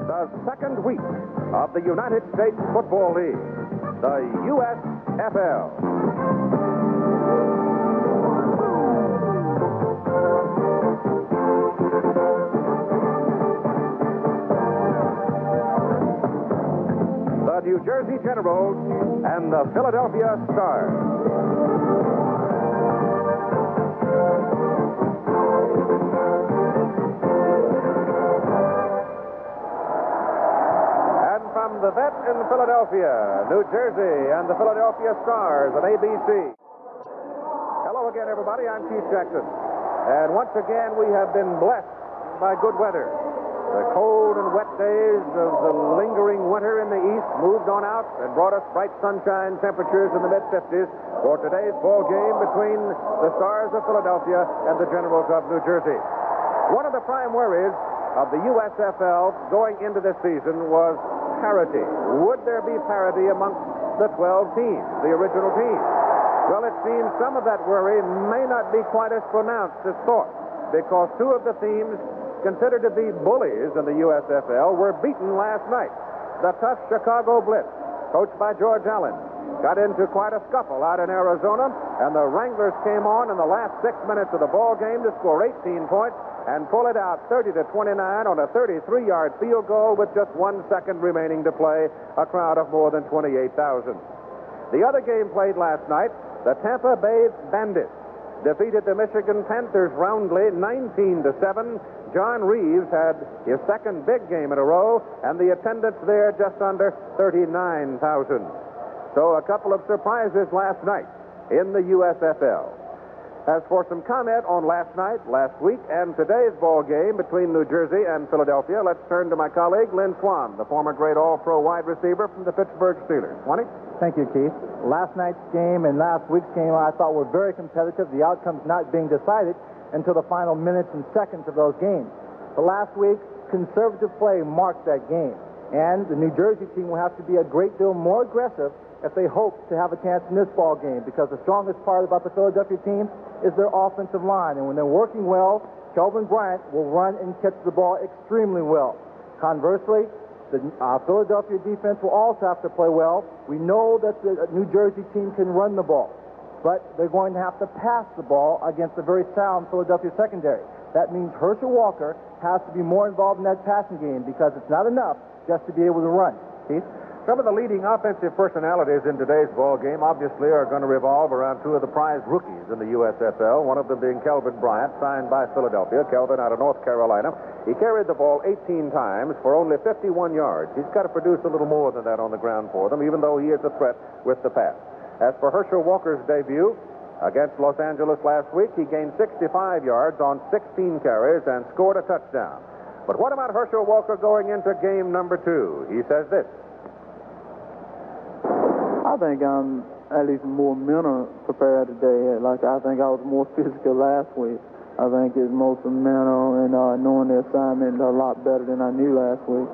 The second week of the United States Football League, the USFL. The New Jersey Generals and the Philadelphia Stars. From the vet in Philadelphia, New Jersey, and the Philadelphia Stars on ABC. Hello again, everybody. I'm Keith Jackson. And once again, we have been blessed by good weather. The cold and wet days of the lingering winter in the east moved on out and brought us bright sunshine temperatures in the mid-50s for today's ball game between the Stars of Philadelphia and the Generals of New Jersey. One of the prime worries of the USFL going into this season was parity. Would there be parity amongst the 12 teams, the original teams? Well, it seems some of that worry may not be quite as pronounced as thought, because two of the teams considered to be bullies in the USFL were beaten last night. The tough Chicago Blitz, coached by George Allen, got into quite a scuffle out in Arizona, and the Wranglers came on in the last 6 minutes of the ball game to score 18 points and pull it out 30-29 on a 33-yard field goal with just 1 second remaining to play, a crowd of more than 28,000. The other game played last night, the Tampa Bay Bandits defeated the Michigan Panthers roundly 19-7. John Reeves had his second big game in a row, and the attendance there just under 39,000. So a couple of surprises last night in the USFL. As for some comment on last night, last week, and today's ball game between New Jersey and Philadelphia, let's turn to my colleague, Lynn Swan, the former great All-Pro wide receiver from the Pittsburgh Steelers. Swanee? Thank you, Keith. Last night's game and last week's game I thought were very competitive, the outcomes not being decided until the final minutes and seconds of those games. But last week, conservative play marked that game, and the New Jersey team will have to be a great deal more aggressive if they hope to have a chance in this ball game, because the strongest part about the Philadelphia team is their offensive line. And when they're working well, Kelvin Bryant will run and catch the ball extremely well. Conversely, the Philadelphia defense will also have to play well. We know that the New Jersey team can run the ball, but they're going to have to pass the ball against a very sound Philadelphia secondary. That means Herschel Walker has to be more involved in that passing game, because it's not enough just to be able to run. Keith? Some of the leading offensive personalities in today's ball game obviously are going to revolve around two of the prized rookies in the USFL, one of them being Kelvin Bryant, signed by Philadelphia. Kelvin out of North Carolina. He carried the ball 18 times for only 51 yards. He's got to produce a little more than that on the ground for them, even though he is a threat with the pass. As for Herschel Walker's debut against Los Angeles last week, he gained 65 yards on 16 carries and scored a touchdown. But what about Herschel Walker going into game number 2? He says this. I think I'm at least more mental prepared today. Like, I think I was more physical last week. I think it's mostly mental and knowing the assignment a lot better than I knew last week.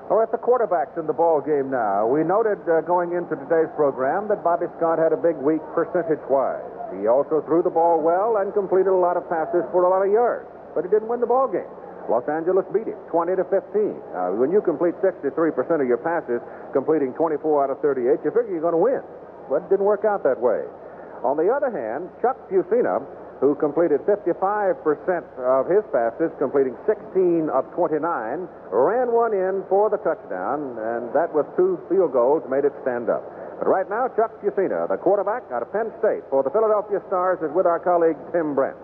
Well, at the quarterbacks in the ball game now, we noted going into today's program that Bobby Scott had a big week percentage-wise. He also threw the ball well and completed a lot of passes for a lot of yards, but he didn't win the ball game. Los Angeles beat him 20-15. When you complete 63% of your passes, completing 24 out of 38, you figure you're going to win. But it didn't work out that way. On the other hand, Chuck Fusina, who completed 55% of his passes, completing 16 of 29, ran one in for the touchdown, and that with 2 field goals made it stand up. But right now, Chuck Fusina, the quarterback out of Penn State for the Philadelphia Stars, is with our colleague Tim Brent.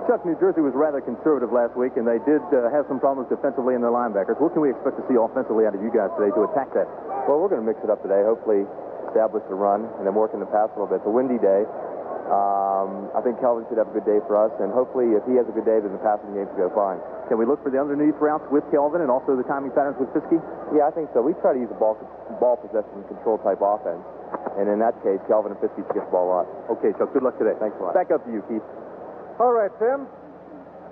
Chuck, New Jersey was rather conservative last week, and they did have some problems defensively in their linebackers. What can we expect to see offensively out of you guys today to attack that? Well, we're going to mix it up today, hopefully establish the run, and then work in the pass a little bit. It's a windy day. I think Kelvin should have a good day for us, and hopefully if he has a good day, then the passing game should go fine. Can we look for the underneath routes with Kelvin and also the timing patterns with Fiske? Yeah, I think so. We try to use a ball possession control type offense, and in that case, Kelvin and Fiske should get the ball a lot. Okay, Chuck, good luck today. Thanks a lot. Back up to you, Keith. All right, Tim.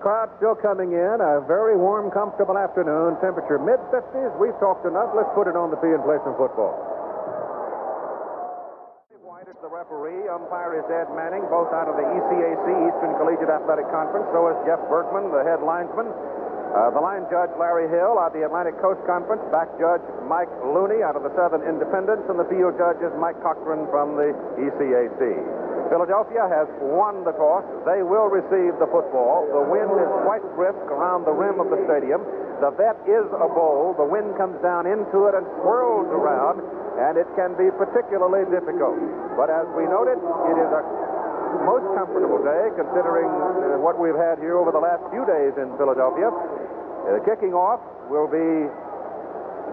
Crowd still coming in. A very warm, comfortable afternoon. Temperature mid-50s. We've talked enough. Let's put it on the tee and play some football. White is the referee. Umpire is Ed Manning, both out of the ECAC, Eastern Collegiate Athletic Conference. So is Jeff Bergman, the head linesman. The line judge, Larry Hill, out of the Atlantic Coast Conference. Back judge, Mike Looney, out of the Southern Independence. And the field judge is Mike Cochran from the ECAC. Philadelphia has won the toss. They will receive the football. The wind is quite brisk around the rim of the stadium. The vet is a bowl. The wind comes down into it and swirls around, and it can be particularly difficult. But as we noted, it is a most comfortable day considering what we've had here over the last few days in Philadelphia. Kicking off will be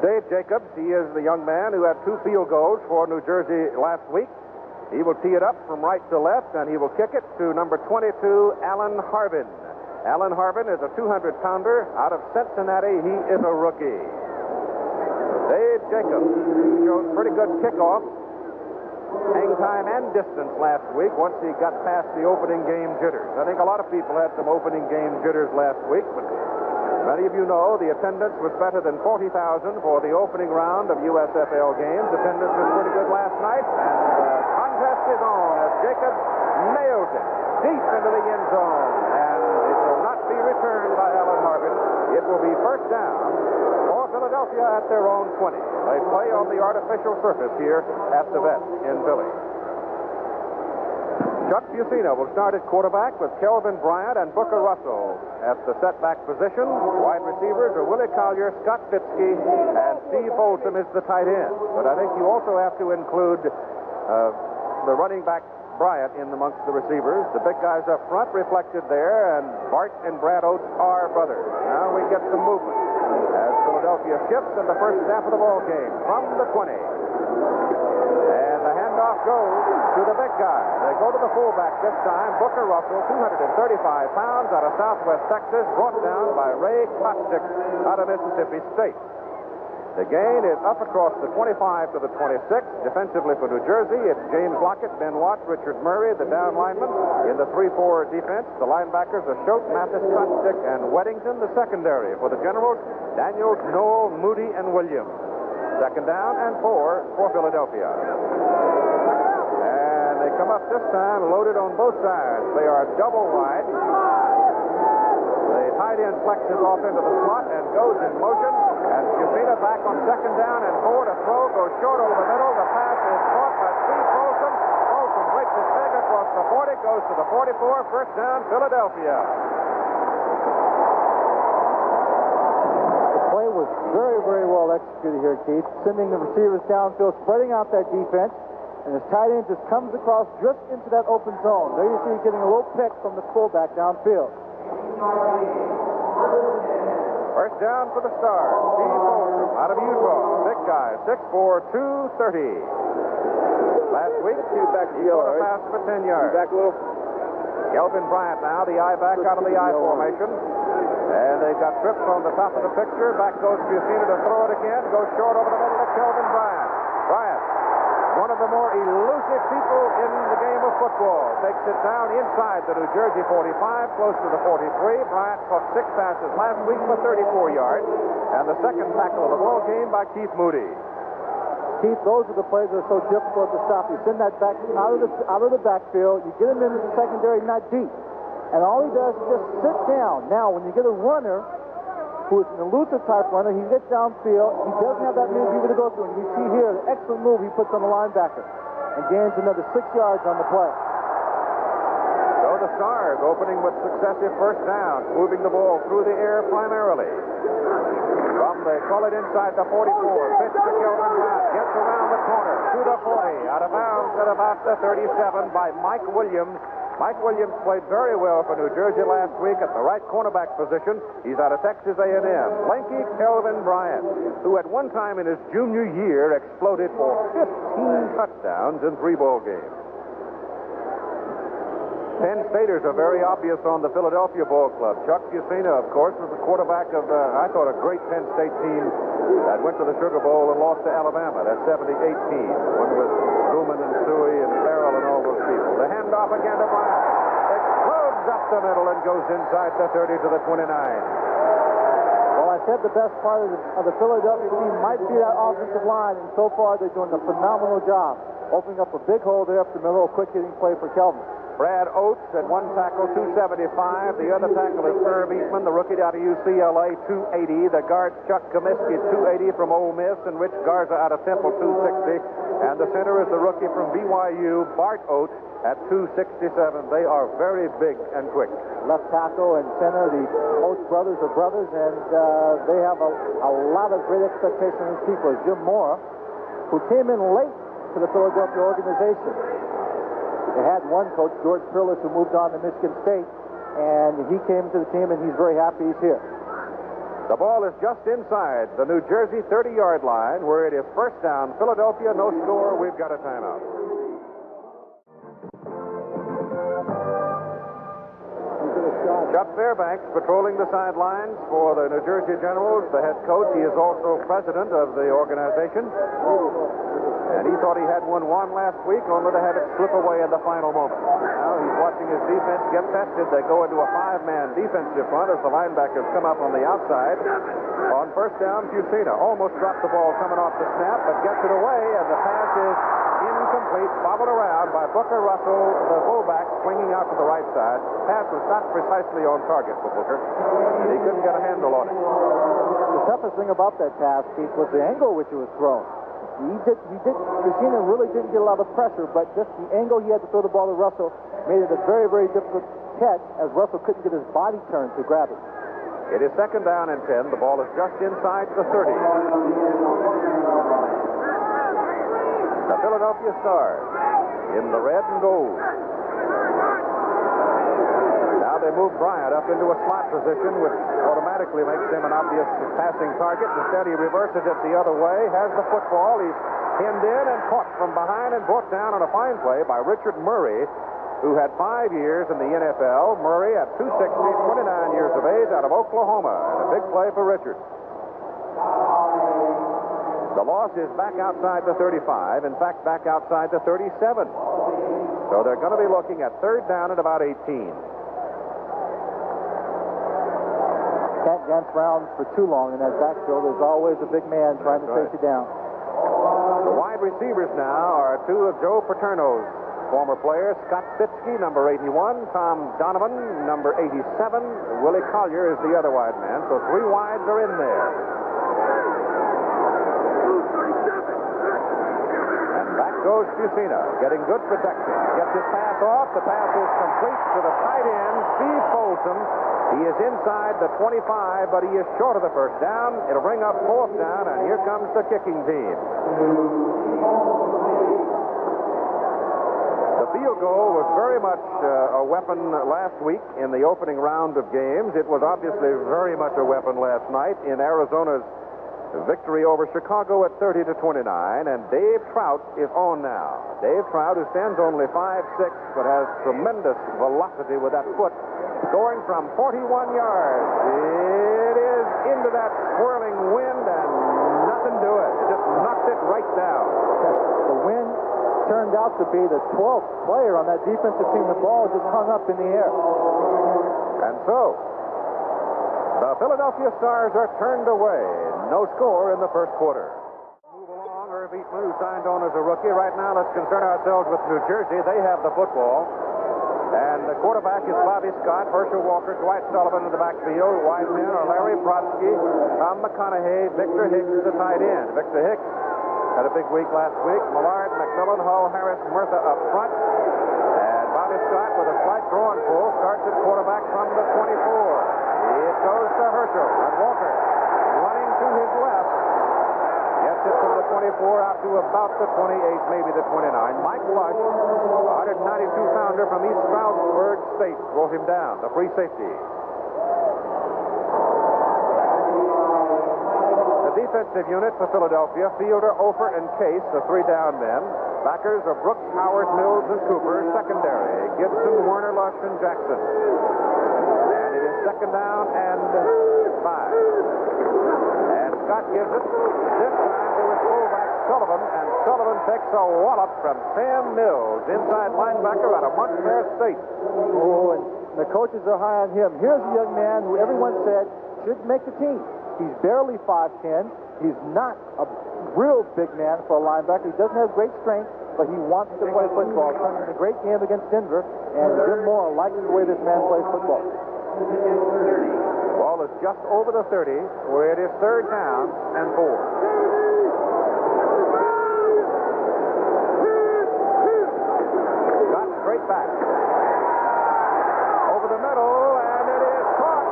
Dave Jacobs. He is the young man who had 2 field goals for New Jersey last week. He will tee it up from right to left, and he will kick it to number 22, Alan Harbin. Alan Harbin is a 200-pounder out of Cincinnati. He is a rookie. Dave Jacobs showed pretty good kickoff, hang time and distance last week once he got past the opening game jitters. I think a lot of people had some opening game jitters last week, but many of you know the attendance was better than 40,000 for the opening round of USFL games. Attendance was pretty good last night, and the contest is on as Jacobs nails it deep into the end zone, and it will not be returned by Alan Harbin. It will be first down for Philadelphia at their own 20. They play on the artificial surface here at the Vet in Philly. Chuck Fusino will start at quarterback with Kelvin Bryant and Booker Russell at the setback position. Wide receivers are Willie Collier, Scott Fitzke, and Steve Folsom is the tight end. But I think you also have to include the running back Bryant in amongst the receivers. The big guys up front reflected there, and Bart and Brad Oates are brothers. Now we get some movement as Philadelphia shifts in the first snap of the ball game from the 20. And the handoff goes to the big guy. They go to the fullback this time. Booker Russell, 235 pounds, out of Southwest Texas, brought down by Ray Kostick out of Mississippi State. The gain is up across the 25 to the 26. Defensively for New Jersey, it's James Lockett, Ben Watts, Richard Murray, the down linemen. In the 3-4 defense, the linebackers are Schultz, Mathis, Kostick, and Weddington. The secondary for the Generals, Daniels, Knoll, Moody, and Williams. Second down and 4 for Philadelphia. And they come up this time loaded on both sides. They are double wide. The tight end flexes off into the slot and goes in motion. And Fusino back on second down and 4 to throw. Goes short over the middle. The pass is caught by Steve Folsom. Folsom breaks his leg across the 40. Goes to the 44. First down, Philadelphia. The play was very, very well executed here, Keith. Sending the receivers downfield, spreading out that defense. And his tight end just comes across just into that open zone. There you see he's getting a little pick from the fullback downfield. First down for the Stars. Steve Folsom out of Utah. Big guy, 6'4", 230. Last week, he caught a pass for 10 yards. Back a little. Kelvin Bryant now, the I back out of the I formation. And they've got trips on the top of the picture. Back goes Fusino to throw it again. Goes short over the middle of Kelvin Bryant. Bryant, one of the more elusive people in the game of football, takes it down inside the New Jersey 45, close to the 43. Bryant caught 6 passes last week for 34 yards. And the second tackle of the ball game by Keith Moody. Keith, those are the plays that are so difficult to stop. You send that back out of the backfield. You get him into the secondary, not deep. And all he does is just sit down. Now, when you get a runner who is an elusive type runner, he gets downfield. He doesn't have that many people to go through. And you see here the excellent move he puts on the linebacker and gains another 6 yards on the play. So the Stars opening with successive first downs, moving the ball through the air primarily. They call it inside the 44. Pitch to Kelvin Bryant. Gets around the corner to the 40. Out of bounds at about the 37 by Mike Williams. Mike Williams played very well for New Jersey last week at the right cornerback position. He's out of Texas A&M. Lanky Kelvin Bryant, who at one time in his junior year exploded for 15 touchdowns in 3 ball games. Penn Staters are very obvious on the Philadelphia Ball Club. Chuck Fusino, of course, was the quarterback of, I thought, a great Penn State team that went to the Sugar Bowl and lost to Alabama. That 78 team, one with Newman and Suey and Farrell and all those people. The handoff again to Bryant. Explodes up the middle and goes inside the 30 to the 29. Well, I said the best part of the Philadelphia team might be that offensive line, and so far they're doing a phenomenal job, opening up a big hole there up the middle, a quick hitting play for Kelvin. Brad Oates at one tackle, 275. The other tackle is Irv Eatman, the rookie out of UCLA, 280. The guard Chuck Comiskey, 280 from Ole Miss, and Rich Garza out of Temple, 260. And the center is the rookie from BYU, Bart Oates, at 267. They are very big and quick. Left tackle and center, the Oates brothers are brothers, and they have a lot of great expectations in people. Jim Mora, who came in late to the Philadelphia organization. They had one coach, George Perlis, who moved on to Michigan State, and he came to the team, and he's very happy he's here. The ball is just inside the New Jersey 30-yard line, where it is first down. Philadelphia, no score. We've got a timeout. Chuck Fairbanks patrolling the sidelines for the New Jersey Generals, the head coach. He is also president of the organization. And he thought he had one last week, only to have it slip away in the final moment. Now he's watching his defense get tested. They go into a 5-man defensive front as the linebackers come up on the outside. On first down, Fusina almost dropped the ball coming off the snap, but gets it away, and the pass is incomplete, bobbled around by Booker Russell, the fullback, swinging out to the right side. Pass was not precisely on target for Booker. He couldn't get a handle on it. The toughest thing about that pass, Keith, was the angle which it was thrown. Fusina really didn't get a lot of pressure, but just the angle he had to throw the ball to Russell made it a very, very difficult catch, as Russell couldn't get his body turned to grab it. It is second down and 10. The ball is just inside the 30. The Philadelphia Stars in the red and gold. Now they move Bryant up into a slot position, which automatically makes him an obvious passing target. Instead, he reverses it the other way, has the football. He's pinned in and caught from behind and brought down on a fine play by Richard Murray, who had 5 years in the NFL. Murray at 260, 29 years of age, out of Oklahoma. And a big play for Richard. The loss is back outside the 35. In fact, back outside the 37. So they're going to be looking at third down at about 18. Can't dance around for too long in that backfield. There's always a big man trying to chase you down. The wide receivers now are two of Joe Paterno's former players, Scott Fitzke, number 81, Tom Donovan, number 87, Willie Collier is the other wide man, so 3 wides are in there. And back goes Fusina, getting good protection. Gets his pass off. The pass is complete to the tight end, Steve Folsom. He is inside the 25, but he is short of the first down. It'll bring up fourth down, and here comes the kicking team. The field goal was very much a weapon last week in the opening round of games. It was obviously very much a weapon last night in Arizona's victory over Chicago at 30-29, and Dave Trout is on now. Dave Trout, who stands only 5'6", but has tremendous velocity with that foot, going from 41 yards. It is into that swirling wind, and nothing to it. It just knocked it right down. The wind turned out to be the 12th player on that defensive team. The ball just hung up in the air. And so, the Philadelphia Stars are turned away. No score in the first quarter. Move along, Irv Eatman, who signed on as a rookie. Right now, let's concern ourselves with New Jersey. They have the football. And the quarterback is Bobby Scott, Herschel Walker, Dwight Sullivan in the backfield. Wide men are Larry Brodsky, Tom McConaughey, Victor Hicks, the tight end. Victor Hicks had a big week last week. Millard, McMillan, Hall, Harris, Murtha up front. And Bobby Scott with a slight draw and pull starts at quarterback from the 24. It goes to Herschel, and Walker running to his left. Gets it from the 24 out to about the 28, maybe the 29. Mike Lush, 192-pounder from East Stroudsburg State, brought him down, the free safety. The defensive unit for Philadelphia, Fielder, Ofer, and Case, the 3 down men. Backers are Brooks, Howard, Mills, and Cooper. Secondary, Gibson, Werner, Lush, and Jackson. And it is second down and 5. And Scott gives it this time to his fullback, Sullivan, and Sullivan takes a wallop from Sam Mills, inside linebacker out of Montclair State. Oh, and the coaches are high on him. Here's a young man who everyone said should make the team. He's barely 5'10". He's not a real big man for a linebacker. He doesn't have great strength, but he wants to play football. Turned in a great game against Denver, and Jim Moore likes the way this man plays football. Ball is just over the 30, where it is 3rd down and 4. Got straight back. Over the middle, and it is caught.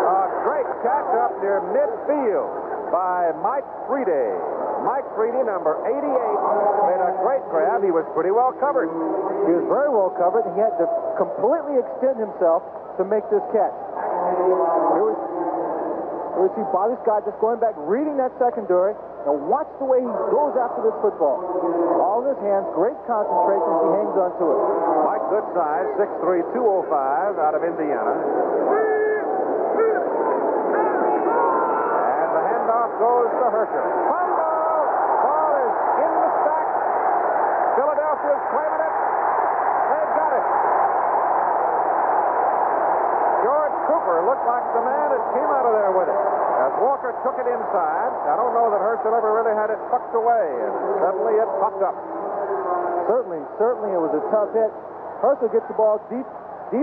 A great catch up near midfield by Mike Freedy. Mike Freedy, number 88, made a great grab. He was pretty well covered. He was very well covered. He had to completely extend himself to make this catch. Here we see Bobby Scott just going back, reading that secondary. Now watch the way he goes after this football. All in his hands, great concentration as he hangs onto it. Mike, good size, 6'3", 205, out of Indiana. And the handoff goes to Herschel. Fumble! Ball is in the sack. Philadelphia's claiming it. They've got it. George Cooper looked like the man that came out of there with it. As Walker took it inside, I don't know that Herschel ever really had it tucked away, and suddenly it popped up. Certainly it was a tough hit. Herschel gets the ball deep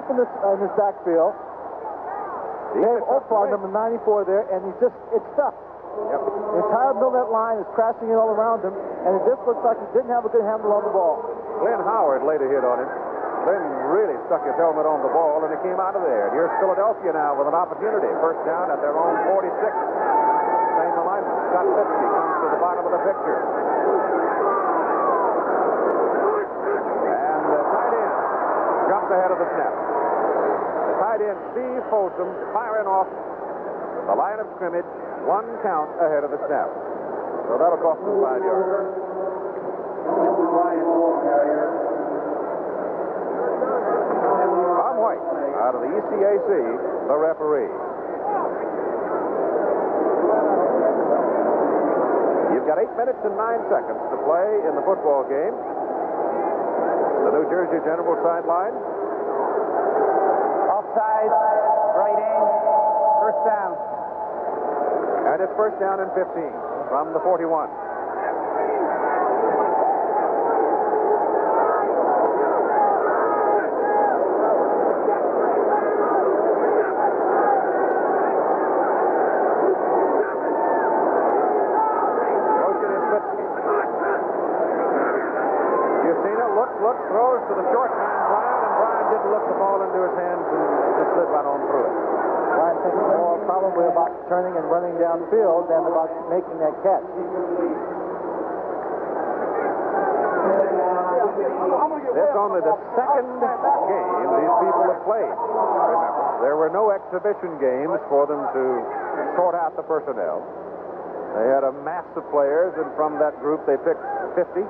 in his backfield. Dave Opar, number 94 there, and it's stuck. Yep. The entire middle of that line is crashing in all around him, and it just looks like he didn't have a good handle on the ball. Glenn Howard laid a hit on him. Glenn really stuck his helmet on the ball, and it came out of there. And here's Philadelphia now with an opportunity. First down at their own 46. Same alignment. Scott Fitzke comes to the bottom of the picture. And the tight end jumped ahead of the snap. The tight end, Steve Folsom, firing off the line of scrimmage, 1 count ahead of the snap. So that'll cost them 5 yards. Tom White, out of the ECAC, the referee. You've got 8 minutes and 9 seconds to play in the football game. The New Jersey General sideline. Offside, right in, first down. And it's first down and 15 from the 41. Look, throws to the short man, Brian, and Brian didn't look the ball into his hands and just slid right on through it. Brian thinking more probably about turning and running downfield than about making that catch. It's only the second game these people have played. Remember, there were no exhibition games for them to sort out the personnel. They had a mass of players, and from that group they picked 50.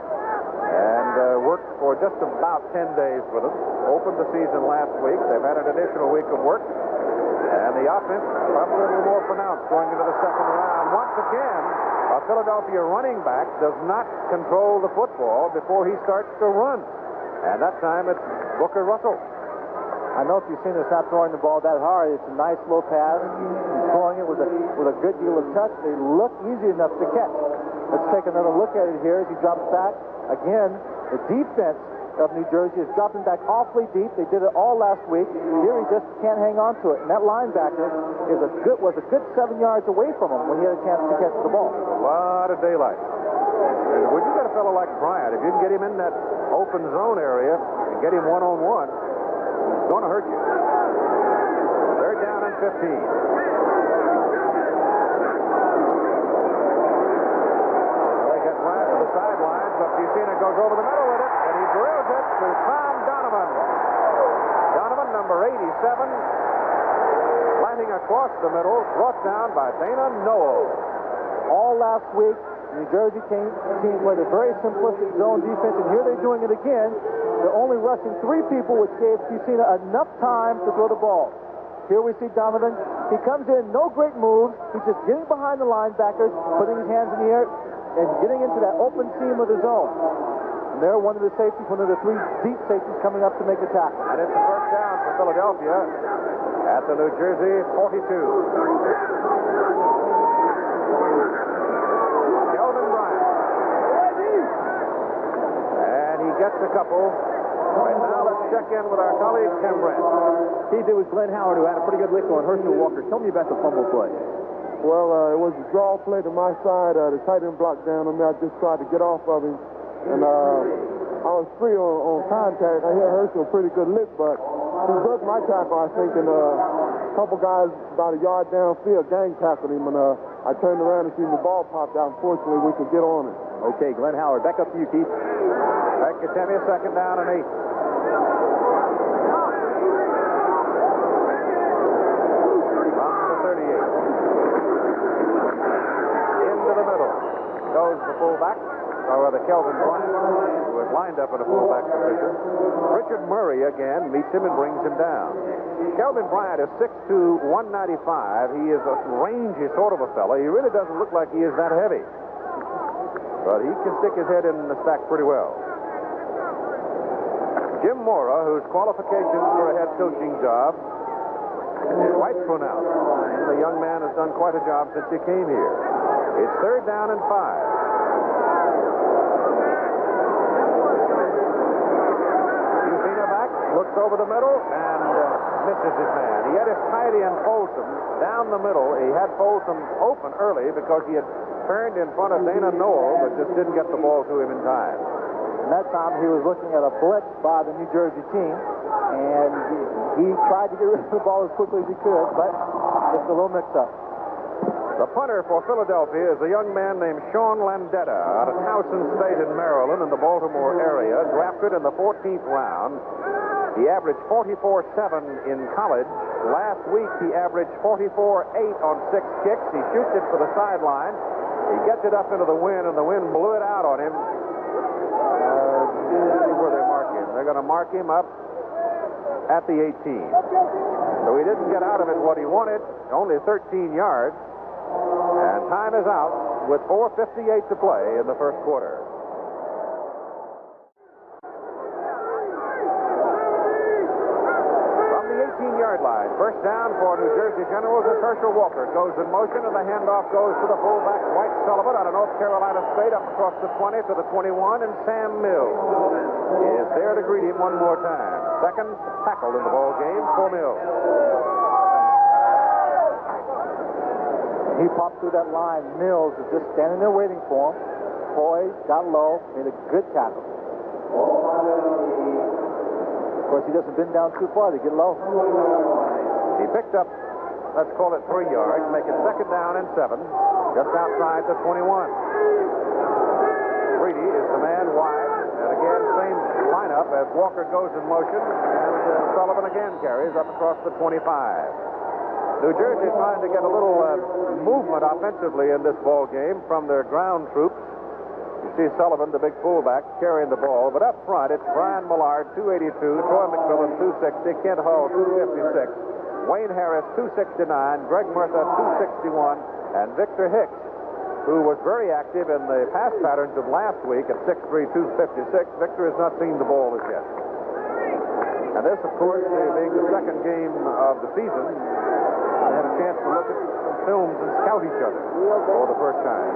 And worked for just about 10 days with them. Opened the season last week. They've had an additional week of work. And the offense probably a little more pronounced going into the second round. Once again, a Philadelphia running back does not control the football before he starts to run. And that time it's Booker Russell. I know if you've seen us not throwing the ball that hard, it's a nice slow pass. He's throwing it with a good deal of touch. They look easy enough to catch. Let's take another look at it here as he drops back. Again, the defense of New Jersey is dropping back awfully deep. They did it all last week. Here he just can't hang on to it. And that linebacker was a good 7 yards away from him when he had a chance to catch the ball. A lot of daylight. And when you got a fellow like Bryant, if you can get him in that open zone area and get him one-on-one, it's going to hurt you. They're down in 15. Sidelines, but Buchanan goes over the middle with it, and he drills it to Tom Donovan. Donovan, number 87, slanting across the middle, brought down by Dana Noel. All last week, New Jersey team played a very simplistic zone defense, and here they're doing it again. They're only rushing 3 people, which gave Buchanan enough time to throw the ball. Here we see Donovan. He comes in, no great moves. He's just getting behind the linebackers, putting his hands in the air, and getting into that open seam of the zone. And they're one of the 3 deep safeties coming up to make a tackle. And it's the first down for Philadelphia at the New Jersey 42. Kelvin Bryant. gets a couple. Right now, let's check in with our colleague, Tim Brent. Keith, it was Glenn Howard who had a pretty good lick on Herschel Walker. Tell me about the fumble play. Well, it was a draw play to my side. The tight end blocked down on me. I just tried to get off of him. And I was free on contact. I hit Herschel a pretty good lick, but he broke my tackle, I think, and a couple guys about a yard downfield gang tackled him, and I turned around and seen the ball popped out. Unfortunately, we could get on it. Okay, Glenn Howard, back up to you, Keith. Thank you, Timmy. Second down and 8. From the 38. Into the middle goes the fullback, or the Kelvin Bryant, who was lined up in a fullback position. Richard Murray again meets him and brings him down. Kelvin Bryant is 6'2", 195. He is a rangy sort of a fella. He really doesn't look like he is that heavy. But he can stick his head in the stack pretty well. Jim Mora, whose qualifications for a head coaching job is quite pronounced. The young man has done quite a job since he came here. It's third down and 5. Eugenia back, looks over the middle, and misses his man. He had his tighty and Folsom down the middle. He had Folsom open early because he had turned in front of Dana Noel, but just didn't get the ball to him in time. And that time he was looking at a blitz by the New Jersey team, and he tried to get rid of the ball as quickly as he could, but just a little mix-up. The punter for Philadelphia is a young man named Sean Landetta out of Towson State in Maryland in the Baltimore area, drafted in the 14th round. He averaged 44.7 in college. Last week he averaged 44.8 on 6 kicks. He shoots it for the sideline. He gets it up into the wind, and the wind blew it out on him. Let's see where they mark him. They're going to mark him up at the 18. So he didn't get out of it what he wanted, only 13 yards. And time is out with 4:58 to play in the first quarter. From the 18-yard line, first down for New Jersey Generals as Herschel Walker goes in motion, and the handoff goes to the fullback, Dwight Sullivan, out of North Carolina State, up across the 20 to the 21, and Sam Mills is there to greet him one more time. Second tackle in the ball game for Mills. He popped through that line. Mills is just standing there waiting for him. Poised, got low, made a good tackle. Of course, he doesn't bend down too far to get low. He picked up, let's call it 3 yards, make it second down and 7, just outside the 21. Reedy is the man wide, and again, same lineup as Walker goes in motion, and Sullivan again carries up across the 25. New Jersey trying to get a little movement offensively in this ball game from their ground troops. You see Sullivan, the big fullback, carrying the ball, but up front it's Brian Millard, 282, Troy McMillan, 260, Kent Hall, 256, Wayne Harris, 269, Greg Murtha, 261, and Victor Hicks, who was very active in the pass patterns of last week at 6'3", 256. Victor has not seen the ball as yet. And this, of course, being the second game of the season, they had a chance to look at some films and scout each other for the first time.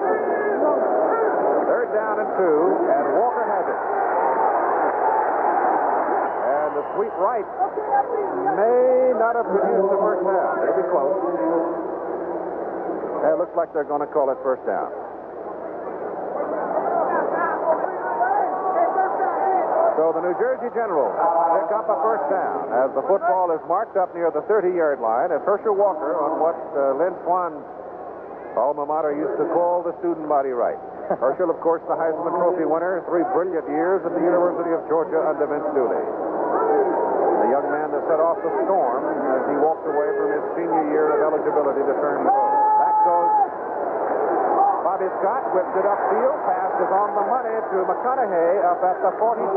Third down and 2, and Walker has it. And the sweep right may not have produced the first down. It'll be close. And it looks like they're going to call it first down. So the New Jersey Generals pick up a first down as the football is marked up near the 30-yard line as Herschel Walker on what Lynn Swan's alma mater used to call the student body right. Herschel, of course, the Heisman Trophy winner, 3 brilliant years at the University of Georgia under Vince Dooley. The young man that set off the storm as he walked away from his senior year of eligibility to turn pro. Back goes Bobby Scott, whips it upfield, pass is on the money to McConaughey up at the 45.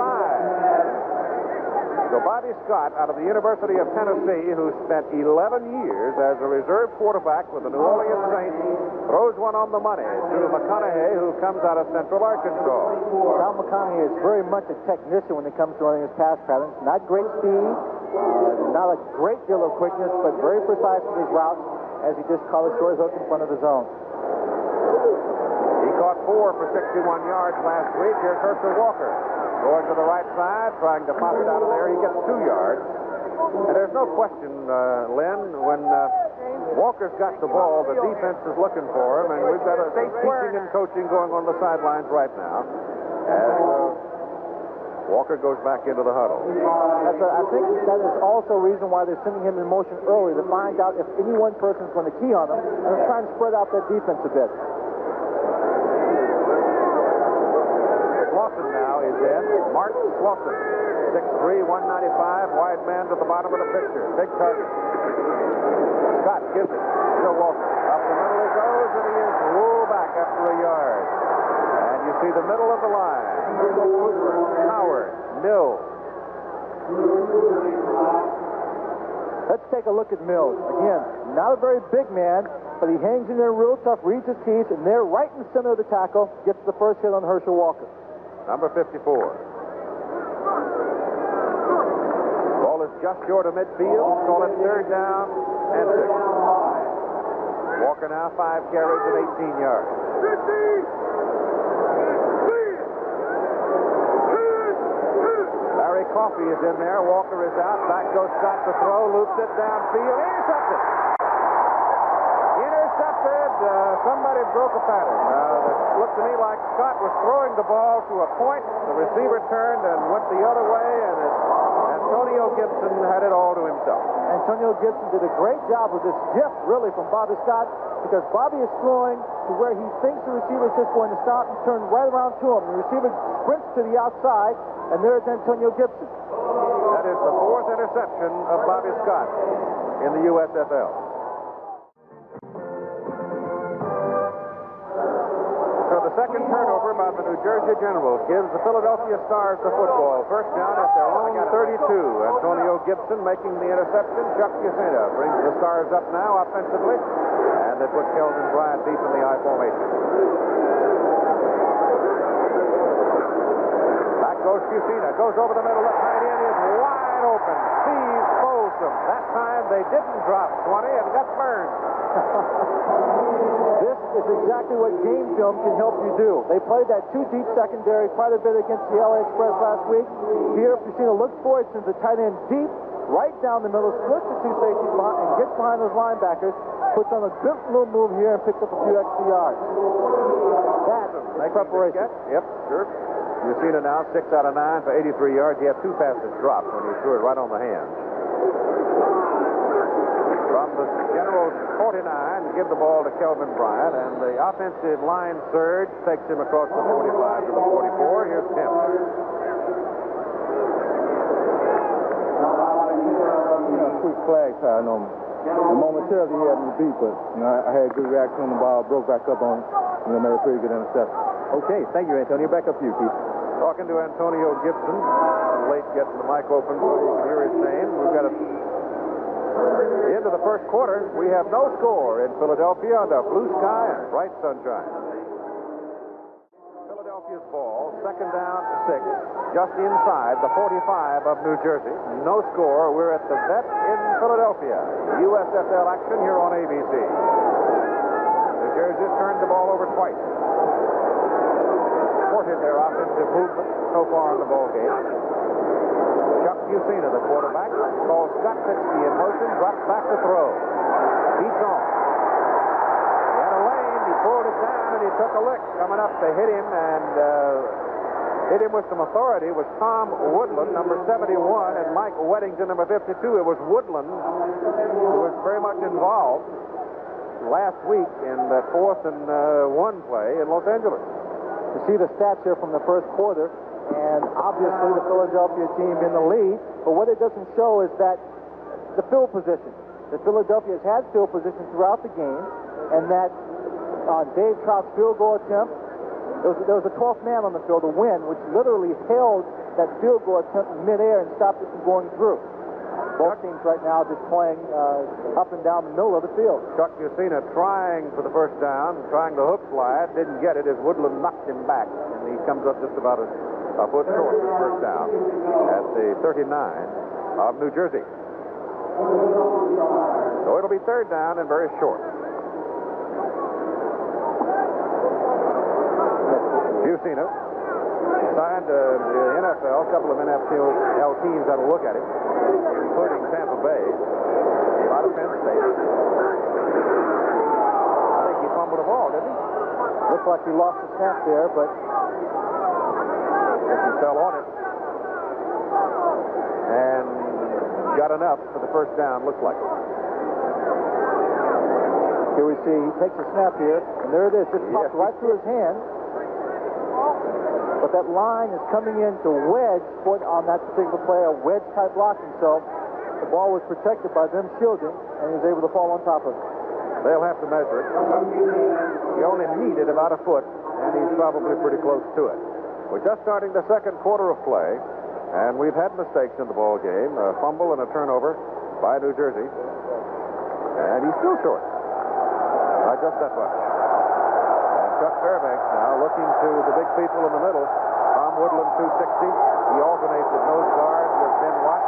So Bobby Scott out of the University of Tennessee, who spent 11 years as a reserve quarterback with the New Orleans Saints, throws one on the money to McConaughey, who comes out of Central Arkansas. Tom McConaughey is very much a technician when it comes to running his pass patterns. Not great speed, not a great deal of quickness, but very precise with his routes as he just caught a short hook in front of the zone. He caught 4 for 61 yards last week. Here's Herschel Walker. Going to the right side, trying to pop it out of there. He gets 2 yards. And there's no question, Len, when Walker's got the ball, the defense is looking for him, and we've got a teaching and coaching going on the sidelines right now. As Walker goes back into the huddle. I think that is also a reason why they're sending him in motion early, to find out if any one person is going to key on him, and they're trying to spread out that defense a bit. Slauson now is in. Mark Slauson, 6'3", 195, wide man to the bottom of the picture. Big target. Scott gives it to Walker. Up the middle he goes, and he is rolled back after a yard. And you see the middle of the line. Howard, Mills. Let's take a look at Mills. Again, not a very big man, but he hangs in there real tough, reads his keys, and there right in the center of the tackle, gets the first hit on Herschel Walker. Number 54. Ball is just short of midfield. Call it third down and 6. Walker now 5 carries at 18 yards. Larry Coffey is in there. Walker is out. Back goes Scott to throw. Loops it downfield. Intercepted. Somebody broke a pattern. It looked to me like Scott was throwing the ball to a point. The receiver turned and went the other way, and Antonio Gibson had it all to himself. Antonio Gibson did a great job with this gift, really, from Bobby Scott, because Bobby is throwing to where he thinks the receiver is just going to stop and turn right around to him. The receiver sprints to the outside, and there's Antonio Gibson. That is the 4th interception of Bobby Scott in the USFL. So the second turnover by the New Jersey Generals gives the Philadelphia Stars the football. First down at their own 32. Antonio Gibson making the interception. Chuck Yusina brings the Stars up now offensively. And they put Kelvin Bryant deep in the I formation. Back goes Yusina. Goes over the middle. The tight end is wide open. Steve Folsom. That time they didn't drop 20 and got burned. This is exactly what game film can help you do. They played that 2 deep secondary quite a bit against the LA Express last week. Here, Fusina looks for it, sends the tight end deep, right down the middle, splits the 2 safeties behind, and gets behind those linebackers, puts on a good little move here, and picks up a few extra yards. That's preparation. Yep, sure. Fusina now 6 out of 9 for 83 yards. He had 2 passes dropped when he threw it right on the hands. From the Generals 49, give the ball to Kelvin Bryant, and the offensive line surge takes him across the 45 to the 44. Here's Tim. Quick flag time on me. Momentarily he had me beat, but I had a good reaction on the ball, broke back up on it, and I made a pretty good interception. Okay, thank you, Antonio. Back up to you, Keith. Talking to Antonio Gibson. Late getting the mic open so you can hear his name. We've got into the first quarter. We have no score in Philadelphia under blue sky and bright sunshine. Philadelphia's ball, second down, 6, just inside the 45 of New Jersey. No score. We're at the Vet in Philadelphia. USFL action here on ABC. New Jersey's turned the ball over twice. Supported their offensive movement so far in the ball game. Chuck Yusina, the quarterback, calls Scott Fitzky in motion, drops back to throw. He's on. He had a lane, he pulled it down, and he took a lick. Coming up to hit him, and hit him with some authority was Tom Woodland, number 71, and Mike Weddington, number 52. It was Woodland who was very much involved last week in that 4th and 1 play in Los Angeles. To see the stats here from the first quarter, and obviously the Philadelphia team in the lead, but what it doesn't show is that the field position. The Philadelphia has had field position throughout the game, and that Dave Trout's field goal attempt, there was a 12th man on the field, a win, which literally held that field goal attempt in midair and stopped it from going through. Both teams right now just playing up and down the middle of the field. Chuck Yusina trying for the first down, trying the hook slide, didn't get it as Woodland knocked him back, and he comes up just about a foot short of the first down at the 39 of New Jersey. So it'll be third down and very short. Yusina Signed the NFL, a couple of NFL teams that'll look at it, including Tampa Bay, a lot of Penn State. I think he fumbled the ball, didn't he? Looks like he lost the snap there, but He fell on it. And got enough for the first down, looks like. here we see he takes a snap here, and there it is. Just popped right through his hand. But that line is coming in to wedge foot on that particular play, a wedge type blocking. So the ball was protected by them shielding, and he was able to fall on top of it. They'll have to measure it. He only needed about a foot, and he's probably pretty close to it. We're just starting the second quarter of play, and we've had mistakes in the ball game, a fumble and a turnover by New Jersey. And he's still short. Not just that much. And Chuck Fairbanks now looking to the big people in the middle. Tom Woodland, 260. He alternates at nose guard with Ben Watt.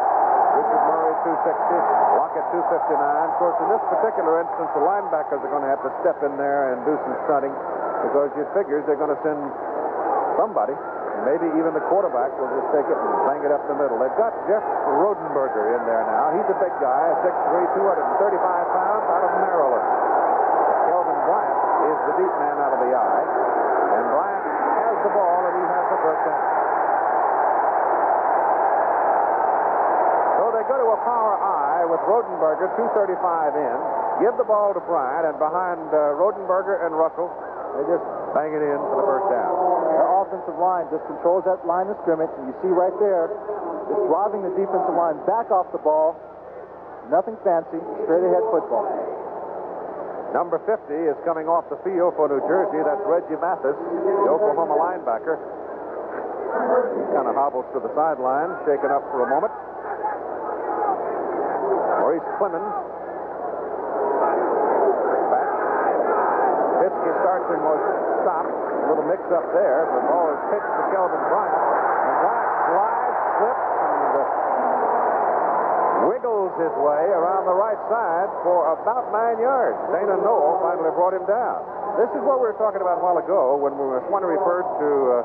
Richard Murray, 260. Lockett, 259. Of course, in this particular instance, the linebackers are going to have to step in there and do some stunting because you figure they're going to send somebody, maybe even the quarterback, will just take it and bang it up the middle. They've got Jeff Rodenberger in there now. He's a big guy, 6'3", 235 pounds, out of Maryland. Kelvin Bryant is the deep man out of the eye. And Bryant has the ball, and he has the first down. So they go to a power I with Rodenberger, 235 in. Give the ball to Bryant, and behind Rodenberger and Russell, they just bang it in for the first down. The offensive line just controls that line of scrimmage, and you see right there, it's driving the defensive line back off the ball. Nothing fancy, straight ahead football. Number 50 is coming off the field for New Jersey. That's Reggie Mathis, the Oklahoma linebacker. He kind of hobbles to the sideline, shaken up for a moment. Maurice Clemens. Back. Pitzke starts and was stopped. A little mix-up there. The ball is pitched to Kelvin Bryant. And Bryant slides, slips, and wiggles his way around the right side for about 9 yards. Dana Noel finally brought him down. This is what we were talking about a while ago when one referred to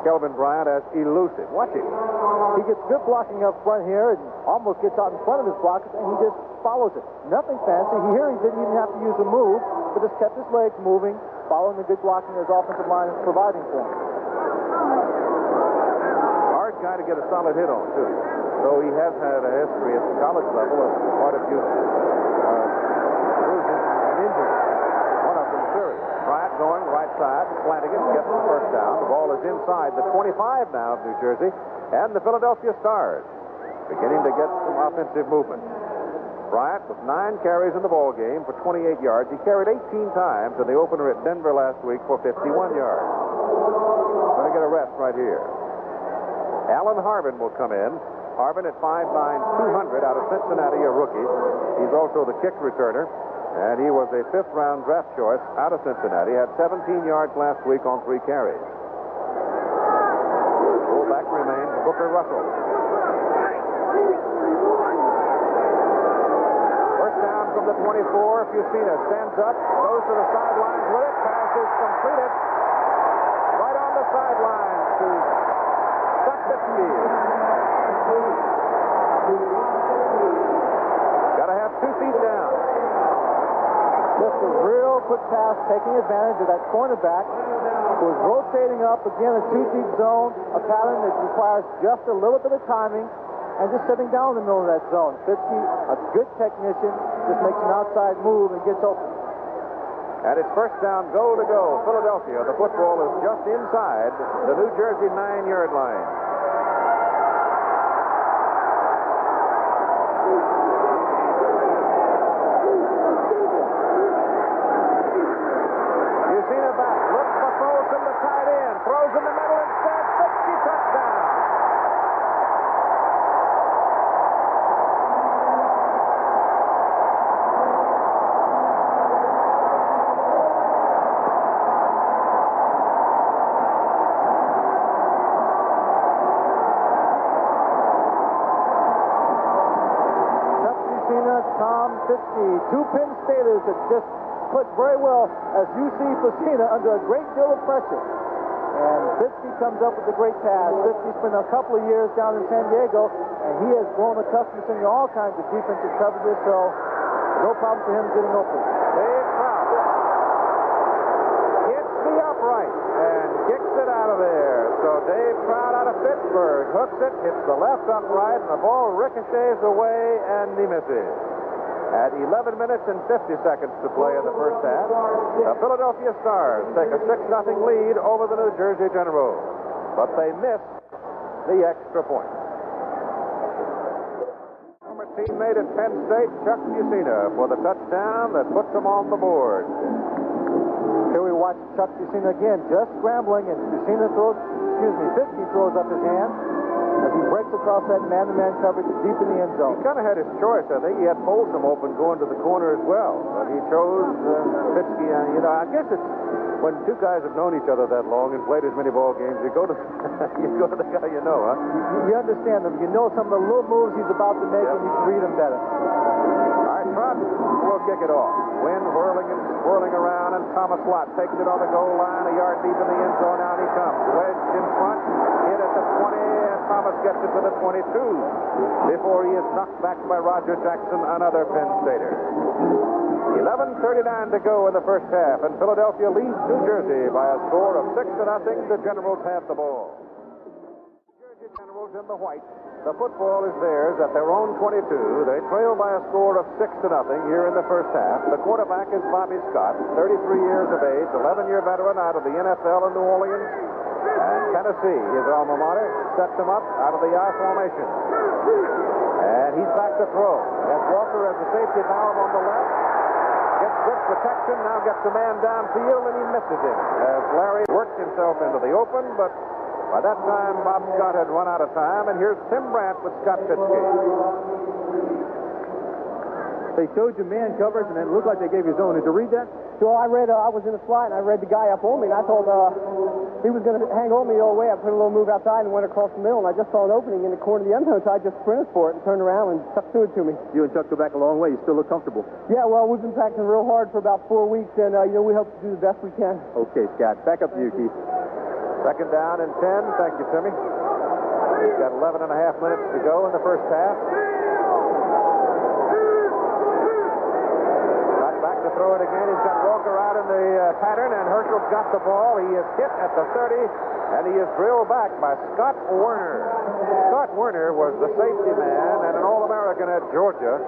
Kelvin Bryant as elusive. Watch him. He gets good blocking up front here and almost gets out in front of his blockers, and he just follows it. Nothing fancy. Here he didn't even have to use a move, but just kept his legs moving, following the good blocking his offensive line is providing for him. Hard guy to get a solid hit on, too. Though he has had a history at the college level of quite a few bruises and injuries. One of them serious. Bryant going right side. Flanagan gets the first down. The ball is inside the 25 now of New Jersey. And the Philadelphia Stars beginning to get some offensive movement. Bryant with 9 carries in the ball game for 28 yards. He carried 18 times in the opener at Denver last week for 51 yards. Going to get a rest right here. Alan Harvin will come in. Harvin at 5'9", 200 out of Cincinnati, a rookie. He's also the kick returner, and he was a 5th-round draft choice out of Cincinnati. Had 17 yards last week on 3 carries. Fullback remains Booker Russell. First down from the 24. Fusina stands up, goes to the sidelines with it. Pass is completed. Right on the sideline to Pitzke. Got to have 2 feet down. Just a real quick pass, taking advantage of that cornerback who is rotating up again a 2-deep zone, a pattern that requires just a little bit of timing and just sitting down in the middle of that zone. Pitzke, a good technician, just makes an outside move and gets open. And it's first down, goal to go. Philadelphia. The football is just inside the New Jersey 9-yard line. Throws in the middle instead. Pitzke touchdown. Tom Pitzke, 2 Penn Staters that just put very well as you see Fusina under a great deal of pressure. And Fitzke comes up with a great pass. Fitzke's been a couple of years down in San Diego, and he has grown accustomed to seeing all kinds of defensive coverages, so no problem for him getting open. Dave Prout hits the upright and kicks it out of there. So Dave Prout out of Pittsburgh hooks it, hits the left upright, and the ball ricochets away, and he misses. At 11 minutes and 50 seconds to play in the first half, the Philadelphia Stars take a 6-0 lead over the New Jersey Generals, but they miss the extra point. Former teammate at Penn State, Chuck Mussina, for the touchdown that puts them on the board. Here we watch Chuck Mussina again, just scrambling, and Mussina Fitzke throws up his hand as he breaks across that man-to-man coverage deep in the end zone. He kind of had his choice. I think he had Folsom open going to the corner as well, but he chose Fitzke. I guess it's when two guys have known each other that long and played as many ball games, you go to the guy you know, huh? You understand them. You know some of the little moves he's about to make, and you can read them better. All right, Trot will kick it off. Wind whirling and swirling around, and Thomas Lott takes it on the goal line, a yard deep in the end zone. Out he comes, wedged in front, hit at the 20, and Thomas gets it to the 22 before he is knocked back by Roger Jackson, another Penn Stater. 11:39 to go in the first half, and Philadelphia leads New Jersey by a score of 6-0. The Generals have the ball. New Jersey Generals in the white. The football is theirs at their own 22. They trail by a score of 6-0 here in the first half. The quarterback is Bobby Scott, 33 years of age, 11-year veteran out of the NFL in New Orleans. And Tennessee, his alma mater, sets him up out of the I formation. And he's back to throw. Has Walker as the safety valve on the left. Gets good protection, now gets the man downfield, and he misses him. As Larry worked himself into the open, but by that time, Bob Scott had run out of time, and here's Tim Brandt with Scott Fitzke. They showed you man coverage, and it looked like they gave you zone. Did you read that? So I read, I was in the slot, and I read the guy up on me, and I thought he was going to hang on me all the way. I put a little move outside and went across the middle, and I just saw an opening in the corner of the end zone, so I just sprinted for it and turned around, and Chuck threw it to me. You and Chuck go back a long way. You still look comfortable. Yeah, well, we've been practicing real hard for about 4 weeks, and, we hope to do the best we can. Okay, Scott. Back up to you, Keith. Second down and 10. Thank you, Timmy. He's got 11 and a half minutes to go in the first half. Back to throw it again. He's got Walker out in the pattern, and Herschel's got the ball. He is hit at the 30, and he is drilled back by Scott Werner. Scott Werner was the safety man and an All-American at Georgia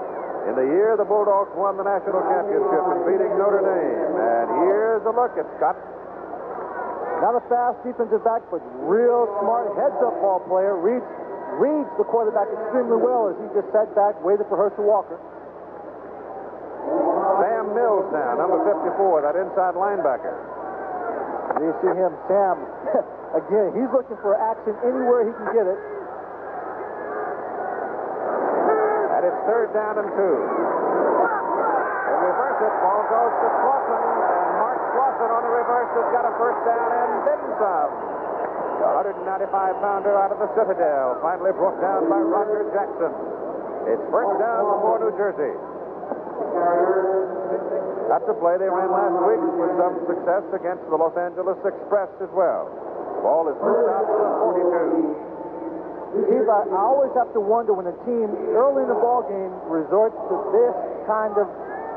in the year the Bulldogs won the national championship and beating Notre Dame. And here's a look at Scott. Not a fast defensive back, but real smart heads-up ball player. Reads the quarterback extremely well as he just sat back, waited for Herschel Walker. Sam Mills now, number 54, that inside linebacker. You see him, Sam. Again, he's looking for action anywhere he can get it. And it's third down and 2. They reverse it. Ball goes to Clausen, and Mark Clausen on the reverse has got a first down and then some. The 195-pounder out of the Citadel, finally brought down by Roger Jackson. It's first down for New Jersey. That's a play they ran last week with some success against the Los Angeles Express as well. Ball is moved out to the 42. Steve, I always have to wonder when a team early in the ball game resorts to this kind of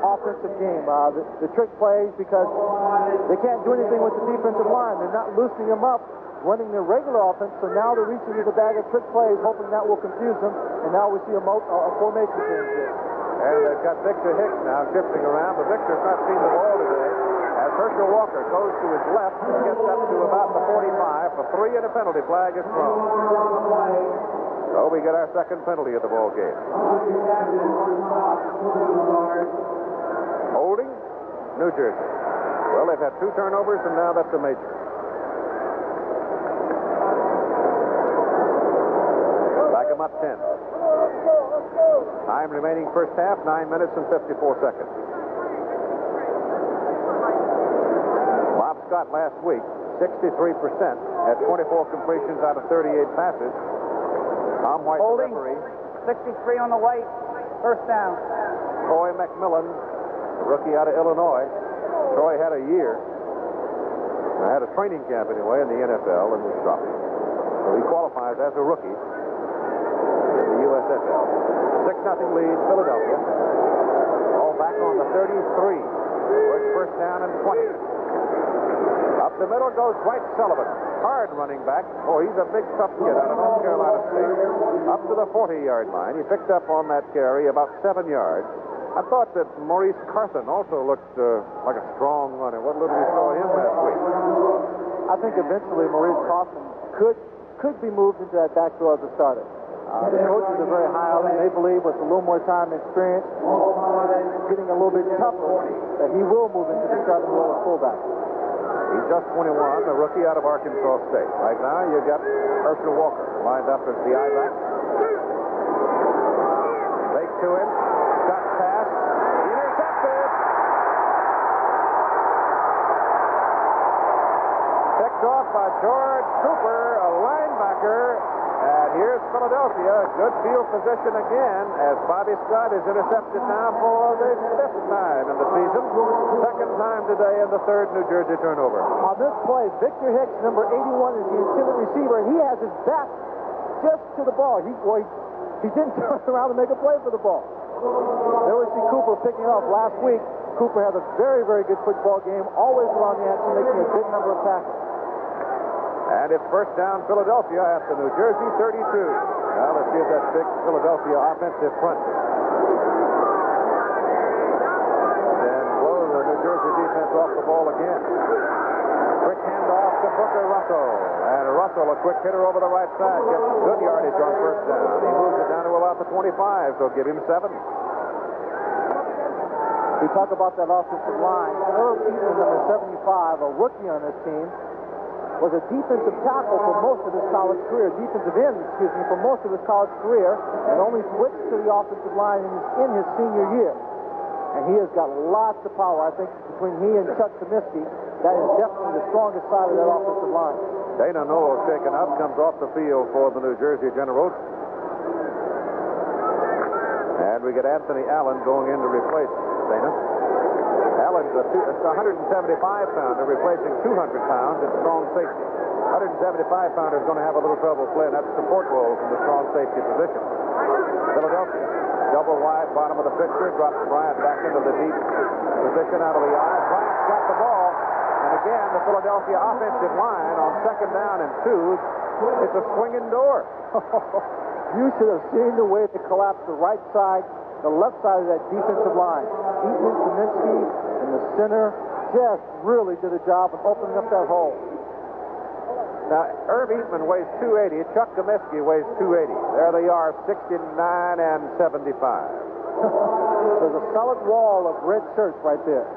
offensive game, the trick plays, because they can't do anything with the defensive line. They're not loosening them up, running their regular offense, so now they're reaching into the bag of trick plays, hoping that will confuse them, and now we see a formation change here. And they've got Victor Hicks now shifting around, but Victor's not seen the ball today. As Herschel Walker goes to his left and gets up to about the 45 for 3, and a penalty flag is thrown. So we get our second penalty of the ball game. Holding, New Jersey. Well, they've had 2 turnovers, and now that's a major. Back them up 10. Time remaining first half, 9 minutes and 54 seconds. Bob Scott last week, 63% at 24 completions out of 38 passes. Tom White, Holding. referee. 63 on the white. First down. Troy McMillan, rookie out of Illinois. Troy had a year. I had a training camp anyway in the NFL and was dropped. So he qualifies as a rookie in the USFL. 6-0 lead, Philadelphia. All back on the 33. It's first down and 20. Up the middle goes Dwight Sullivan. Hard running back. Oh, he's a big, tough kid out of North Carolina State. Up to the 40-yard line. He picked up on that carry about 7 yards. I thought that Maurice Carthen also looked like a strong runner. What little we saw him last week. I think eventually Maurice Carthen could be moved into that backfield as a starter. The coaches are very high on him. They believe with a little more time and experience, getting a little bit tougher, that he will move into the starting role of fullback. He's just 21, a rookie out of Arkansas State. Right now, you got Herschel Walker lined up as the I-back. Fake to him. Shot pass. Intercepted. Picked off by George Cooper, a linebacker. And here's Philadelphia. Good field position again as Bobby Scott is intercepted now for the 5th time in the season. 2nd time today in the 3rd New Jersey turnover. On this play, Victor Hicks, number 81, is the intended receiver. He has his back just to the ball. He didn't turn around to make a play for the ball. There we see Cooper picking off. Last week, Cooper had a very, very good football game, always around the action, making a big number of tackles. And it's first down Philadelphia at the New Jersey 32. Now let's see if that big Philadelphia offensive front then blow the New Jersey defense off the ball again. Quick handoff to Booker Russell. And Russell, a quick hitter over the right side, gets good yardage on first down. He moves it down to about the 25, so give him 7. We talk about that offensive line. Herb Eaton, number 75, a rookie on this team, was a defensive tackle for most of his college career, defensive end, for most of his college career, and only switched to the offensive line in his senior year. And he has got lots of power. I think between he and Chuck Comiskey, that is definitely the strongest side of that offensive line. Dana Knoll shaken up, comes off the field for the New Jersey Generals. And we get Anthony Allen going in to replace Dana. Allen's a 175-pounder replacing 200 pounds at strong safety. 175-pounder is going to have a little trouble playing that support role from the strong safety position. Philadelphia, double wide, bottom of the picture, drops Bryant back into the deep position out of the eye. Bryant's got the ball, and again, the Philadelphia offensive line on 2nd down and 2. It's a swinging door. You should have seen the way they collapsed the right side, the left side of that defensive line. Eaton, Comiskey, and the center just really did a job of opening up that hole. Now, Herb Eatman weighs 280. Chuck Comiskey weighs 280. There they are, 69 and 75. There's a solid wall of red shirts right there.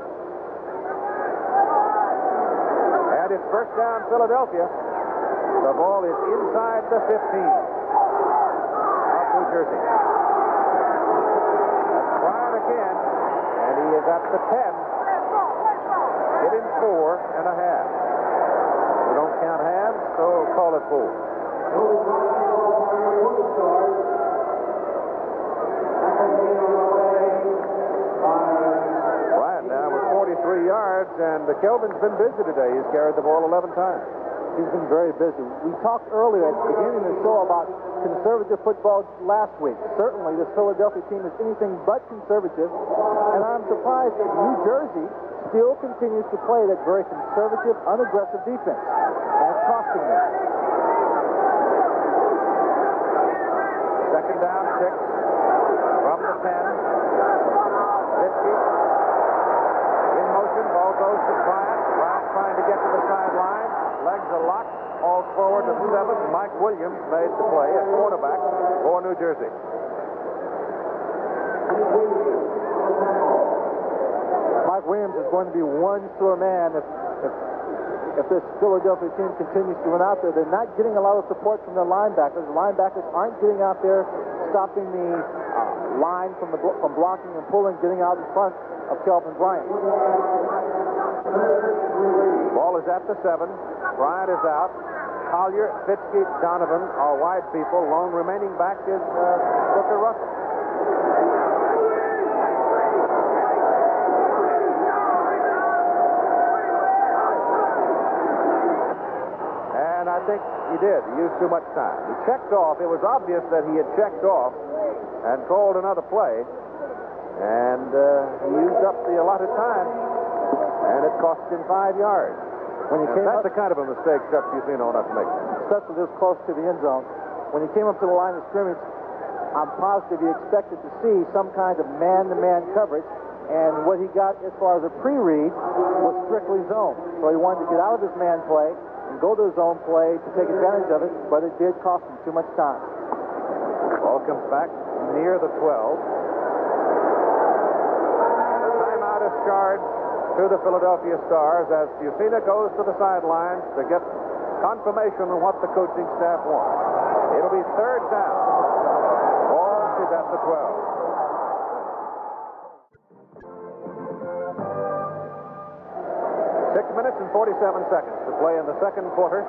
And it's first down Philadelphia. The ball is inside the 15 of New Jersey. That's Bryant again, and he is at the 10. Get him 4.5. We don't count halves, so call it 4. Bryant now with 43 yards, and Kelvin's been busy today. He's carried the ball 11 times. He's been very busy. We talked earlier at the beginning of the show about conservative football last week. Certainly, this Philadelphia team is anything but conservative, and I'm surprised that New Jersey still continues to play that very conservative, unaggressive defense. That's costing them. 2nd down, 6 from the 10. 50. In motion, ball goes to Bryant. Bryant trying to get to the sideline. Legs are locked. Falls forward to the 7. Mike Williams made the play at quarterback for New Jersey. Mike Williams is going to be one sore man if this Philadelphia team continues to run out there. They're not getting a lot of support from their linebackers. The linebackers aren't getting out there, stopping the line from blocking and pulling, getting out in front of Kelvin Bryant. Ball is at the 7. Bryant is out. Collier, Fitzke, Donovan are wide people. Lone remaining back is Booker Russell. think he did. He used too much time. He checked off. It was obvious that he had checked off and called another play. And he used up the allotted time. And it cost him 5 yards. That's the kind of a mistake Chuck Fusino will not to make. Especially this close to the end zone. When he came up to the line of scrimmage, I'm positive he expected to see some kind of man-to-man coverage. And what he got as far as a pre-read was strictly zone. So he wanted to get out of his man play and go to his zone play to take advantage of it, but it did cost him too much time. Ball comes back near the 12. The timeout is charged to the Philadelphia Stars as Fusina goes to the sidelines to get confirmation on what the coaching staff wants. It'll be third down. Ball is at the 12. 6 minutes and 47 seconds to play in the second quarter.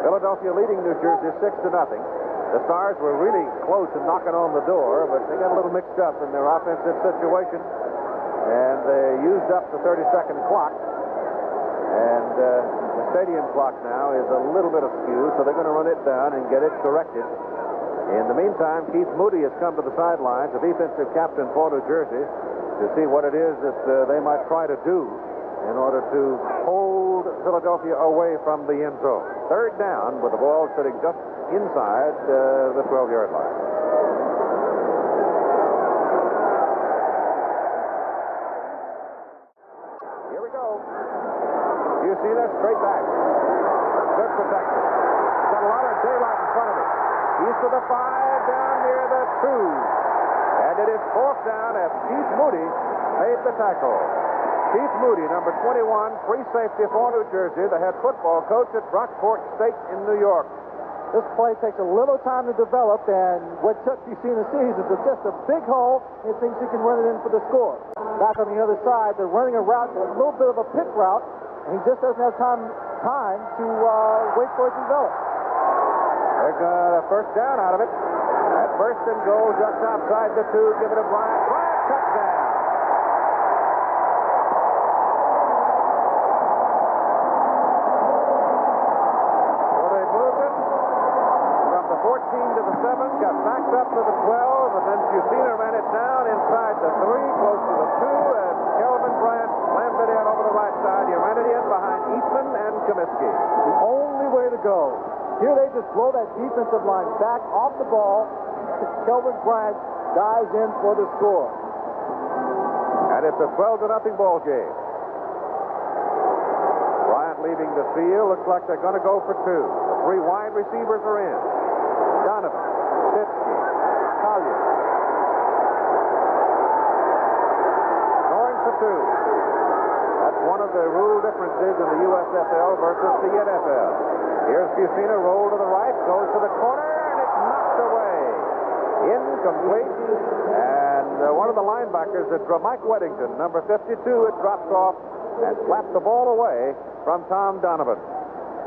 Philadelphia leading New Jersey 6-0. The Stars were really close to knocking on the door, but they got a little mixed up in their offensive situation, and they used up the 30-second clock. And the stadium clock now is a little bit askew, so they're going to run it down and get it corrected. In the meantime, Keith Moody has come to the sidelines, the defensive captain for New Jersey, to see what it is that they might try to do in order to hold Philadelphia away from the end zone. Third down with the ball sitting just inside the 12-yard line. Here we go. You see that? Straight back. Good protection. Got a lot of daylight in front of him. He's to the 5, down near the 2. And it is fourth down as Keith Moody made the tackle. Keith Moody, number 21, free safety for New Jersey, the head football coach at Rockport State in New York. This play takes a little time to develop, and what Chuck Fusina sees is just a big hole. He thinks he can run it in for the score. Back on the other side, they're running a route, a little bit of a pick route, and he just doesn't have time to wait for it to develop. They got a first down out of it. At first and goal, just outside the 2, give it to Bryant. Bryant, touchdown. Got backed up to the 12, and then Fusina ran it down inside the 3, close to the 2, and Kelvin Bryant slammed it in over the right side. He ran it in behind Eastman and Comiskey. The only way to go. Here they just blow that defensive line back off the ball. Kelvin Bryant dives in for the score. And it's a 12-0 ball game. Bryant leaving the field. Looks like they're going to go for 2. The 3 wide receivers are in. Donovan, Sitsky, Collier. Going for 2. That's one of the rule differences in the USFL versus the NFL. Here's Fusina, roll to the right, goes to the corner, and it's knocked away. Incomplete. And one of the linebackers, Mike Weddington, number 52, it drops off and slapped the ball away from Tom Donovan.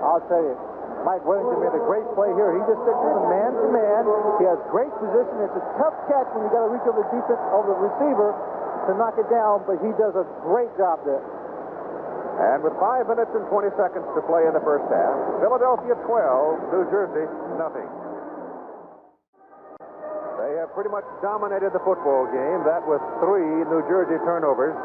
I'll tell you, Mike Weddington made a great play here. He just sticks with a man-to-man. He has great position. It's a tough catch when you got to reach over the defense, over the receiver to knock it down, but he does a great job there. And with 5 minutes and 20 seconds to play in the first half, Philadelphia 12, New Jersey nothing. They have pretty much dominated the football game. That was 3 New Jersey turnovers.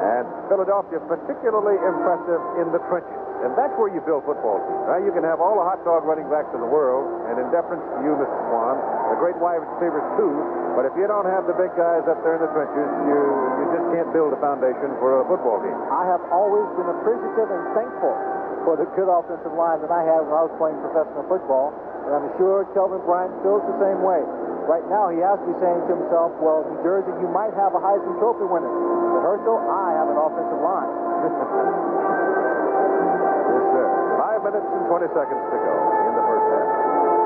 And Philadelphia particularly impressive in the trenches. And that's where you build football teams. Now, you can have all the hot dog running backs in the world, and in deference to you, Mr. Swan, the great wide receivers too, but if you don't have the big guys up there in the trenches, you just can't build a foundation for a football team. I have always been appreciative and thankful for the good offensive line that I had when I was playing professional football, and I'm sure Kelvin Bryant feels the same way. Right now, he has to be saying to himself, well, New Jersey, you might have a Heisman Trophy winner. But Herschel, I have an offensive line. Yes, sir. 5 minutes and 20 seconds to go in the first half.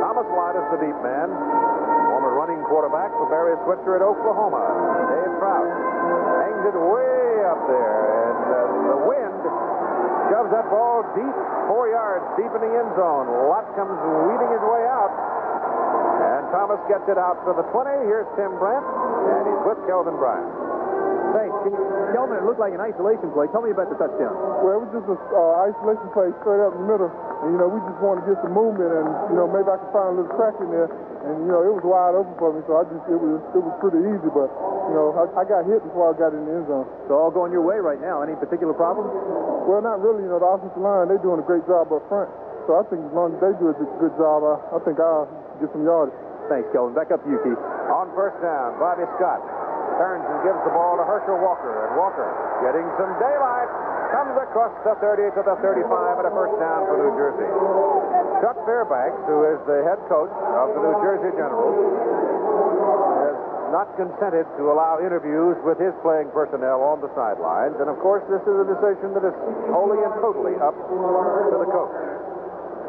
Thomas Lott is the deep man. Former running quarterback for Barry Switzer at Oklahoma. Dave Trout hangs it way up there, and the wind shoves that ball deep, 4 yards deep in the end zone. Lott comes weaving his way out, and Thomas gets it out to the 20. Here's Tim Brandt, and he's with Kelvin Bryant. Thanks. Kelvin, it looked like an isolation play. Tell me about the touchdown. Well, it was just an isolation play straight up the middle. And, we just wanted to get some movement, and, maybe I could find a little crack in there. And, it was wide open for me, so it was pretty easy. But, I got hit before I got in the end zone. So all going your way right now. Any particular problems? Well, not really. The offensive line, they're doing a great job up front. So I think as long as they do a good job, I think I'll get some yardage. Thanks, Kelvin. Back up to you, Keith. On first down, Bobby Scott turns and gives the ball to Herschel Walker. And Walker, getting some daylight, comes across the 30 to the 35 at a first down for New Jersey. Chuck Fairbanks, who is the head coach of the New Jersey Generals, has not consented to allow interviews with his playing personnel on the sidelines. And, of course, this is a decision that is wholly and totally up to the coach.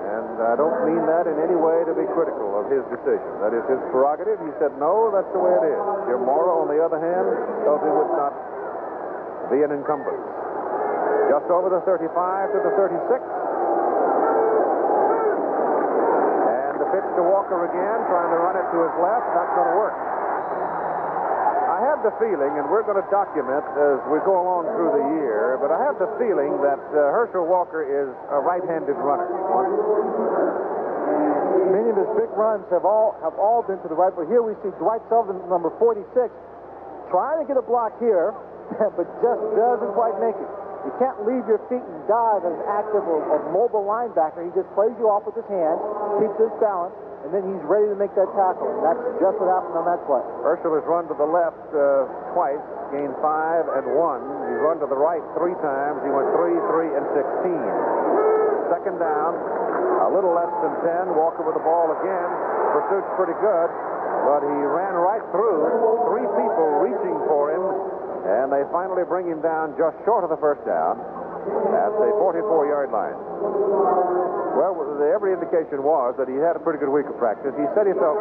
And I don't mean that in any way to be critical of his decision. That is his prerogative. He said, no, that's the way it is. Jim Mora, on the other hand, felt it would not be an encumbrance. Just over the 35 to the 36. And the pitch to Walker again, trying to run it to his left. Not going to work. I have the feeling, and we're going to document as we go along through the year, but I have the feeling that Herschel Walker is a right-handed runner. Many of his big runs have all been to the right, but here we see Dwight Sullivan, number 46, trying to get a block here, but just doesn't quite make it. You can't leave your feet and dive as an active or mobile linebacker. He just plays you off with his hands, keeps his balance, and then he's ready to make that tackle. And that's just what happened on that play. Herschel has run to the left twice, gained 5 and 1. He's run to the right 3 times. He went 3, 3, and 16. Second down, a little less than 10. Walker with the ball again. Pursuit's pretty good, but he ran right through 3 people reaching for him, and they finally bring him down just short of the first down at the 44-yard line. Well, every indication was that he had a pretty good week of practice. He said he felt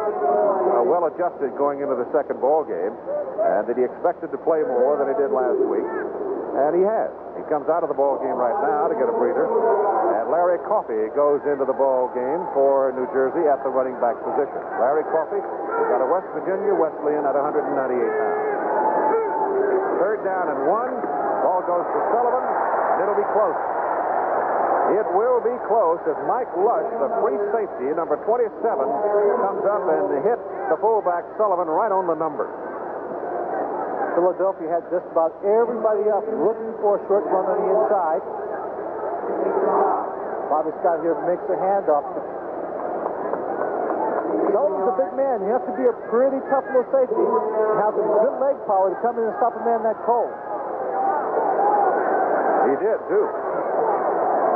well adjusted going into the second ball game, and that he expected to play more than he did last week, and he has. He comes out of the ball game right now to get a breather, and Larry Coffey goes into the ball game for New Jersey at the running back position. Larry Coffey is out of West Virginia Wesleyan at 198 pounds. Third down and 1. Ball goes to Sullivan, and it'll be close. It will be close as Mike Lush, the free safety, number 27, comes up and hits the fullback Sullivan right on the number. Philadelphia had just about everybody up looking for a short run on the inside. Bobby Scott here makes a handoff. Sullivan's a big man. You have to be a pretty tough little safety and have some good leg power to come in and stop a man that cold. He did, too.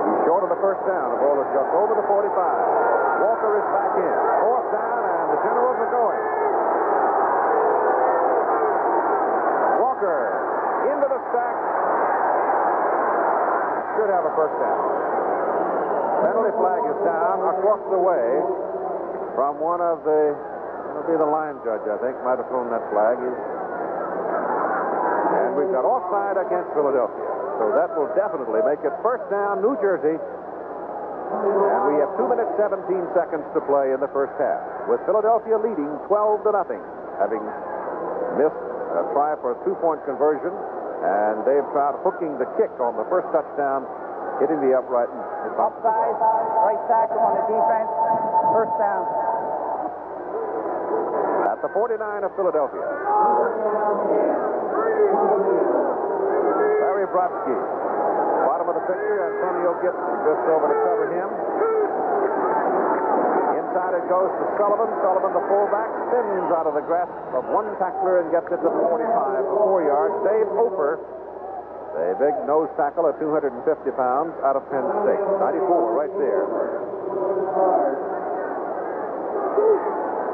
He's short of the first down. The ball is just over the 45. Walker is back in. Fourth down, and the Generals are going. Walker into the stack. Should have a first down. Penalty flag is down across the way from one of the, it'll be the line judge, I think, might have thrown that flag. And we've got offside against Philadelphia. So that will definitely make it first down, New Jersey. And we have 2 minutes, 17 seconds to play in the first half, with Philadelphia leading 12-0, having missed a try for a 2-point conversion. And Dave Trout hooking the kick on the first touchdown, hitting the upright. Offside, right tackle on the defense, first down. At the 49 of Philadelphia. Larry Brodsky, bottom of the picture. Antonio Gibson just over to cover him. Inside it goes to Sullivan. Sullivan, the fullback, spins out of the grasp of one tackler and gets it to the 45 for 4 yards. Dave Ofer, the big nose tackle at 250 pounds out of Penn State. 94 right there.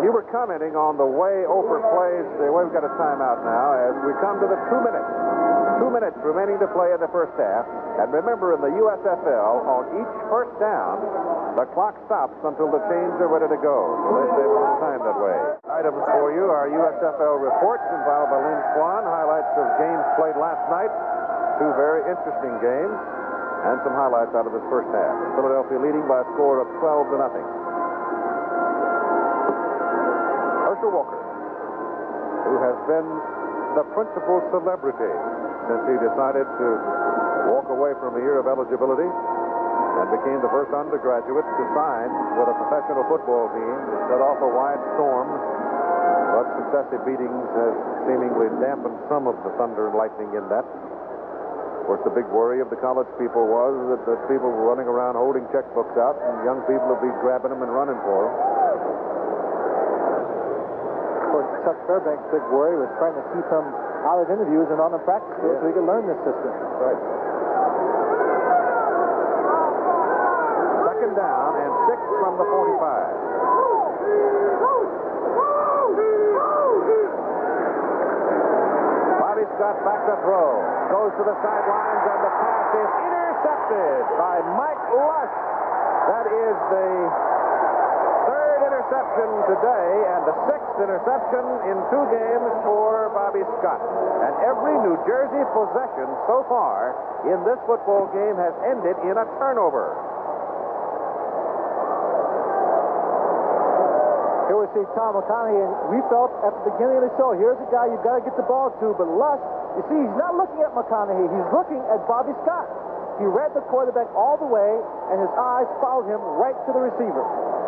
You were commenting on the way Ofer plays. We've got a timeout now as we come to the 2 minutes. 2 minutes remaining to play in the first half. And remember, in the USFL, on each first down, the clock stops until the chains are ready to go. So they stay a long time that way. Items for you are USFL reports involved by Lynn Swan, highlights of games played last night, 2 very interesting games, and some highlights out of this first half. Philadelphia leading by a score of 12-0. Herschel Walker, who has been the principal celebrity since he decided to walk away from a year of eligibility and became the first undergraduate to sign with a professional football team. It set off a wide storm, but successive beatings have seemingly dampened some of the thunder and lightning in that. Of course, the big worry of the college people was that people were running around holding checkbooks out, and young people would be grabbing them and running for them. Of course, Chuck Fairbank's big worry was trying to keep him out of interviews and on the practice field so he could learn this system. Right. Second down and 6 from the 45. Bobby Scott back to throw. Goes to the sidelines, and the pass is intercepted by Mike Lush. That is the third interception today and the 6th interception in 2 games for Bobby Scott. And every New Jersey possession so far in this football game has ended in a turnover. Here we see Tom McConaughey, and we felt at the beginning of the show, here's a guy you've got to get the ball to, but Lush, you see, he's not looking at McConaughey, he's looking at Bobby Scott. He read the quarterback all the way, and his eyes followed him right to the receiver.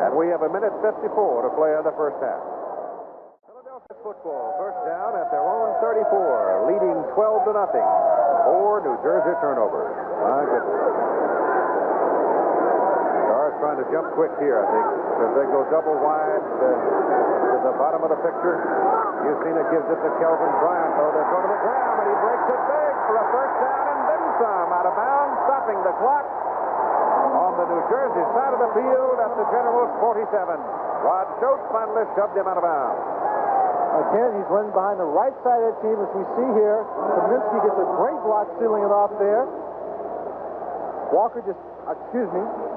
And we have 1:54 to play in the first half. Philadelphia football, first down at their own 34, leading 12-0. 4 New Jersey turnovers. My goodness. Trying to jump quick here, I think, because they go double wide to the bottom of the picture. Usina gives it to Kelvin Bryant, though. They go to the ground, and he breaks it big for a first down and then some. Out of bounds, stopping the clock on the New Jersey side of the field at the Generals 47. Rod Schultz finally shoved him out of bounds. Again, he's running behind the right side of the team, as we see here. Kaminsky gets a great block sealing it off there. Walker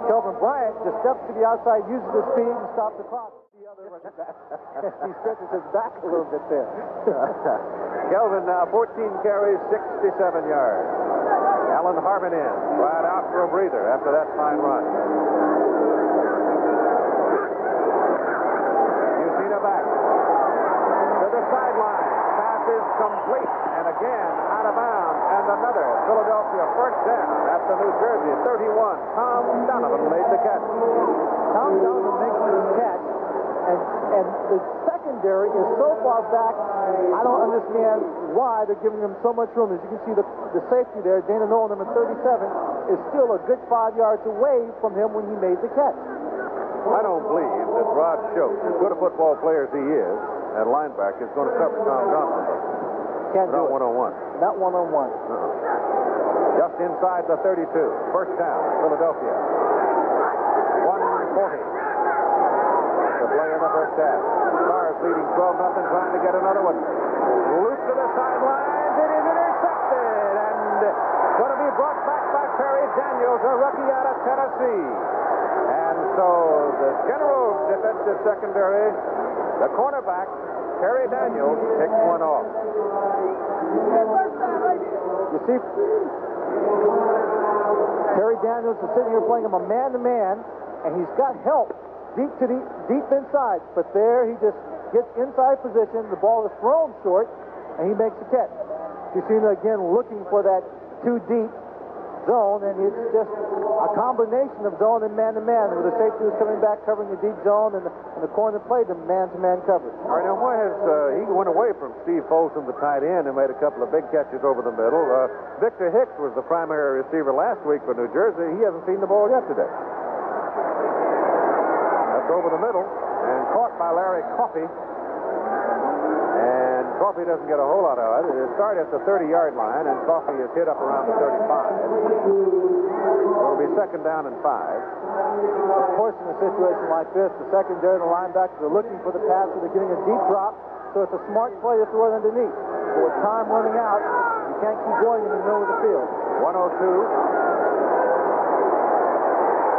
Kelvin Bryant just steps to the outside, uses his speed, and stops the clock. The other running back. He stretches his back a little bit there. Kelvin now 14 carries, 67 yards. Alan Harmon in, right out for a breather after that fine run. Usina back to the sideline. Pass is complete, and again out of bounds. And another Philadelphia first down at the New Jersey 31. Tom Donovan made the catch. Tom Donovan makes this catch, and the secondary is so far back, I don't understand why they're giving him so much room. As you can see, the safety there, Dana Nolan, number 37, is still a good 5 yards away from him when he made the catch. I don't believe that Rod Schultz, as good a football player as he is, at linebacker, is going to cover Tom Donovan. Can't do it. Not one-on-one. Not one-on-one. Just inside the 32. First down, Philadelphia. 1:40 to play in the first half. Stars leading 12-0, trying to get another one. Loop to the sidelines. It is intercepted and going to be brought back by Perry Daniels, a rookie out of Tennessee. And so the Generals defensive secondary, the cornerback, Perry Daniels, picks one off. You see, Terry Daniels is sitting here playing him a man-to-man, and he's got help deep inside. But there he just gets inside position. The ball is thrown short, and he makes the catch. You see him again looking for that too deep zone, and it's just a combination of zone and man-to-man, where the safety was coming back, covering the deep zone, and the corner played the man-to-man coverage. All right, now why has he went away from Steve Folsom, the tight end, and made a couple of big catches over the middle? Victor Hicks was the primary receiver last week for New Jersey. He hasn't seen the ball yet today. That's over the middle and caught by Larry Coffey. And Coffey doesn't get a whole lot of it. It started at the 30-yard line, and Coffey is hit up around the 35. It'll be second down and 5. Of course, in a situation like this, the secondary and the linebackers are looking for the pass, so they're getting a deep drop, so it's a smart play to throw it underneath. But with time running out, you can't keep going in the middle of the field. 102.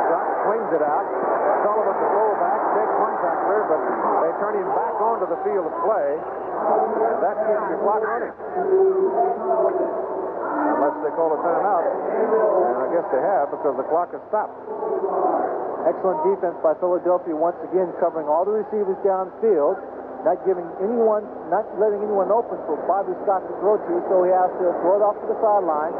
Scott swings it out. Sullivan, the fullback, takes one tackler, but they turn him back onto the field of play, and that keeps your clock running. Unless they call a timeout, and I guess they have, because the clock has stopped. Excellent defense by Philadelphia once again, covering all the receivers downfield. not letting anyone open for Bobby Scott to throw to, so he has to throw it off to the sideline.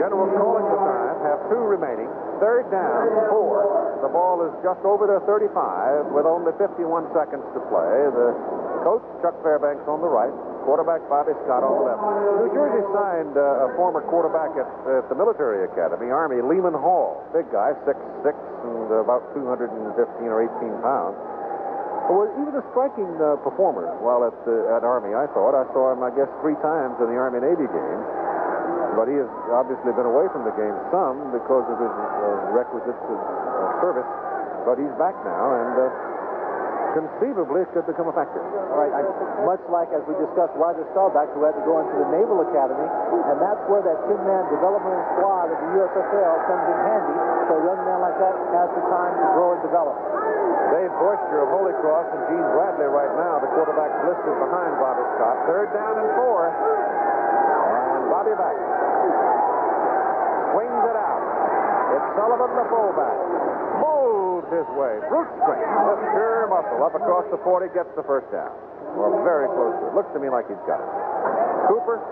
Generals calling the time, have 2 remaining. 3rd down, 4. The ball is just over their 35 with only 51 seconds to play. The coach, Chuck Fairbanks, on the right. Quarterback Bobby Scott on the left. New Jersey signed a former quarterback at the military academy, Army, Lehman Hall. Big guy, 6'6", and about 215 or 18 pounds. Well, even a striking performer while at Army, I thought. I saw him, I guess, 3 times in the Army-Navy game. But he has obviously been away from the game some because of his requisites of service. But he's back now, and conceivably it could become a factor. Right. Much like, as we discussed, Roger Staubach, who had to go into the Naval Academy, and that's where that 10-man developmental squad of the USFL comes in handy, so a young man like that has the time to grow and develop. Dave Boister of Holy Cross and Gene Bradley right now, the quarterback's listed behind Bobby Scott. 3rd down and 4. And Bobby back. Swings it out. It's Sullivan, the fullback. Moves his way. Brute strength. Just pure muscle. Up across the 40, gets the 1st down. Well, very close to it. Looks to me like he's got it. Cooper,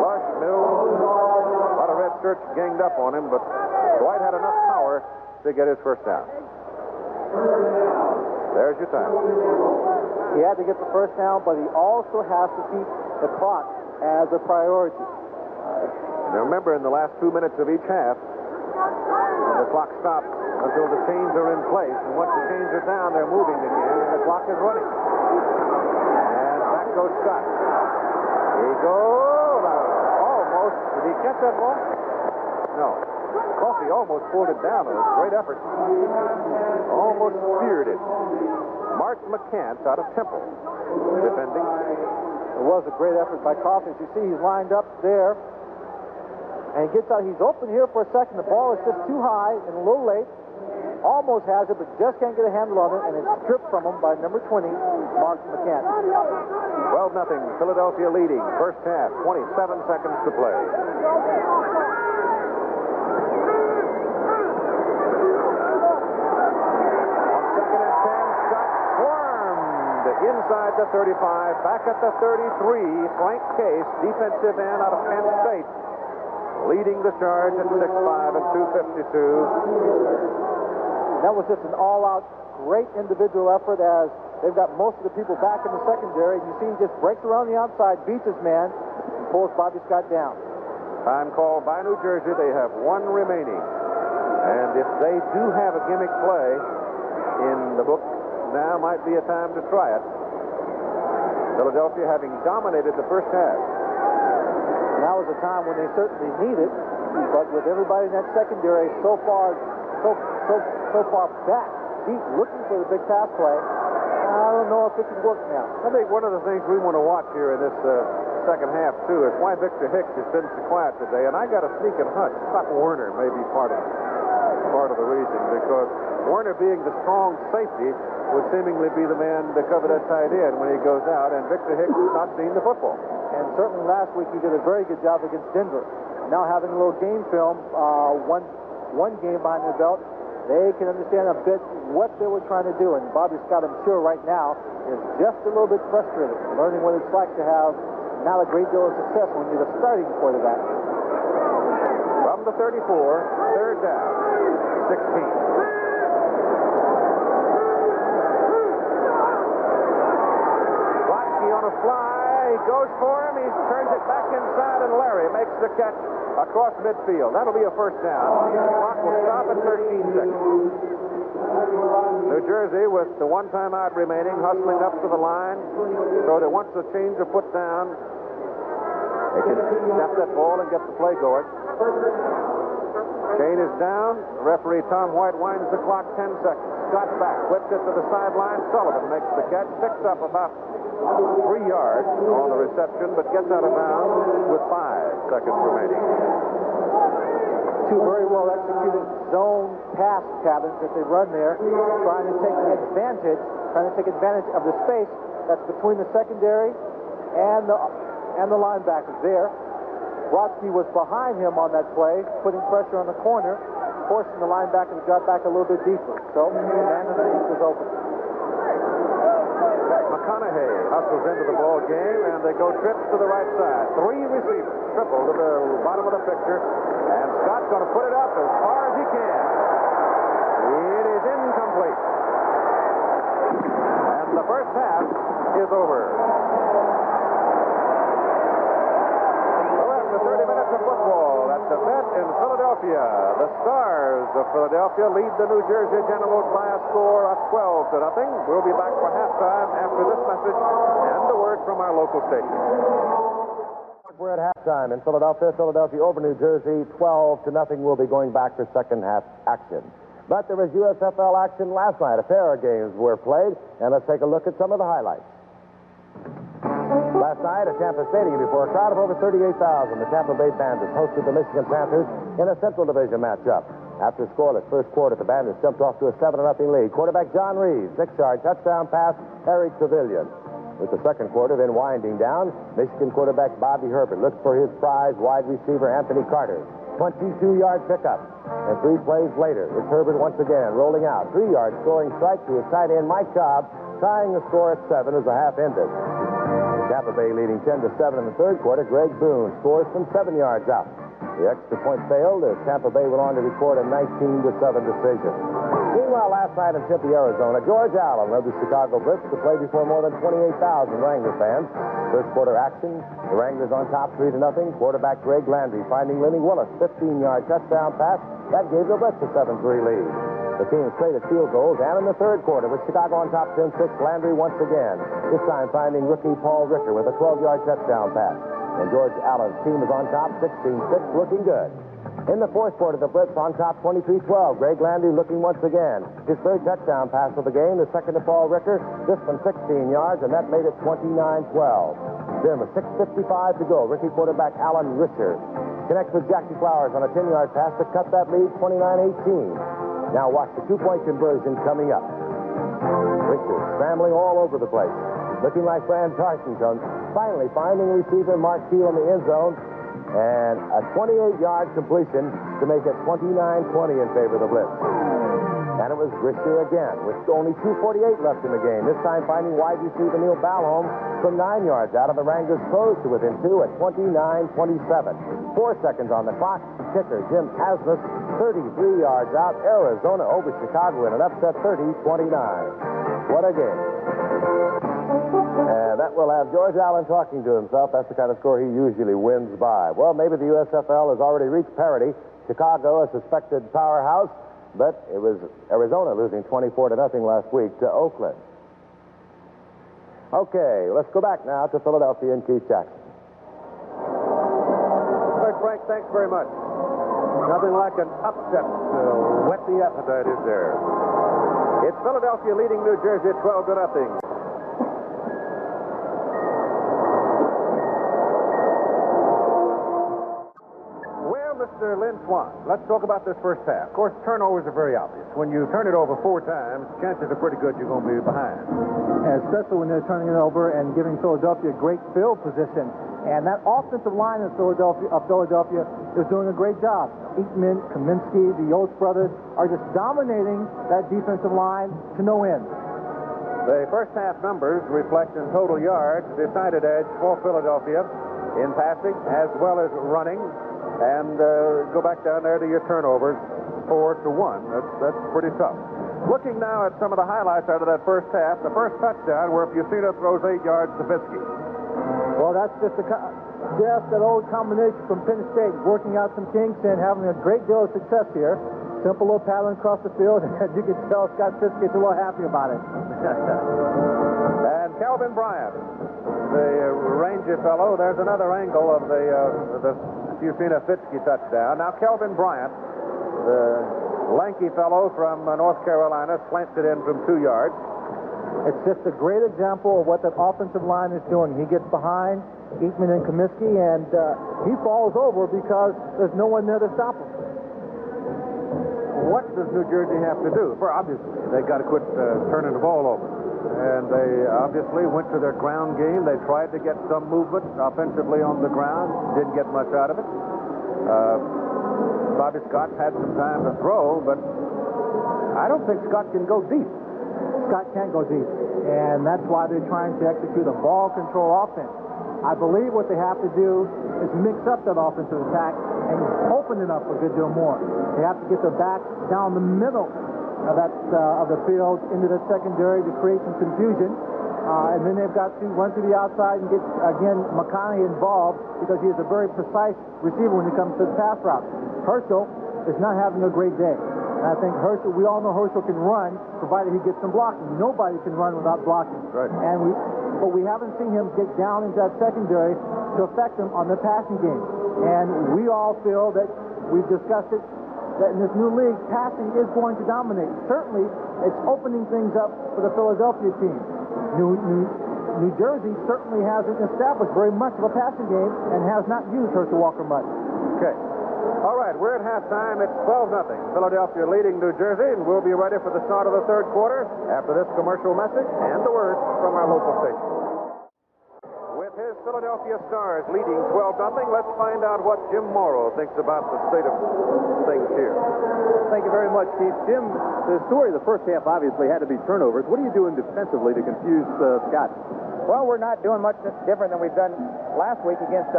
Lush, Mills, a lot of red shirts ganged up on him, but Dwight had enough power to get his 1st down. There's your time. He had to get the 1st down, but he also has to keep the clock as a priority. Now remember, in the last 2 minutes of each half, the clock stops until the chains are in place. And once the chains are down, they're moving again, and the clock is running. And back goes Scott. He goes almost. Did he catch that ball? No. Coffey almost pulled it down. It was a great effort. Almost speared it. Mark McCants out of Temple defending. It was a great effort by Coffey. As you see, he's lined up there. And he gets out. He's open here for a second. The ball is just too high and a little late. Almost has it, but just can't get a handle on it. And it's stripped from him by number 20, Mark McCants. 12-0. Philadelphia leading. 1st half. 27 seconds to play. Inside the 35, back at the 33, Frank Case, defensive end out of Penn State, leading the charge at 6'5" and 252. That was just an all-out great individual effort as they've got most of the people back in the secondary. You see him just breaks around the outside, beats his man, and pulls Bobby Scott down. Time called by New Jersey. They have 1 remaining. And if they do have a gimmick play in the book, now might be a time to try it. Philadelphia having dominated the 1st half. Now is a time when they certainly need it, but with everybody in that secondary so far back, deep, looking for the big pass play, I don't know if it can work now. I think one of the things we want to watch here in this 2nd half, too, is why Victor Hicks has been so quiet today. And I got a sneaking hunch Scott Werner may be part of the reason, because Werner, being the strong safety, would seemingly be the man to cover that tight end when he goes out, and Victor Hicks has not seen the football. And certainly last week he did a very good job against Denver. Now having a little game film, one game behind their belt, they can understand a bit what they were trying to do. And Bobby Scott, I'm sure right now, is just a little bit frustrated, learning what it's like to have not a great deal of success when you're the starting quarterback. From the 34, 3rd down, 16. On a fly, he goes for him, he turns it back inside, and Larry makes the catch across midfield. That'll be a 1st down. The clock will stop at 13 seconds. New Jersey, with the 1 timeout remaining, hustling up to the line, so that once the chains are put down, they can snap that ball and get the play going. Chain is down. Referee Tom White winds the clock 10 seconds. Scott back, whips it to the sideline. Sullivan makes the catch, picks up about 3 yards on the reception, but gets out of bounds with 5 seconds remaining. 2 very well executed zone pass patterns that they run there, trying to take advantage of the space that's between the secondary and the linebackers there. Brodsky was behind him on that play, putting pressure on the corner, forcing the linebacker to drop back a little bit deeper. So the man underneath was open. McConaughey hustles into the ball game, and they go trips to the right side. 3 receivers, triple to the bottom of the picture, and Scott's going to put it up as far as he can. It is incomplete. And the first half is over. We're at the 30 minutes of football at the Vet in Philadelphia. The Stars of Philadelphia lead the New Jersey Generals by a score of 12-0. We'll be back for halftime after this message and a word from our local station. We're at halftime in Philadelphia. Philadelphia over New Jersey, 12-0. We'll be going back for second half action. But there was USFL action last night. A pair of games were played, and let's take a look at some of the highlights. Last night at Tampa Stadium, before a crowd of over 38,000, the Tampa Bay Bandits hosted the Michigan Panthers in a Central Division matchup. After a scoreless first quarter, the Bandits jumped off to a 7-0 lead. Quarterback John Reeves, 6-yard touchdown pass, Eric Trevelyan. With the second quarter then winding down, Michigan quarterback Bobby Herbert looked for his prize wide receiver Anthony Carter. 22-yard pickup. And 3 plays later, it's Herbert once again rolling out. 3-yard scoring strike to his tight end Mike Cobb, tying the score at 7 as the half ended. Tampa Bay leading 10-7 in the third quarter. Greg Boone scores from 7 yards out. The extra point failed as Tampa Bay went on to record a 19-7 decision. Meanwhile, last night in Tempe, Arizona, George Allen led the Chicago Blitz to play before more than 28,000 Wrangler fans. First quarter action, the Wranglers on top 3-0. Quarterback Greg Landry finding Lenny Willis, 15-yard touchdown pass. That gave the Blitz a 7-3 lead. The team traded field goals, and in the third quarter, with Chicago on top 10-6, Landry once again, this time finding rookie Paul Ricker with a 12-yard touchdown pass. And George Allen's team is on top 16-6, looking good. In the fourth quarter, the Blitz on top 23-12. Greg Landry looking once again. His third touchdown pass of the game, the second to Paul Ricker, this from 16 yards, and that made it 29-12. Then with 6:55 to go, rookie quarterback Alan Risher connects with Jackie Flowers on a 10-yard pass to cut that lead 29-18. Now watch the 2-point conversion coming up. Risher scrambling all over the place, looking like Fran Tarkenton, finally finding receiver Mark Keel in the end zone, and a 28-yard completion to make it 29-20 in favor of the Blitz. And it was Risher again, with only 2:48 left in the game, this time finding wide receiver Neil Balholm from 9 yards out, of the Wranglers closed to within 2 at 29-27. 4 seconds on the clock. Kicker Jim Asmus, 33 yards out. Arizona over Chicago in an upset 30-29. What a game. And that will have George Allen talking to himself. That's the kind of score he usually wins by. Well, maybe the USFL has already reached parity. Chicago, a suspected powerhouse, but it was Arizona losing 24-0 last week to Oakland. Okay, let's go back now to Philadelphia and Keith Jackson. All right, Frank, thanks very much. Nothing like an upset to whet the appetite, is there? It's Philadelphia leading New Jersey 12-0. Mr. Lynn Swan, let's talk about this first half. Of course, turnovers are very obvious. When you turn it over 4 times, chances are pretty good you're going to be behind. And especially when they're turning it over and giving Philadelphia great field position. And that offensive line of Philadelphia is doing a great job. Eatman, Kaminsky, the Oates brothers are just dominating that defensive line to no end. The first half numbers reflect in total yards decided edge for Philadelphia in passing as well as running. And go back down there to your turnovers, 4-1. That's pretty tough. Looking now at some of the highlights out of that first half, the first touchdown where Fusina throws 8 yards to Fitzke. Well, that's just that old combination from Penn State, working out some kinks and having a great deal of success here. Simple little pattern across the field, and as you can tell, Scott Fitzke's a little happy about it. And Calvin Bryant, the Ranger fellow, there's another angle of the Fusina Fitzke touchdown. Now, Calvin Bryant, the lanky fellow from North Carolina, slants it in from 2 yards. It's just a great example of what that offensive line is doing. He gets behind Eatman and Kaminsky, and he falls over because there's no one there to stop him. What does New Jersey have to do? For obviously, they've got to quit turning the ball over. And they obviously went to their ground game. They tried to get some movement offensively on the ground. Didn't get much out of it. Bobby Scott had some time to throw, but I don't think Scott can go deep. Scott can't go deep. And that's why they're trying to execute a ball control offense. I believe what they have to do is mix up that offensive attack and open it up a good deal more. They have to get their back down the middle of the field into the secondary to create some confusion. And then they've got to run to the outside and get, again, McConaughey involved because he is a very precise receiver when it comes to the pass route. Herschel is not having a great day. And I think Herschel, we all know Herschel can run, provided he gets some blocking. Nobody can run without blocking. Right. But we haven't seen him get down into that secondary to affect him on the passing game. And we all feel that we've discussed it, that in this new league, passing is going to dominate. Certainly, it's opening things up for the Philadelphia team. New Jersey certainly hasn't established very much of a passing game and has not used Herschel Walker much. Okay. All right, we're at halftime. It's 12-0. Philadelphia leading New Jersey, and we'll be ready for the start of the third quarter after this commercial message and the word from our local station. With his Philadelphia Stars leading 12-0, let's find out what Jim Morrow thinks about the state of things here. Thank you very much, Keith. Jim, the story of the first half obviously had to be turnovers. What are you doing defensively to confuse Scott? Well, we're not doing much different than we've done last week against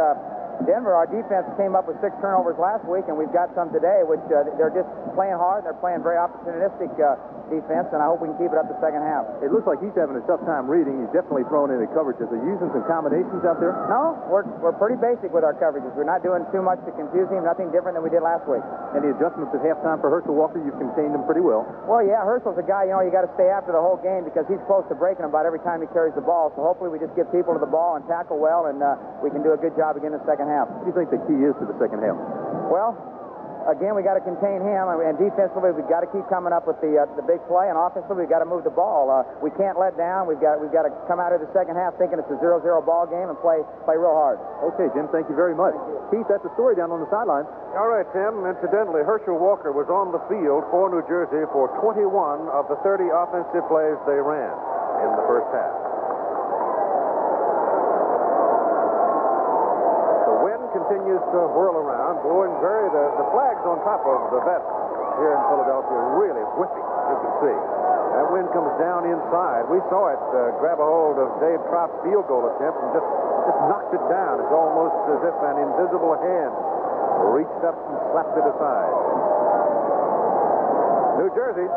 Denver. Our defense came up with 6 turnovers last week, and we've got some today, which they're just playing hard. They're playing very opportunistic defense, and I hope we can keep it up the second half. It looks like he's having a tough time reading. He's definitely throwing into coverages. Are you using some combinations out there? No, we're pretty basic with our coverages. We're not doing too much to confuse him, nothing different than we did last week. Any adjustments at halftime for Herschel Walker? You've contained him pretty well. Well, yeah, Herschel's a guy, you got to stay after the whole game because he's close to breaking them about every time he carries the ball. So hopefully we just get people to the ball and tackle well, and we can do a good job again in the second half. What do you think the key is to the second half? Well, again, we got to contain him, and defensively we've got to keep coming up with the big play, and offensively we've got to move the ball. We can't let down. We've got to come out of the second half thinking it's a 0-0 ball game and play real hard. Okay, Jim, thank you very much. Keith, that's the story down on the sideline. All right, Tim. Incidentally, Herschel Walker was on the field for New Jersey for 21 of the 30 offensive plays they ran in the first half. Continues to whirl around, blowing the flags on top of the vet here in Philadelphia really whipping, as you can see. That wind comes down inside. We saw it grab a hold of Dave Trout's field goal attempt and just knocked it down. It's almost as if an invisible hand reached up and slapped it aside. New Jersey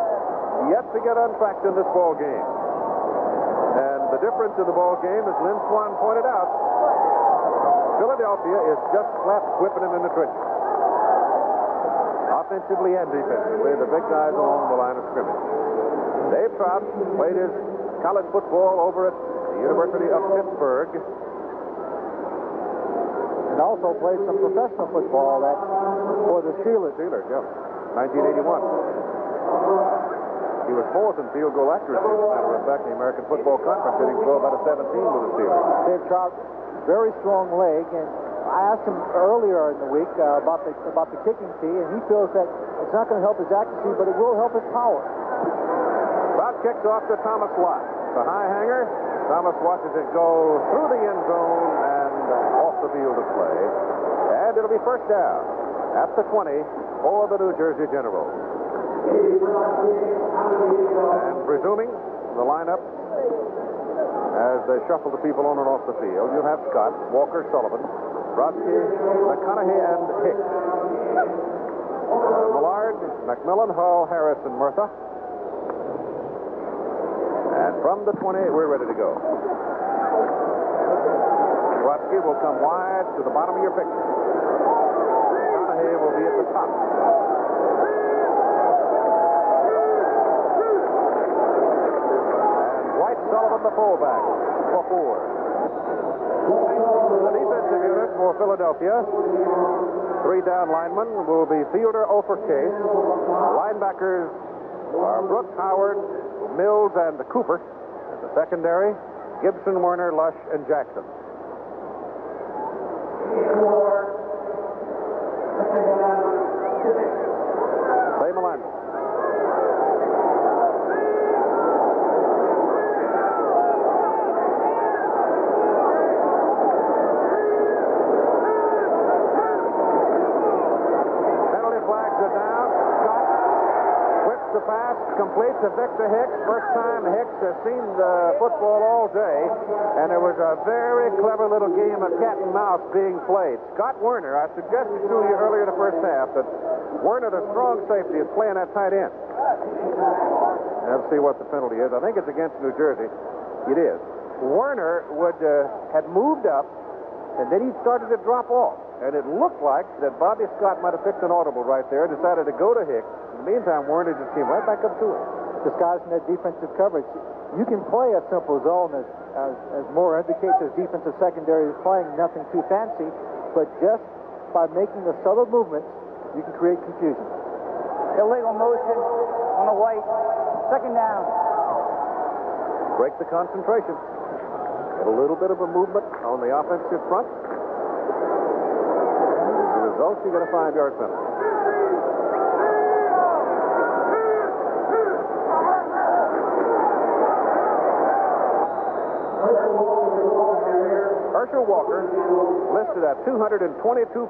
yet to get untracked in this ball game. And the difference in the ball game, as Lynn Swan pointed out, Philadelphia is just flat whipping them in the trenches. Offensively and defensively, the big guys along the line of scrimmage. Dave Trout played his college football over at the University of Pittsburgh. And also played some professional football for the Steelers. Steelers, yeah. 1981. He was fourth in field goal accuracy, as a matter of fact, in the American Football Conference, hitting 12 out of 17 with the Steelers. Dave Trout, very strong leg, and I asked him earlier in the week about the kicking tee, and he feels that it's not going to help his accuracy, but it will help his power. Trout kicks off to Thomas Watt. The high hanger. Thomas watches it go through the end zone and off the field of play. And it'll be first down at the 20 for the New Jersey Generals. And presuming the lineup as they shuffle the people on and off the field, you'll have Scott, Walker, Sullivan, Brodsky, McConaughey, and Hicks. Millard, McMillan, Hull, Harris, and Murtha. And from the 20, we're ready to go. Brodsky will come wide to the bottom of your picture. McConaughey will be at the top. Sullivan, the fullback, for 4. The defensive unit for Philadelphia, 3 down linemen will be Fielder, Ofer Case. Linebackers are Brooks, Howard, Mills, and Cooper. And the secondary, Gibson, Werner, Lush, and Jackson. Same alignment. Drops the pass, complete to Victor Hicks. First time Hicks has seen the football all day, and there was a very clever little game of cat and mouse being played. Scott Werner, I suggested to you earlier in the first half that Werner, the strong safety, is playing that tight end. Let's see what the penalty is. I think it's against New Jersey. It is. Werner had moved up, and then he started to drop off. And it looked like that Bobby Scott might have picked an audible right there and decided to go to Hicks. In the meantime, Werner just came right back up to him. Disguising that defensive coverage. You can play a simple zone, as Moore indicates, his defensive secondary is playing nothing too fancy, but just by making the subtle movements, you can create confusion. Illegal motion on the white. Second down. Break the concentration. Get a little bit of a movement on the offensive front. As a result, you get a 5-yard penalty. Herschel Walker listed at 222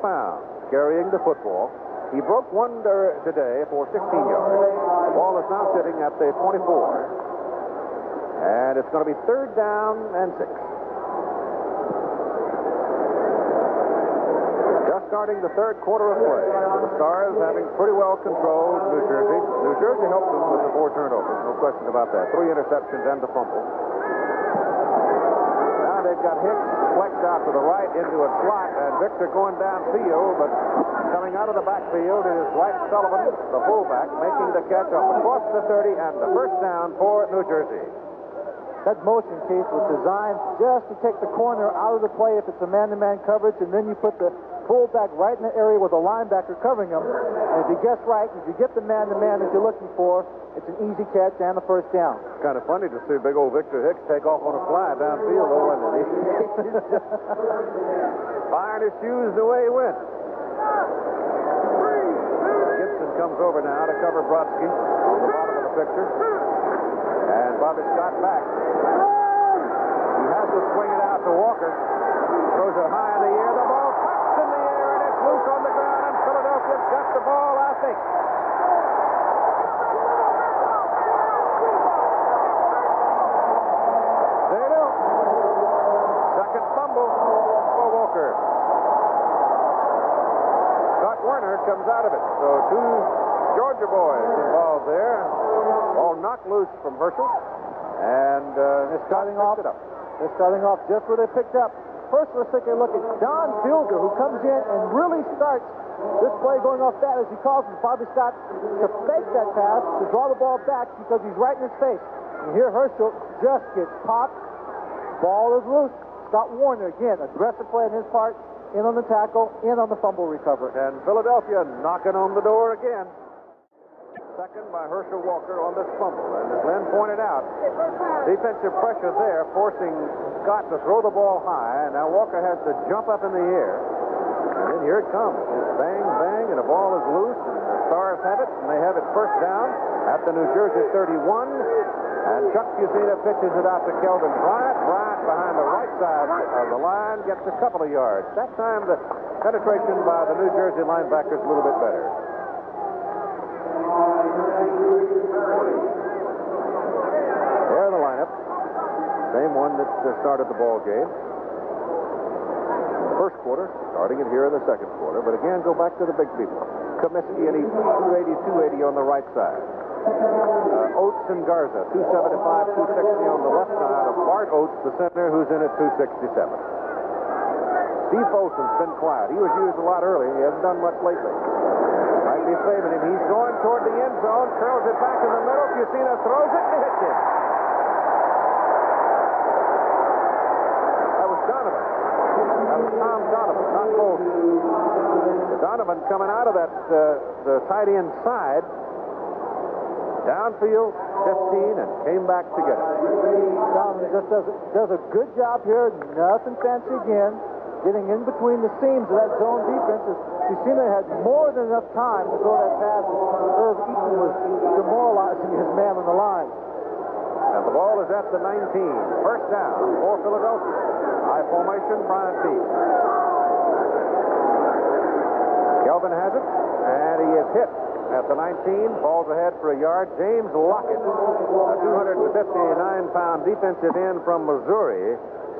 pounds, carrying the football. He broke one today for 16 yards. The ball is now sitting at the 24. And it's going to be 3rd down and 6. Just starting the 3rd quarter of play. The Stars having pretty well controlled New Jersey. New Jersey helped them with the 4 turnovers. No question about that. 3 interceptions and the fumble. Now they've got Hicks flexed out to the right into a slot, and Victor going downfield, but coming out of the backfield is Dwight Sullivan, the fullback, making the catch up across the 30 and the 1st down for New Jersey. That motion, Keith, was designed just to take the corner out of the play if it's a man-to-man coverage, and then you put the fullback right in the area with the linebacker covering him. And if you guess right, if you get the man-to-man that you're looking for, it's an easy catch and the 1st down. It's kind of funny to see big old Victor Hicks take off on a fly downfield, though, isn't it? Firing his shoes the way he went. Gibson comes over now to cover Brodsky on the bottom of the picture. And Bobby Scott back. He has to swing it out to Walker. Throws it high in the air. The ball pops in the air, and it's loose on the ground, and Philadelphia's got the ball, I think. They do. Second fumble for Walker. Scott Werner comes out of it. So 2 Georgia boys involved there. Ball knocked loose from Herschel. And they're starting off just where they picked up. First, let's take a look at Don Fielder, who comes in and really starts this play going off that, as he calls it, Bobby Scott, to fake that pass, to draw the ball back because he's right in his face. And here Herschel just gets popped. Ball is loose. Scott Werner, again, aggressive play on his part, in on the tackle, in on the fumble recovery. And Philadelphia knocking on the door again. Second by Herschel Walker on this fumble. And as Glenn pointed out, defensive pressure there, forcing Scott to throw the ball high. And now Walker has to jump up in the air. And then here it comes. It's bang, bang, and the ball is loose. And the Stars have it, and they have it 1st down at the New Jersey 31. And Chuck Fusina pitches it out to Kelvin Bryant. Bryant behind the right side of the line gets a couple of yards. That time the penetration by the New Jersey linebackers a little bit better. There the lineup. Same one that started the ball game. First quarter, starting it here in the 2nd quarter. But again, go back to the big people. Comiskey and 280 on the right side. Oates and Garza, 275, 260 on the left side of Bart Oates, the center, who's in at 267. Steve Folsom's been quiet. He was used a lot early. He hasn't done much lately. Might be saving him. He's going toward the end zone, curls it back in the middle. Fusina throws it and hits him. That was Donovan. That was Tom Donovan, not Folsom. Donovan coming out of that the tight end side. Downfield, 15, and came back to get it. Donovan just does a good job here. Nothing fancy again. Getting in between the seams of that zone defense. Fusina had more than enough time to throw that pass. Irv Eaton was demoralizing his man on the line. And the ball is at the 19. 1st down for Philadelphia. High formation, Bryant deep. Kelvin has it, and he is hit at the 19. Falls ahead for a yard. James Lockett, a 259-pound defensive end from Missouri,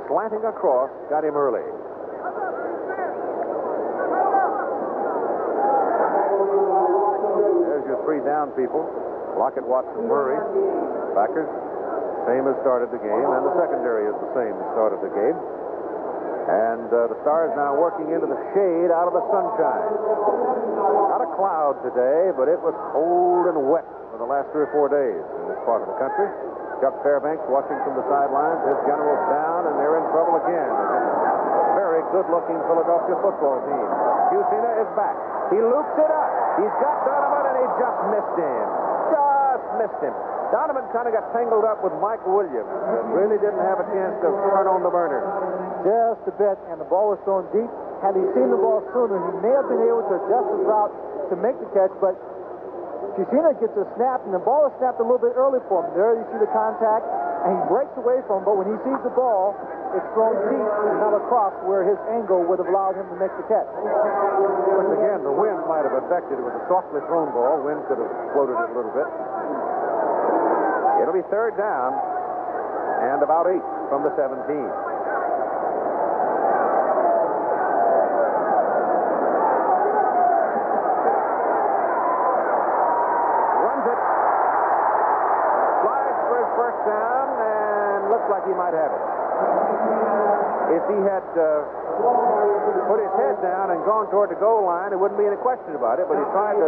slanting across, got him early. There's your 3 down people. Lockett, Watson, Murray. Backers, same as started the game, and the secondary is the same as started the game. And the Stars now working into the shade out of the sunshine. Not a cloud today, but it was cold and wet for the last 3 or 4 days in this part of the country. Chuck Fairbanks watching from the sidelines. His Generals down, and they're in trouble again against a very good-looking Philadelphia football team. Busina is back. He loops it up. He's got Donovan, and he just missed him. Just missed him. Donovan kind of got tangled up with Mike Williams and really didn't have a chance to turn on the burner. Just a bit, and the ball was thrown deep. Had he seen the ball sooner, he may have been able to adjust his route to make the catch, but Chisina gets a snap, and the ball is snapped a little bit early for him. There you see the contact, and he breaks away from it, but when he sees the ball, it's thrown deep and not across where his angle would have allowed him to make the catch. Once again, the wind might have affected it with a softly thrown ball. Wind could have floated it a little bit. It'll be 3rd down and about 8 from the 17. First down, and looks like he might have it. If he had put his head down and gone toward the goal line, there wouldn't be any question about it, but he tried to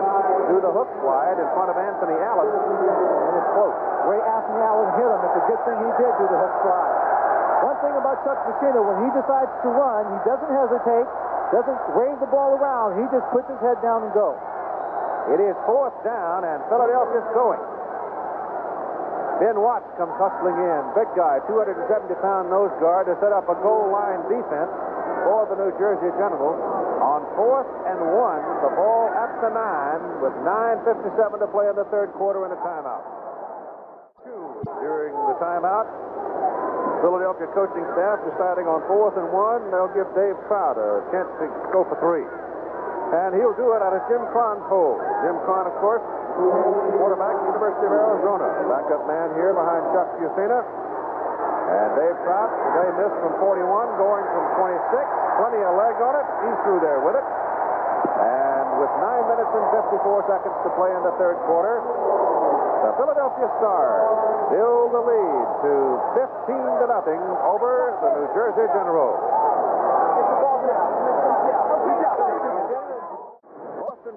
do the hook slide in front of Anthony Allen, and it's close. Where Anthony Allen hit him, it's a good thing he did do the hook slide. One thing about Chuck Chisina, when he decides to run, he doesn't hesitate, doesn't wave the ball around, he just puts his head down and goes. It is 4th down, and Philadelphia's going. Ben Watts comes hustling in. Big guy, 270-pound nose guard to set up a goal line defense for the New Jersey Generals. On 4th and 1, the ball at the 9 with 9:57 to play in the 3rd quarter and a timeout. During the timeout, Philadelphia coaching staff deciding on 4th and 1, they'll give Dave Trout a chance to go for 3. And he'll do it out of Jim Cron's hole. Jim Cron, of course, quarterback, University of Arizona. Backup man here behind Chuck Chisina. And Dave Trout today missed from 41, going from 26. Plenty of leg on it. He's through there with it. And with 9 minutes and 54 seconds to play in the 3rd quarter, the Philadelphia Stars build the lead to 15-0 over the New Jersey Generals.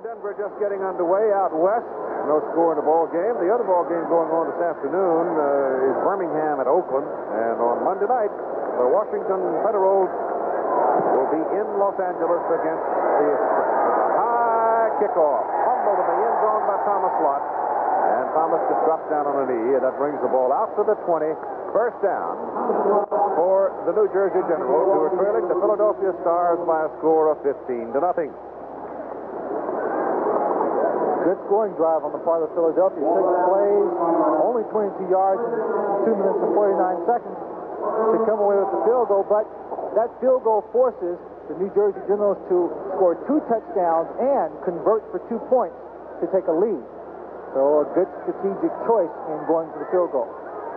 Denver just getting underway out west. No score in the ball game. The other ball game going on this afternoon is Birmingham at Oakland. And on Monday night, the Washington Federals will be in Los Angeles against the Express. High kickoff. Fumbled in the end zone by Thomas Lott. And Thomas just drops down on a knee, and that brings the ball out to the 20. First down for the New Jersey Generals, who are trailing the Philadelphia Stars by a score of 15-0. Good scoring drive on the part of Philadelphia. 6 plays, only 22 yards, 2 minutes and 49 seconds to come away with the field goal. But that field goal forces the New Jersey Generals to score 2 touchdowns and convert for 2 points to take a lead. So a good strategic choice in going for the field goal.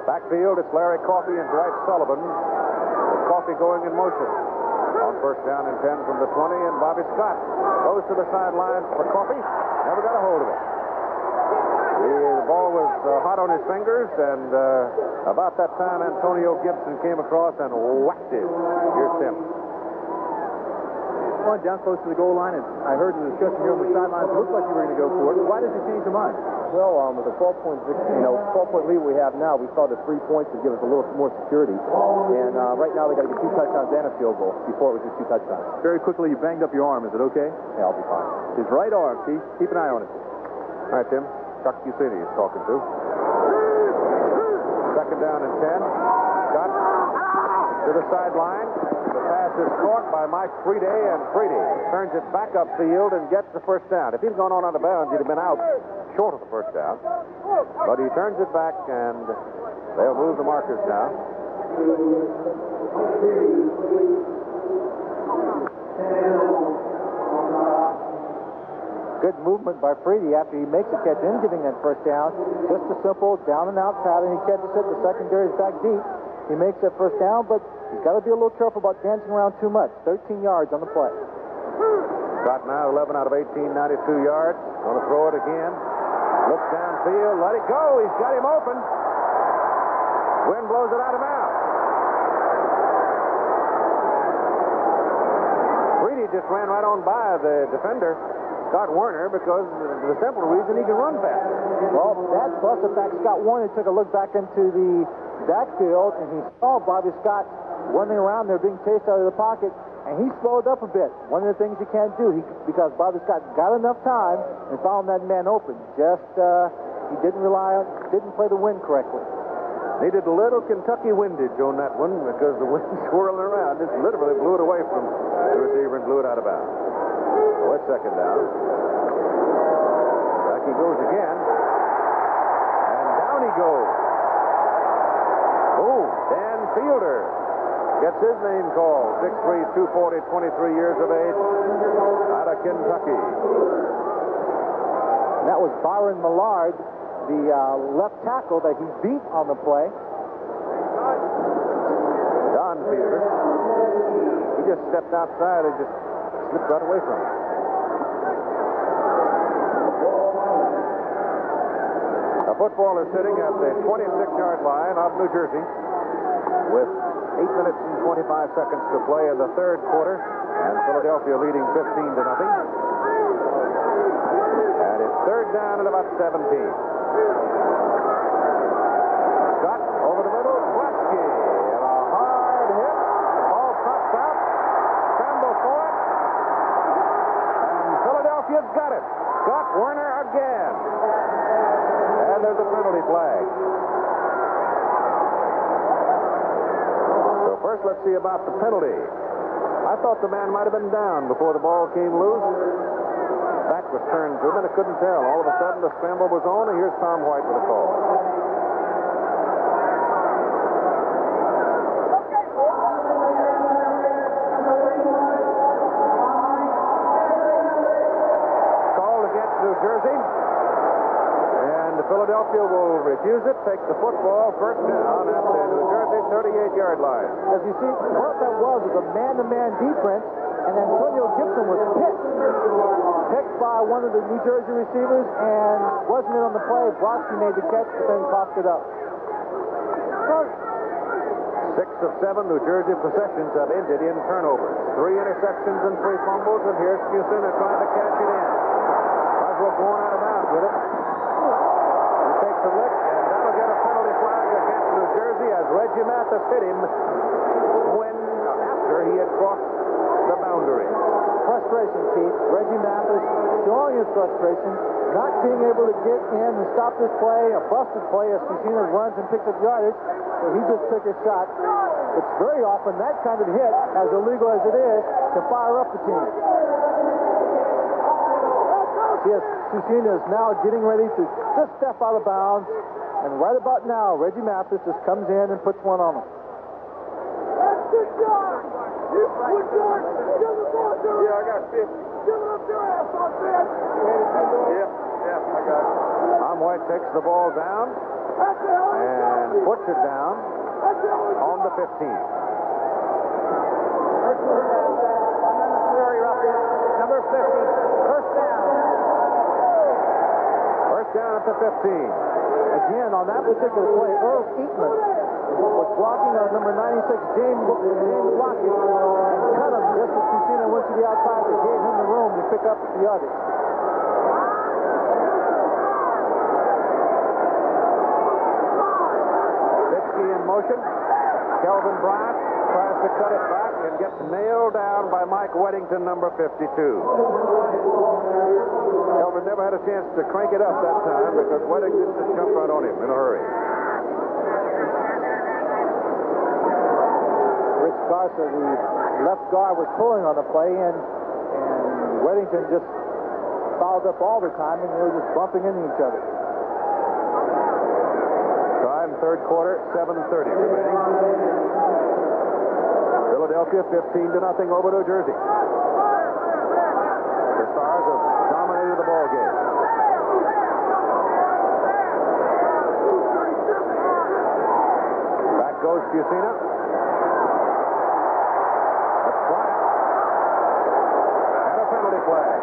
Backfield, it's Larry Coffey and Dwight Sullivan. With Coffey going in motion. On first down and 10 from the 20, and Bobby Scott goes to the sidelines for Coffey. Never got a hold of it. The ball was hot on his fingers, and about that time, Antonio Gibson came across and whacked it. Here's Tim. Well, down close to the goal line, and I heard the discussion here on the sidelines. It looked like you were going to go for it. Why did you change your mind? Well, with the 12-point lead we have now, we saw the 3 points to give us a little more security. And right now, they got to get 2 touchdowns and a field goal. Before it was just 2 touchdowns. Very quickly, you banged up your arm. Is it okay? Yeah, I'll be fine. His right arm. Keep an eye on it. All right, Tim. Chuck Chisina is talking to. Second down and 10. Scott to the sideline. The pass is caught by Mike Friede, and Friede turns it back upfield and gets the first down. If he'd gone on out of bounds, he'd have been out short of the first down. But he turns it back, and they'll move the markers now. good movement by Freedy after he makes a catch and getting that first down. Just a simple down and out pattern. He catches it. The secondary is back deep. He makes that first down, but he's got to be a little careful about dancing around too much. 13 yards on the play. Scott now 11 out of 18, 92 yards. Going to throw it again. Looks downfield. Let it go. He's got him open. Wind blows it out of bounds. Freedy just ran right on by the defender, Scott Werner, because of the simple reason he can run fast. Well, that plus the fact Scott Warner took a look back into the backfield, and he saw Bobby Scott running around there being chased out of the pocket, and he slowed up a bit. One of the things you can't do, because Bobby Scott got enough time and found that man open. Just, he didn't play the wind correctly. Needed a little Kentucky windage on that one because the wind swirling around just literally blew it away from the receiver and blew it out of bounds. So it's second down. Back he goes again. And down he goes. Oh, Dan Fielder gets his name called. 6'3", 240, 23 years of age, out of Kentucky. And that was Byron Millard, the left tackle that he beat on the play. Don Fielder. He just stepped outside and just slipped right away from him. A footballer sitting at the 26-yard line of New Jersey with 8 minutes and 25 seconds to play in the third quarter, and Philadelphia leading 15-0. And it's third down at about 17. Scott over the middle, Watsky, and a hard hit. The ball pops out. Scramble for it. And Philadelphia's got it. Scott Werner again. And there's a penalty flag. So first let's see about the penalty. I thought the man might have been down before the ball came loose. Back was turned to him, and I couldn't tell. All of a sudden, the scramble was on, and here's Tom White with a call. Called against New Jersey, and Philadelphia will refuse it, take the football, first down at the New Jersey 38-yard line. As you see, what that was a man-to-man defense, and Antonio Gibson was picked by one of the New Jersey receivers and wasn't in on the play. Brodsky made the catch, but then coughed it up. 6 of 7 New Jersey possessions have ended in turnovers. 3 interceptions and 3 fumbles, and here's Cusina trying to catch it in. Oswald going out of bounds with it. He takes a lick, and that'll get a penalty flag against New Jersey as Reggie Mathis hit him after he had crossed the boundary. Frustration, Keith. Reggie Mathis showing his frustration, not being able to get in and stop this play, a busted play as Cusina runs and picks up yardage, so he just took a shot. It's very often that kind of hit, as illegal as it is, to fire up the team. Yes, Cusina is now getting ready to just step out of bounds, and right about now, Reggie Mathis just comes in and puts one on him. Yeah, I got 50. Give it up your ass on that. Yeah, I got it. Tom White takes the ball down and puts it down on the 15. Number 50, first down. First down at the 15. Again, on that particular play, Earl Eatman was blocking on number 96, James Lockett, and cut him just as Cusina went to the outside. They gave him the room to pick up the yardage. Vitsky in motion. Kelvin Bryant tries to cut it back and gets nailed down by Mike Weddington, number 52. Kelvin never had a chance to crank it up that time because Weddington just jumped right on him in a hurry. Rich Garza, the left guard, was pulling on the play, and Weddington just fouled up all the time, and they were just bumping into each other. Time, third quarter, 7:30 remaining. Philadelphia 15-0 over New Jersey. The Stars have dominated the ball goes Fusina. That's quiet. And a penalty flag.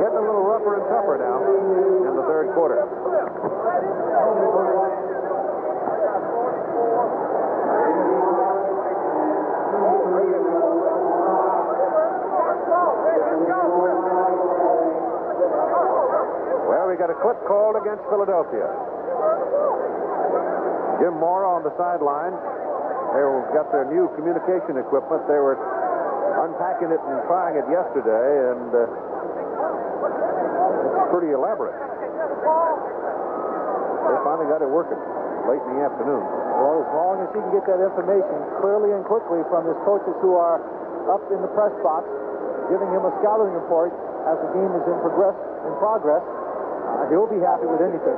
Getting a little rougher and tougher now in the third quarter. Well, we got a clip called against Philadelphia. Jim Mora on the sideline. They've got their new communication equipment. They were unpacking it and trying it yesterday, and it's pretty elaborate. They finally got it working late in the afternoon. Well, as long as he can get that information clearly and quickly from his coaches who are up in the press box, giving him a scouting report as the game is in progress, he'll be happy with anything.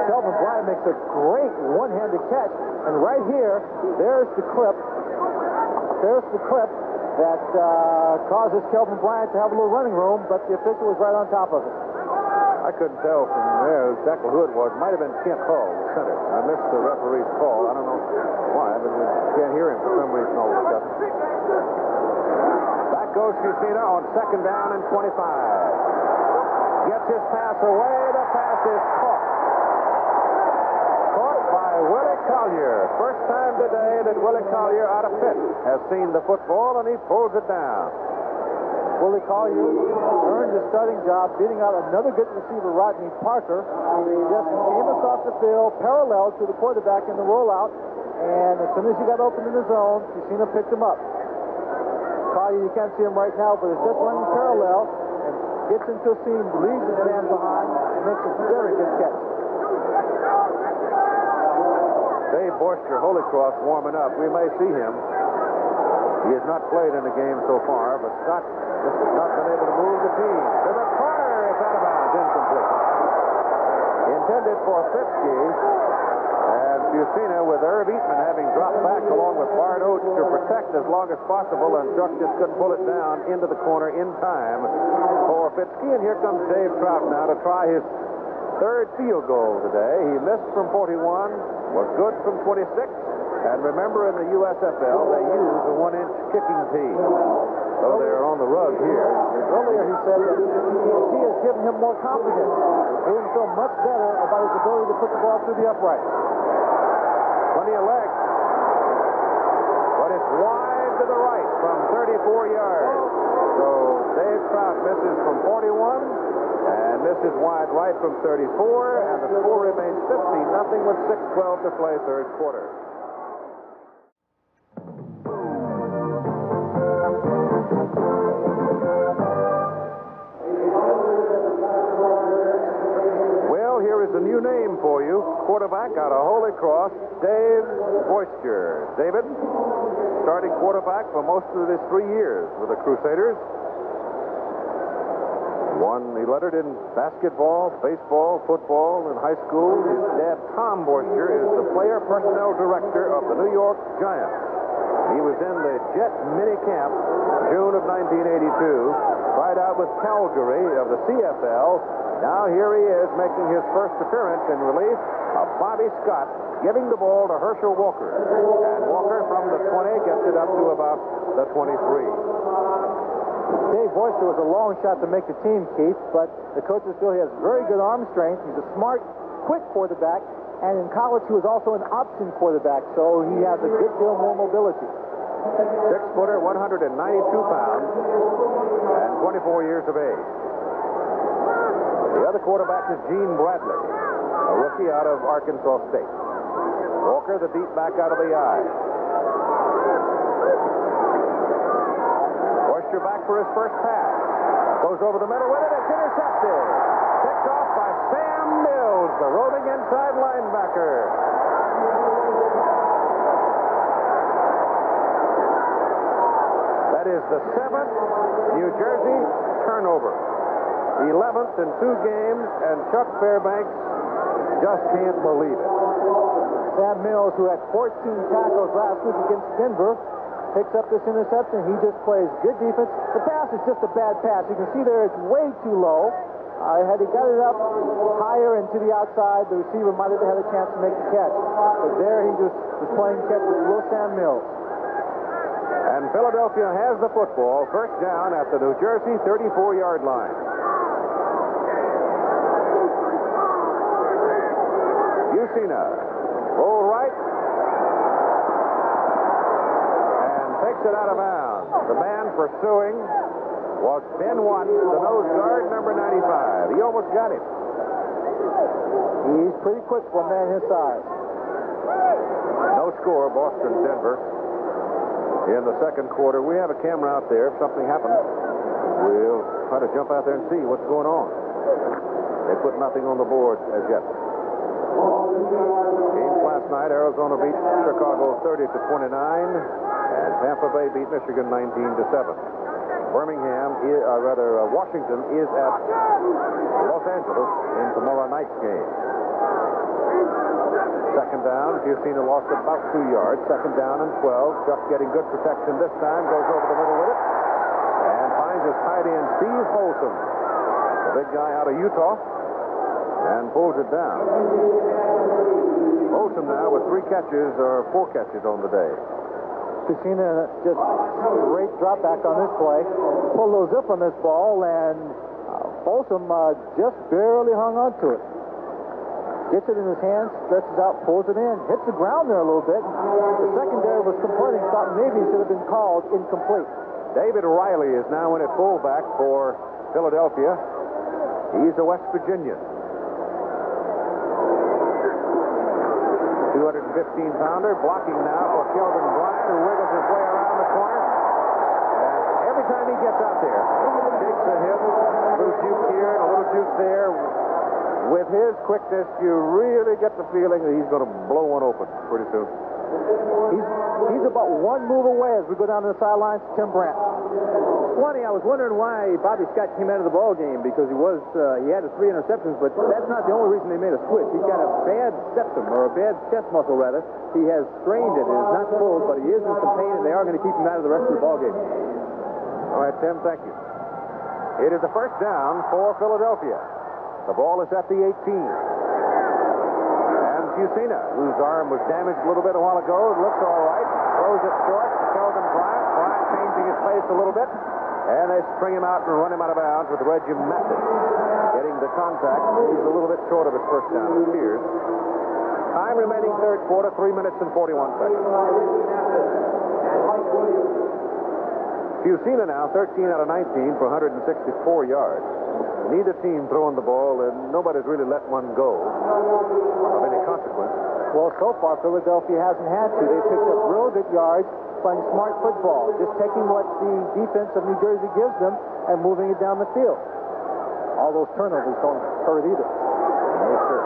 Kelvin Bryant makes a great one-handed catch, and right here, there's the clip. There's the clip that causes Kelvin Bryant to have a little running room, but the official was right on top of it. I couldn't tell from there exactly who it was. Might have been Kent Hull, the center. I missed the referee's call. I don't know why, but we can't hear him for some reason all of a sudden. Back goes Fusina on second down and 25. Gets his pass away. The pass is caught. Caught by Willie Collier. First time today that Willie Collier out of Pitt has seen the football, and he pulls it down. Willie Collier earned his starting job, beating out another good receiver, Rodney Parker. He just came across the field parallel to the quarterback in the rollout, and as soon as he got open in the zone, Fusina picked him up. Collier, you can't see him right now, but it's just running parallel and gets into a seam, leaves his man behind, and makes a very good catch. Dave Boyster, Holy Cross, warming up. We may see him. He has not played in the game so far, but Scott just has not been able to move the team. To the corner, it's out of bounds, incomplete. Intended for Fitzke, and Fusina with Irv Eatman having dropped back along with Bart Oates to protect as long as possible, and Chuck just couldn't pull it down into the corner in time for Fitzke. And here comes Dave Trout now to try his third field goal today. He missed from 41, was good from 26. And remember, in the USFL, they use a 1-inch kicking tee. So they're on the rug here. Earlier he said that the tee has given him more confidence. Made him feel much better about his ability to put the ball through the uprights. Plenty of leg. But it's wide to the right from 34 yards. So Dave Trout misses from 41 and misses wide right from 34. And the score remains 50-0 with 6:12 to play third quarter. Here is a new name for you. Quarterback out of Holy Cross, Dave Boyster. David, starting quarterback for most of his 3 years with the Crusaders. He lettered in basketball, baseball, football in high school. His dad, Tom Boyster, is the player personnel director of the New York Giants. He was in the Jet mini camp June of 1982. Tried out with Calgary of the CFL. Now here he is making his first appearance in relief of Bobby Scott, giving the ball to Herschel Walker. And Walker from the 20 gets it up to about the 23. Dave Boyster was a long shot to make the team, Keith, but the coaches feel he has very good arm strength. He's a smart, quick quarterback, and in college he was also an option quarterback, so he has a good deal more mobility. 6-footer, 192 pounds, and 24 years of age. The other quarterback is Gene Bradley, a rookie out of Arkansas State. Walker, the deep back out of the eye. Boyster back for his first pass. Goes over the middle with it. It's intercepted. Picked off by Sam Mills, the roving inside linebacker. That is the 7th New Jersey turnover. 11th in 2 games, and Chuck Fairbanks just can't believe it. Sam Mills, who had 14 tackles last week against Denver, picks up this interception. He just plays good defense. The pass is just a bad pass. You can see there it's way too low. Had he got it up higher and to the outside, the receiver might have had a chance to make the catch. But there he just was playing catch with Will Sam Mills. And Philadelphia has the football, first down at the New Jersey 34-yard line. Usina, roll right, and takes it out of bounds. The man pursuing was Ben Watt, the nose guard, number 95. He almost got him. He's pretty quick for a man his size. No score, Boston, Denver. In the second quarter, we have a camera out there. If something happens, we'll try to jump out there and see what's going on. They put nothing on the board as yet. Games last night, Arizona beat Chicago 30-29, and Tampa Bay beat Michigan 19-7. Washington is at Los Angeles in tomorrow night's game. Second down, Giacchino lost about 2 yards. Second down and 12. Chuck getting good protection this time. Goes over the middle with it. And finds his tight end, Steve Folsom, the big guy out of Utah, and pulls it down. Folsom now with 3 catches or 4 catches on the day. Giacchino just great drop back on this play. Pulled a little zip on this ball, and Folsom just barely hung on to it. Gets it in his hands, stretches out, pulls it in, hits the ground there a little bit. The secondary was complaining, thought maybe he should have been called incomplete. David Riley is now in at fullback for Philadelphia. He's a West Virginian. 215-pounder, blocking now for Kelvin Bryant, who wiggles his way around the corner. And every time he gets out there, takes a hit, a little juke here, and a little juke there. With his quickness, you really get the feeling that he's going to blow one open pretty soon. He's about one move away as we go down to the sidelines. Tim Brandt. Funny, I was wondering why Bobby Scott came out of the ball game, because he had his 3 interceptions, but that's not the only reason they made a switch. He's got a bad septum, or a bad chest muscle rather. He has strained it. It is not pulled, but he is in some pain, and they are going to keep him out of the rest of the ball game. All right, Tim, thank you. It is a first down for Philadelphia. The ball is at the 18. And Giacchino, whose arm was damaged a little bit a while ago, looks all right. Throws it short to Kelvin Bryant. Bryant changing his pace a little bit. And they string him out and run him out of bounds with Reggie Mathis getting the contact. He's a little bit short of his first down, it appears. Time remaining third quarter, 3 minutes and 41 seconds. Giacchino now 13 out of 19 for 164 yards. Neither team throwing the ball, and nobody's really let one go of any consequence. Well, so far, Philadelphia hasn't had to. They picked up real good yards, playing smart football, just taking what the defense of New Jersey gives them and moving it down the field. All those turnovers don't hurt either. No, sir.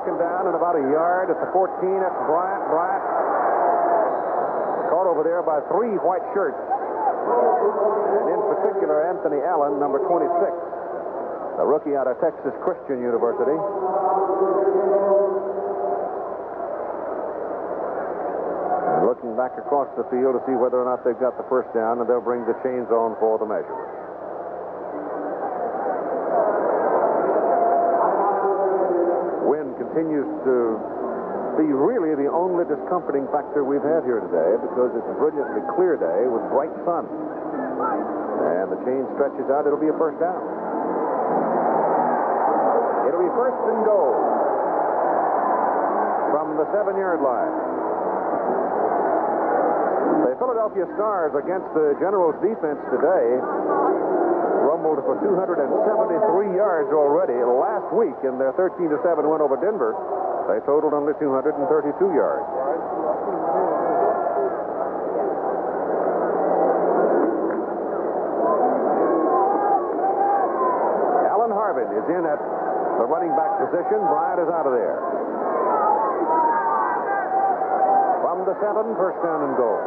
Second down and about a yard at the 14. That's Bryant. Bryant caught over there by 3 white shirts. And in particular, Anthony Allen, number 26, the rookie out of Texas Christian University. And looking back across the field to see whether or not they've got the first down, and they'll bring the chains on for the measurement. Wind continues to be really the only discomforting factor we've had here today, because it's a brilliantly clear day with bright sun. And the chain stretches out. It'll be a first down. It'll be first and goal from the 7-yard line. The Philadelphia Stars against the Generals defense today rumbled for 273 yards already. Last week in their 13-7 win over Denver, they totaled only 232 yards. Alan Harvin is in at the running back position. Bryant is out of there. From the 7, first down and goal.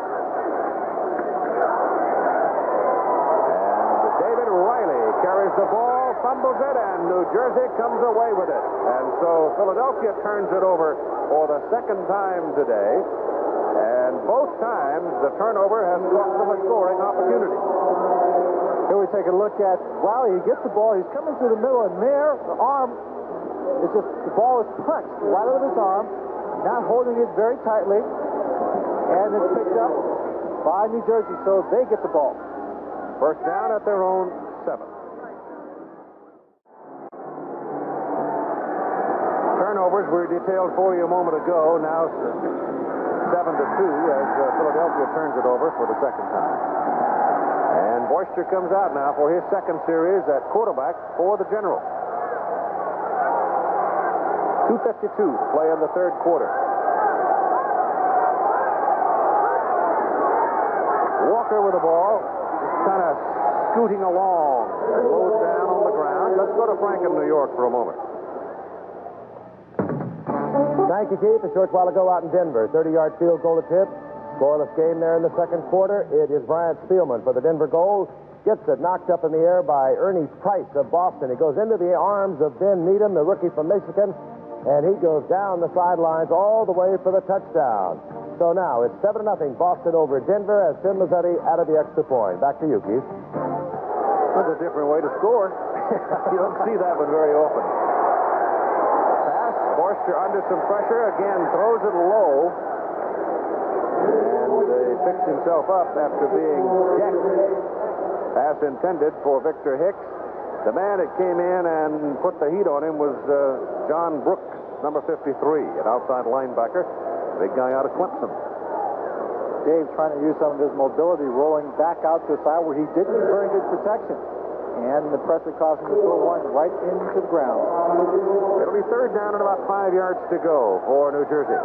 And David Riley carries the ball, fumbles it, and New Jersey comes away with it. And so Philadelphia turns it over for the second time today. And both times, the turnover has cost them a scoring opportunity. Here we take a look at Wiley. He gets the ball. He's coming through the middle, and there, the arm is just, the ball is punched right out of his arm, not holding it very tightly, and it's picked up by New Jersey, so they get the ball. First down at their own 7. Turnovers were detailed for you a moment ago. Now 7-2 as Philadelphia turns it over for the second time. And Boyster comes out now for his second series at quarterback for the Generals. 2:52 to play in the third quarter. Walker with the ball, just kind of scooting along, low down on the ground. Let's go to Franklin, New York for a moment. Thank you, Keith. A short while ago out in Denver, 30-yard field goal attempt. Scoreless game there in the second quarter. It is Bryant Spielman for the Denver goal. Gets it knocked up in the air by Ernie Price of Boston. He goes into the arms of Ben Needham, the rookie from Michigan, and he goes down the sidelines all the way for the touchdown. So now it's 7-0 Boston over Denver as Tim Mazzetti added the extra point. Back to you, Keith. That's a different way to score. You don't see that one very often. Pass, Boyster under some pressure, again throws it low. And he picks himself up after being decked. Pass intended for Victor Hicks. The man that came in and put the heat on him was John Brooks, number 53, an outside linebacker. Big guy out of Clemson. Dave trying to use some of his mobility, rolling back out to a side where he did get very good protection. And the pressure caused him to throw one right into the ground. It'll be third down and about 5 yards to go for New Jersey.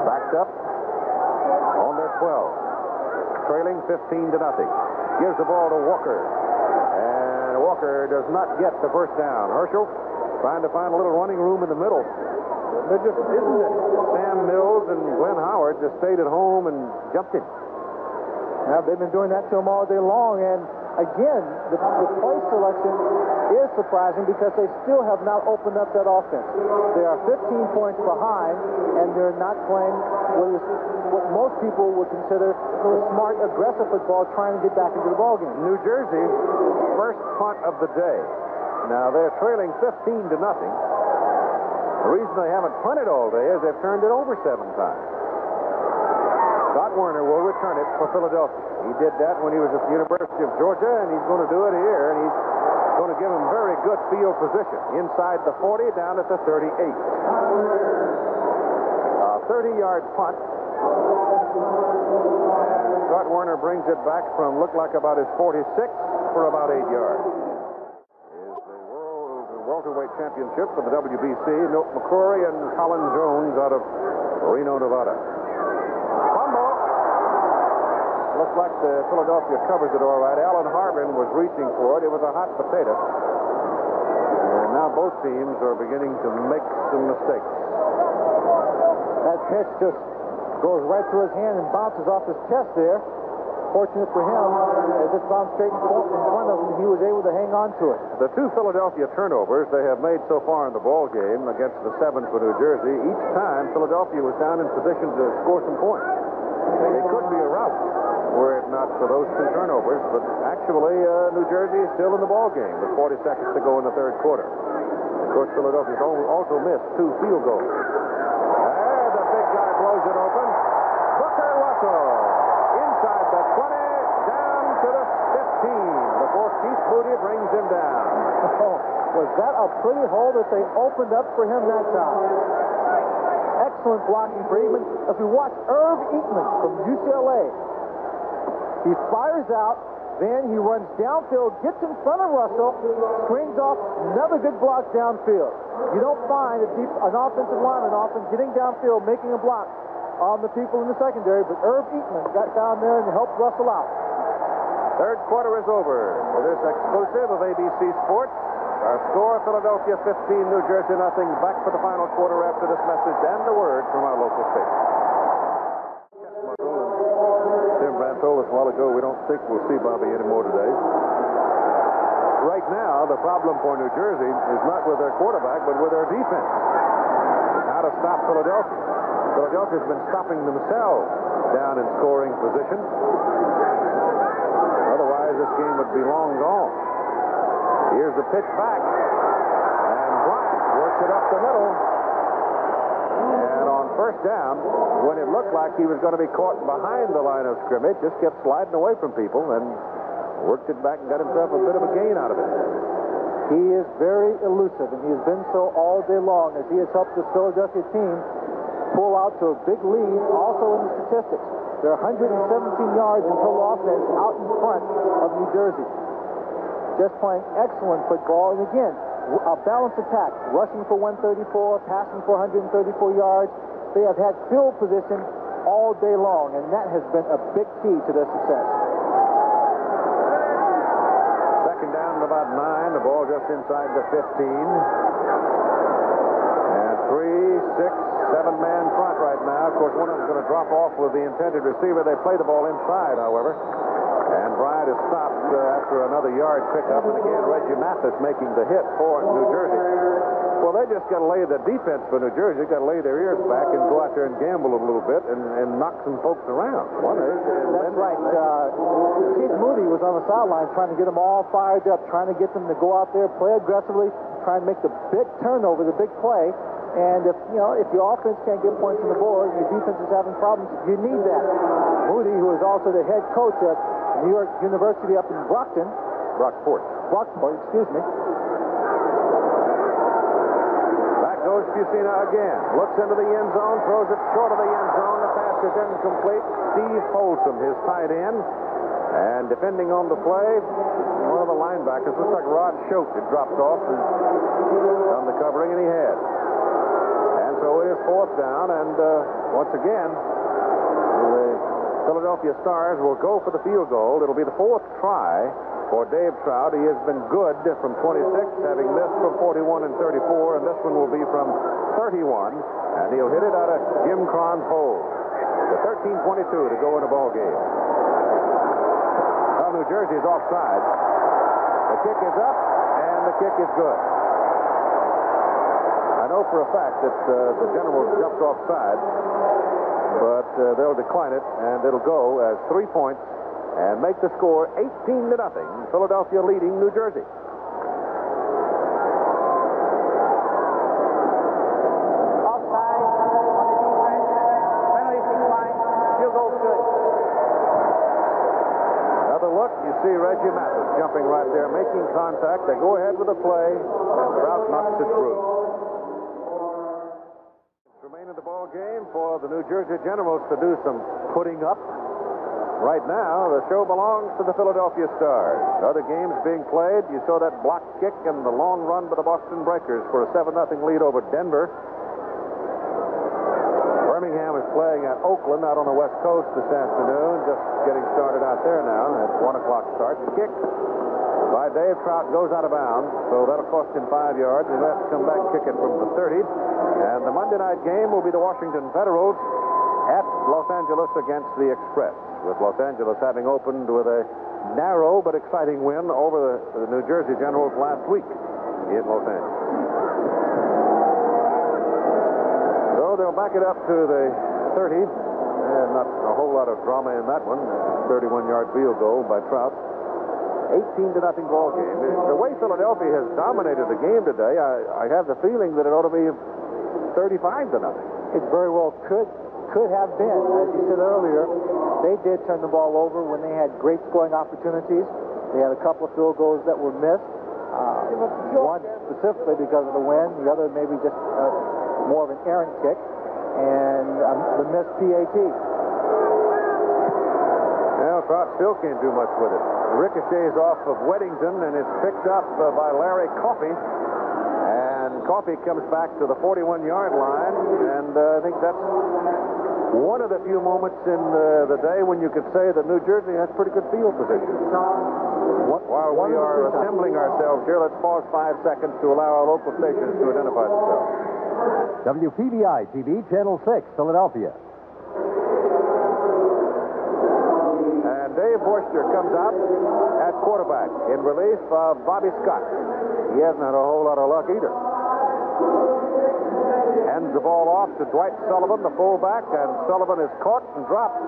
Backed up on their 12. Trailing 15-0. Gives the ball to Walker. And Walker does not get the first down. Herschel trying to find a little running room in the middle. There just isn't it. Sam Mills and Glenn Howard just stayed at home and jumped him. Now, they've been doing that to him all day long, and again, the play selection is surprising because they still have not opened up that offense. They are 15 points behind, and they're not playing what most people would consider a smart, aggressive football, trying to get back into the ballgame. New Jersey, first punt of the day. Now, they're trailing 15-0. The reason they haven't punted all day is they've turned it over 7 times. Scott Werner will return it for Philadelphia. He did that when he was at the University of Georgia, and he's going to do it here, and he's going to give him very good field position. Inside the 40, down at the 38. A 30-yard punt. And Scott Werner brings it back from looked like about his 46 for about 8 yards. Welterweight championship for the WBC. Milt McCrory and Colin Jones out of Reno, Nevada. Fumble. Looks like the Philadelphia covers it all right. Alan Harbin was reaching for it. It was a hot potato. And now both teams are beginning to make some mistakes. That pitch just goes right through his hand and bounces off his chest there. Fortunate for him, as it bounced straight in front of him, he was able to hang on to it. The 2 Philadelphia turnovers they have made so far in the ball game against the 7 for New Jersey, each time Philadelphia was down in position to score some points. It could be a rout were it not for those 2 turnovers, but actually New Jersey is still in the ball game with 40 seconds to go in the third quarter. Of course, Philadelphia's also missed 2 field goals. There, the big guy blows it open. Booker Russell. Inside the 20, down to the 15 before Keith Moody brings him down. Oh, was that a pretty hole that they opened up for him that time? Excellent blocking for Eatman. If we watch Irv Eatman from UCLA, he fires out, then he runs downfield, gets in front of Russell, screens off, another good block downfield. You don't find an offensive lineman often getting downfield, making a block on the people in the secondary, but Irv Eatman got down there and helped Russell out. Third quarter is over for this exclusive of ABC Sports. Our score, Philadelphia 15, New Jersey nothing. Back for the final quarter after this message and the word from our local station. Tim Brandt told us a while ago we don't think we'll see Bobby anymore today. Right now, the problem for New Jersey is not with their quarterback, but with their defense. It's how to stop Philadelphia. Philadelphia's been stopping themselves down in scoring position. Otherwise, this game would be long gone. Here's the pitch back. And Bryant works it up the middle. And on first down, when it looked like he was going to be caught behind the line of scrimmage, just kept sliding away from people and worked it back and got himself a bit of a gain out of it. He is very elusive, and he has been so all day long as he has helped this Philadelphia team pull out to a big lead. Also in the statistics, they're 117 yards in total offense out in front of New Jersey. Just playing excellent football, and again, a balanced attack, rushing for 134, passing for 134 yards. They have had field position all day long, and that has been a big key to their success. Second down at about 9, the ball just inside the 15. And 3, 6, 7-man front right now. Of course, one of them's going to drop off with the intended receiver. They play the ball inside, however. And Bryant is stopped after another yard pickup. And again, Reggie Mathis making the hit for New Jersey. Well, they just got to lay the defense for New Jersey. Got to lay their ears back and go out there and gamble a little bit and knock some folks around. That's right. Chief Moody was on the sideline trying to get them all fired up, trying to get them to go out there, play aggressively, trying to make the big turnover, the big play. And if your offense can't get points on the board, your defense is having problems, you need that. Moody, who is also the head coach at New York University up in Brockport, excuse me. Back goes Fusina again. Looks into the end zone, throws it short of the end zone. The pass is incomplete. Steve Folsom, his tight end. And defending on the play, one of the linebackers, looks like Rod Choate, had dropped off and done the covering, and he had. And so it is fourth down, and once again, the Philadelphia Stars will go for the field goal. It'll be the fourth try for Dave Trout. He has been good from 26, having missed from 41 and 34, and this one will be from 31, and he'll hit it out of Jim Cron's hole. The 13:22 to go in the ball game. Well, New Jersey is offside. The kick is up, and the kick is good. I know for a fact that the Generals jumped offside, but they'll decline it, and it'll go as 3 points and make the score 18-0. Philadelphia leading New Jersey. Offside on the defense. Penalties declined. Field goal good. Another look, you see Reggie Mathis jumping right there, making contact. They go ahead with the play, and Trout knocks it through. Remain in the ball game for the New Jersey Generals to do some putting up. Right now, the show belongs to the Philadelphia Stars. Other games being played. You saw that block kick and the long run by the Boston Breakers for a 7-0 lead over Denver. Birmingham is playing at Oakland out on the West Coast this afternoon. Just getting started out there now at 1 o'clock start. The kick by Dave Trout goes out of bounds, so that'll cost him 5 yards. He'll have to come back and kick it from the 30. And the Monday night game will be the Washington Federals at Los Angeles against the Express, with Los Angeles having opened with a narrow but exciting win over the New Jersey Generals last week in Los Angeles. So they'll back it up to the 30, and not a whole lot of drama in that one. 31-yard field goal by Trout. 18-0 ball game. The way Philadelphia has dominated the game today, I have the feeling that it ought to be 35-0. It very well could have been. As you said earlier, they did turn the ball over when they had great scoring opportunities. They had a couple of field goals that were missed. One specifically because of the wind, the other maybe just more of an errant kick, and the missed PAT. Well, Trout still can't do much with it. Ricochets off of Weddington, and it's picked up by Larry Coffey. And Coffey comes back to the 41-yard line, and I think that's one of the few moments in the day when you could say that New Jersey has pretty good field position. While we are assembling ourselves here, let's pause 5 seconds to allow our local stations to identify themselves. WPBI TV, Channel 6, Philadelphia. And Dave Worcester comes out at quarterback in relief of Bobby Scott. He hasn't had a whole lot of luck either. Hands the ball off to Dwight Sullivan, the fullback, and Sullivan is caught and dropped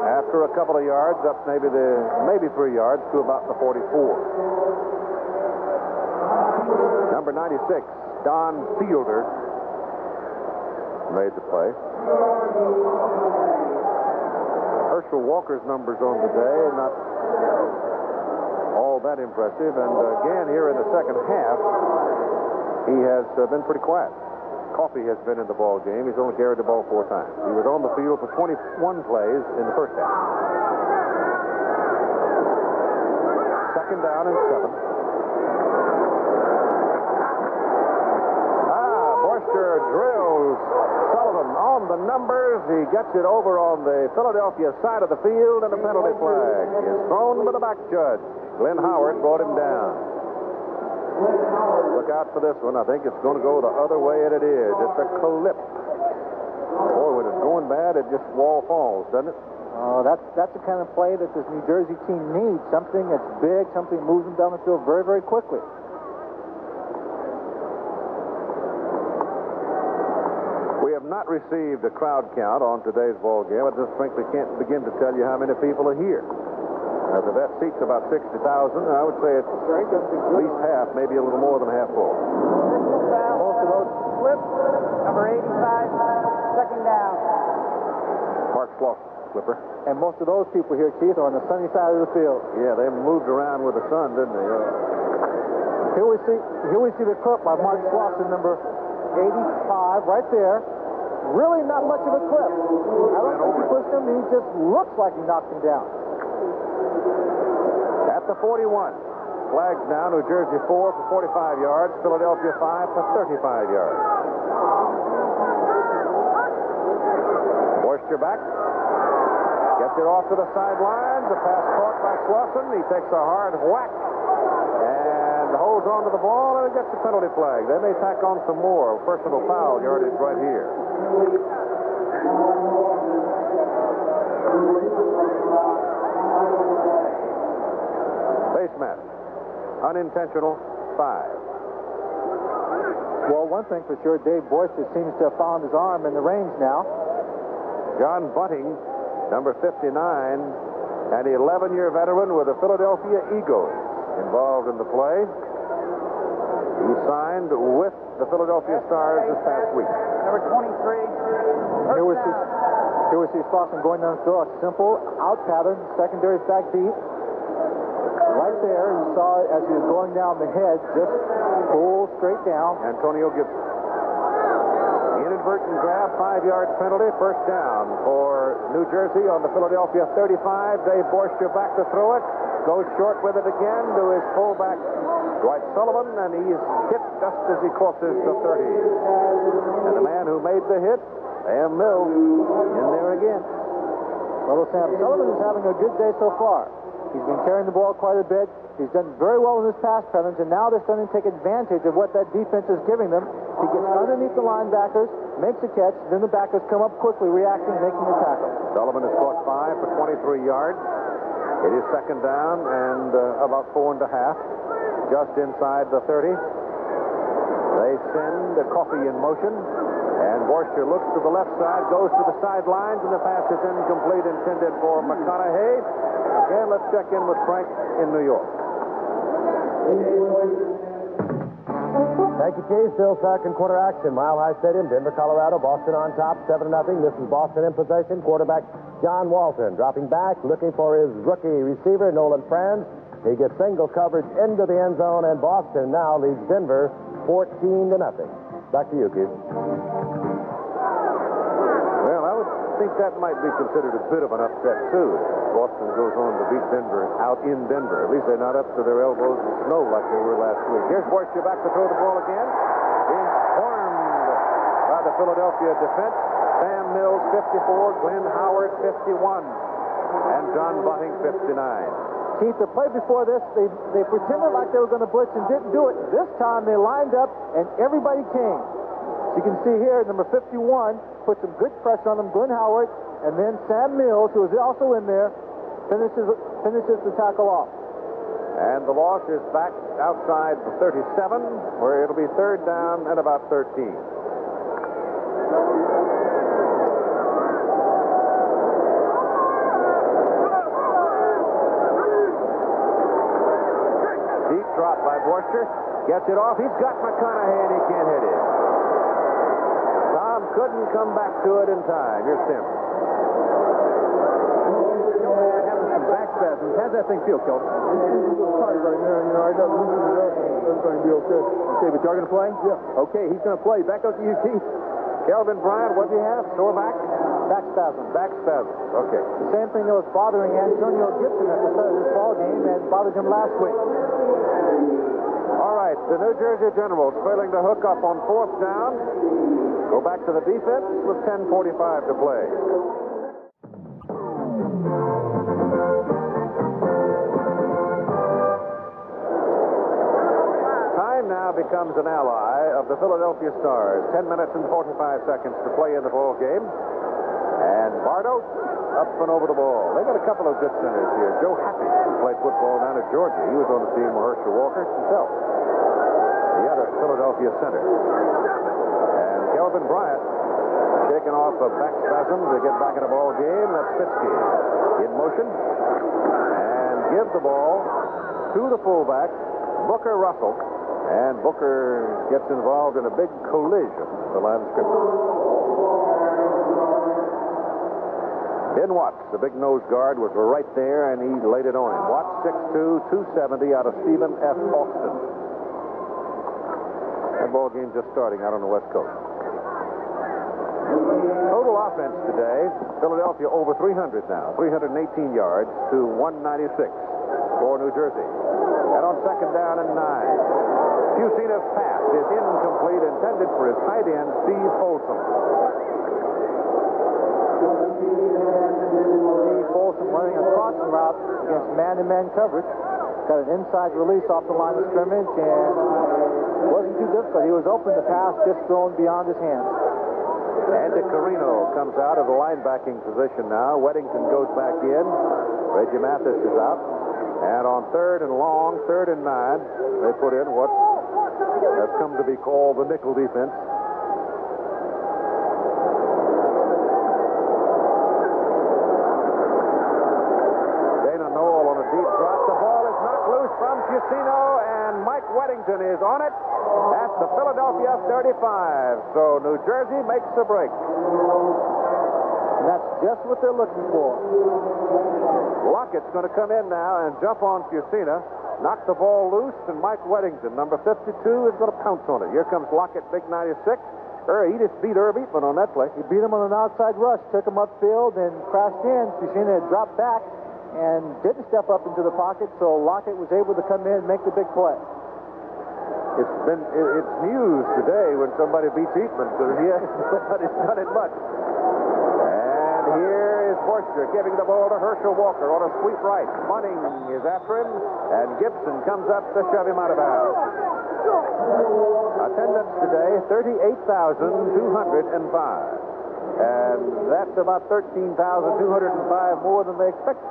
after a couple of yards, up maybe 3 yards to about the 44. Number 96, Don Fielder, made the play. Herschel Walker's numbers on the day, not all that impressive. And again, here in the second half, he has been pretty quiet. Coffey has been in the ball game. He's only carried the ball 4 times. He was on the field for 21 plays in the first half. Second down and 7. Borster drills Sullivan on the numbers. He gets it over on the Philadelphia side of the field, and a penalty flag is thrown by the back judge. Glenn Howard brought him down. Look out for this one. I think it's going to go the other way, and it is. It's a clip. Boy, when it's going bad, it just wall falls, doesn't it? Oh, that's the kind of play that this New Jersey team needs. Something that's big, something moves them down the field very, very quickly. We have not received a crowd count on today's ball game. I just frankly can't begin to tell you how many people are here. The vet seats about 60,000, and I would say it's at least half, maybe a little more than half full. Most of those flip, number 85, second down. Mark Slauson, flipper. And most of those people here, Keith, are on the sunny side of the field. Yeah, they moved around with the sun, didn't they? Here we see the clip by Mark Slauson, number 85, right there. Really not much of a clip. I don't think he pushed him. He just looks like he knocked him down. At the 41. Flags now, New Jersey 4 for 45 yards, Philadelphia 5 for 35 yards. Borster back. Gets it off to the sidelines. A pass caught by Slauson. He takes a hard whack and holds on to the ball, and it gets the penalty flag. They may tack on some more personal foul yardage right here. Base matter. Unintentional 5. Well, one thing for sure, Dave Borster seems to have found his arm in the range now. John Bunting, number 59, an 11-year veteran with the Philadelphia Eagles, involved in the play. He signed with the Philadelphia Stars this past week. Number 23. Here we see Slauson going down the field. A simple out pattern, secondary back deep. Right there, you saw it as he was going down the head, just pull straight down. Antonio Gibson. Inadvertent grab, 5-yard penalty, first down for New Jersey on the Philadelphia 35. Dave Borster back to throw it. Goes short with it again to his fullback, Dwight Sullivan, and he's hit just as he crosses the 30. And the man who made the hit, Sam Mills, in there again. Little Sam Sullivan is having a good day so far. He's been carrying the ball quite a bit. He's done very well in his pass patterns, and now they're starting to take advantage of what that defense is giving them. He gets underneath the linebackers, makes a catch, then the backers come up quickly, reacting, making the tackle. Sullivan has caught 5 for 23 yards. It is second down and about 4.5, just inside the 30. They send Coffey in motion, and Borster looks to the left side, goes to the sidelines, and the pass is incomplete, intended for McConaughey. Again, let's check in with Frank in New York. Thank you, Keith. Still second quarter action. Mile High Stadium, Denver, Colorado. Boston on top, 7-0. This is Boston in possession. Quarterback John Walton dropping back, looking for his rookie receiver, Nolan Franz. He gets single coverage into the end zone, and Boston now leads Denver 14-0. Back to you, Keith. Well, I would think that might be considered a bit of an upset, too. Boston goes on to beat Denver out in Denver. At least they're not up to their elbows in snow like they were last week. Here's Borster back to throw the ball again. Being swarmed by the Philadelphia defense. Sam Mills, 54. Glenn Howard, 51. And John Bunting, 59. Keith, the play before this, they pretended like they were going to blitz and didn't do it. This time they lined up and everybody came. So you can see here, number 51 put some good pressure on them, Glenn Howard, and then Sam Mills, who is also in there, finishes the tackle off. And the loss is back outside the 37, where it'll be third down and about 13. Deep drop by Borster. Gets it off. He's got McConaughey, and he can't hit it. Tom couldn't come back to it in time. Here's Tim. Having some back spasms. How's that thing feel, Kelvin? It's tight right now. You know, I got to loosen it up. Everything be okay. Okay, but you're going to play? Yeah. Okay, he's going to play. Back up to you, Keith. Kelvin Bryant, what do you have? Sore back? Back spasm. Back spasm. Okay. The same thing that was bothering Antonio Gibson at the start of this ball game and bothered him last week. All right, the New Jersey Generals failing to hook up on 4th down. Go back to the defense with 10:45 to play. Time now becomes an ally of the Philadelphia Stars. 10 minutes and 45 seconds to play in the ball game. And Bardo up and over the ball. They got a couple of good centers here. Joe Happy, who played football down at Georgia. He was on the team with Herschel Walker himself. The other Philadelphia center. And Kelvin Bryant shaking off a back spasm to get back in the ball game. That's Fitzke in motion. And give the ball to the fullback, Booker Russell. And Booker gets involved in a big collision at the line of scrimmage. Ben Watts, the big nose guard, was right there, and he laid it on him. Watts, 6'2", 270 out of Stephen F. Austin. That ball game just starting out on the West Coast. Total offense today, Philadelphia over 300 now, 318 yards to 196 for New Jersey. And on 2nd down and 9, Fusina's pass is incomplete, intended for his tight end, Steve Folsom. Steve Folsom running a crossing route against man-to-man coverage. Got an inside release off the line of scrimmage, and it wasn't too difficult. He was open to pass, just thrown beyond his hands. Andy Carino comes out of the linebacking position now. Weddington goes back in. Reggie Mathis is out. And on 3rd and long, 3rd and 9, they put in what has come to be called the nickel defense. Dana Knoll on a deep drop. The ball is knocked loose from Fusino, and Mike Weddington is on it at the Philadelphia 35. So New Jersey makes a break. And that's just what they're looking for. Lockett's going to come in now and jump on Fusina, knock the ball loose, and Mike Weddington, number 52, is going to pounce on it. Here comes Lockett, big 96. He just beat Irv Eatman on that play. He beat him on an outside rush, took him upfield, and crashed in. Fusina had dropped back and didn't step up into the pocket, so Lockett was able to come in and make the big play. It's news today when somebody beats Eatman, because he hasn't done it much. And here is Forster giving the ball to Herschel Walker on a sweep right. Bunning is after him, and Gibson comes up to shove him out of bounds. Attendance today, 38,205. And that's about 13,205 more than they expected.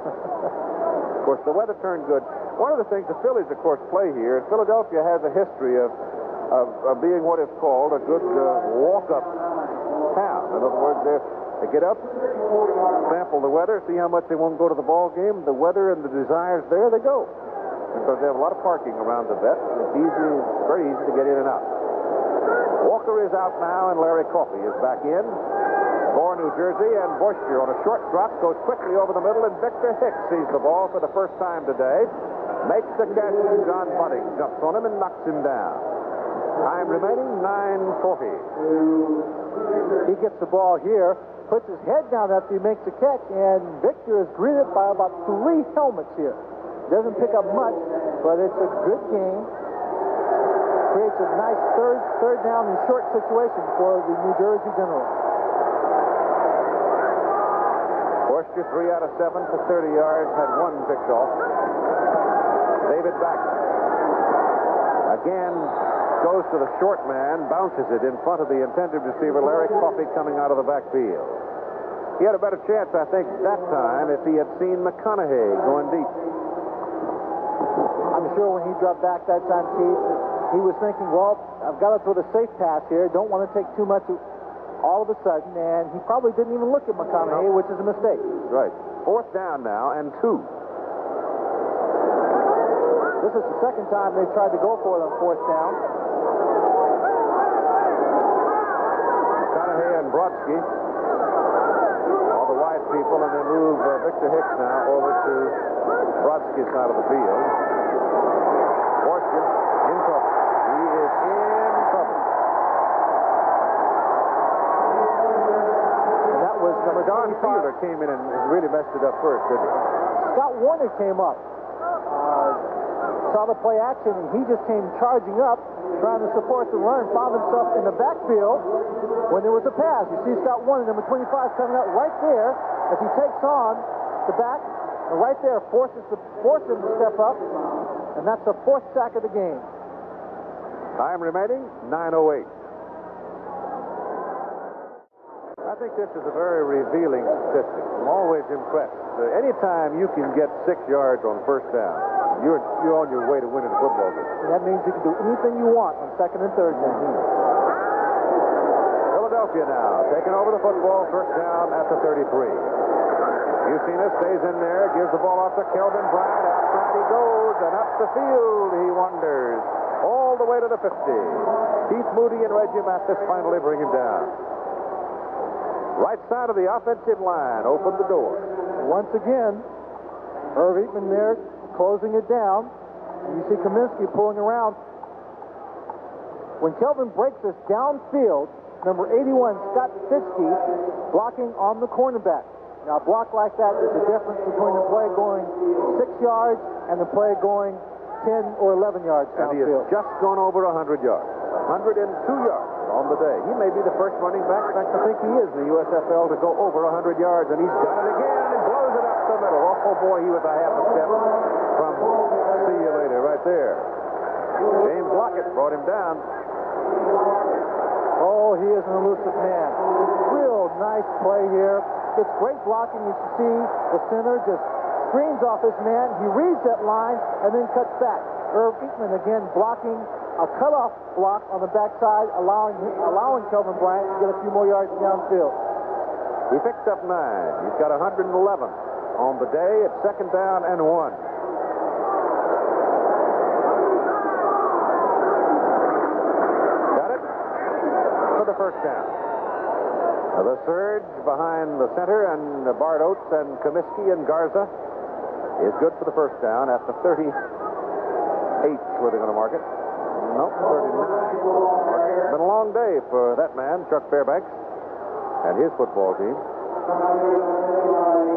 Of course, the weather turned good. One of the things the Phillies, of course, play here, Philadelphia has a history of being what is called a good walk-up town. In other words, they get up, sample the weather, see how much they won't go to the ball game. The weather and the desires there, they go. Because they have a lot of parking around the vet. It's very easy to get in and out. Walker is out now, and Larry Coffey is back in for New Jersey. And Borster on a short drop goes quickly over the middle, and Victor Hicks sees the ball for the first time today. Makes the catch, and John Bunting jumps on him and knocks him down. Time remaining, 9:40. He gets the ball here, puts his head down after he makes the catch, and Victor is greeted by about 3 helmets here. Doesn't pick up much, but it's a good game. Creates a nice third down and short situation for the New Jersey Generals. Borster 3 out of 7 for 30 yards, had 1 picked off. David back. Again, goes to the short man, bounces it in front of the intended receiver, Larry Coffey, coming out of the backfield. He had a better chance, I think, that time if he had seen McConaughey going deep. I'm sure when he dropped back that time, Keith, he was thinking, well, I've got to throw the safe pass here. Don't want to take too much all of a sudden, and he probably didn't even look at McConaughey, which is a mistake. Right. 4th down now and 2. This is the second time they've tried to go for it on 4th down. McConaughey and Brodsky are the wide people, and they move Victor Hicks now over to Brodsky's side of the field. Borskian in trouble. He is in trouble. And that was number Don 25. Fielder came in and really messed it up first, didn't he? Scott Warner came up. Saw the play action, and he just came charging up, trying to support the run, found himself in the backfield when there was a pass. You see Scott Warner, number 25, coming out right there as he takes on the back, and right there forces him to step up, and that's the 4th sack of the game. Time remaining, 9:08. I think this is a very revealing statistic. I'm always impressed. Anytime you can get 6 yards on 1st down, you're on your way to winning a football game. And that means you can do anything you want on 2nd and 3rd down. Philadelphia now taking over the football, 1st down at the 33. Bucina stays in there, gives the ball off to Kelvin Bryant. Outside he goes, and up the field he wanders all the way to the 50. Keith Moody and Reggie Mathis finally bring him down. Right side of the offensive line, open the door. Once again, Irv Eatman there closing it down. And you see Kaminsky pulling around. When Kelvin breaks this downfield, number 81, Scott Fitzke, blocking on the cornerback. Now, a block like that is the difference between the play going 6 yards and the play going 10 or 11 yards And he has downfield. just gone over 100 yards. 102 yards on the day. He may be the first running back, in fact, I think he is in the USFL, to go over 100 yards, and he's got it again and blows it up the middle. Oh, boy, he was a half a step from see you later right there. James Lockett brought him down. Oh, he is an elusive man. Real nice play here. It's great blocking. You should see the center just screens off his man. He reads that line and then cuts back. Irv Eatman again blocking a cutoff block on the backside, allowing Kelvin Bryant to get a few more yards downfield. He picked up 9. He's got 111 on the day. It's 2nd down and 1. Got it for the 1st down. The surge behind the center and Bart Oates and Comiskey and Garza is good for the 1st down at the 38th where they're going to mark it. Nope, 39. It's been a long day for that man, Chuck Fairbanks, and his football team.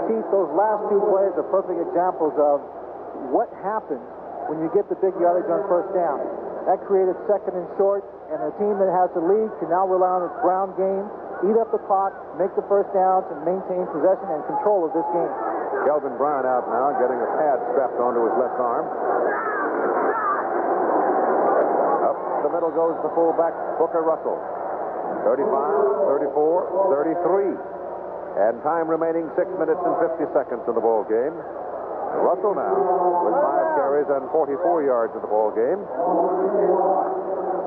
Keith, those last 2 plays are perfect examples of what happens when you get the big yardage on 1st down. That created 2nd and short, and a team that has the lead can now rely on its ground game, eat up the clock, make the 1st downs, and maintain possession and control of this game. Kelvin Bryant out now, getting a pad strapped onto his left arm. Up the middle goes the fullback, Booker Russell. 35, 34, 33. And time remaining 6 minutes and 50 seconds in the ball game. Russell now with 5 carries and 44 yards in the ball game.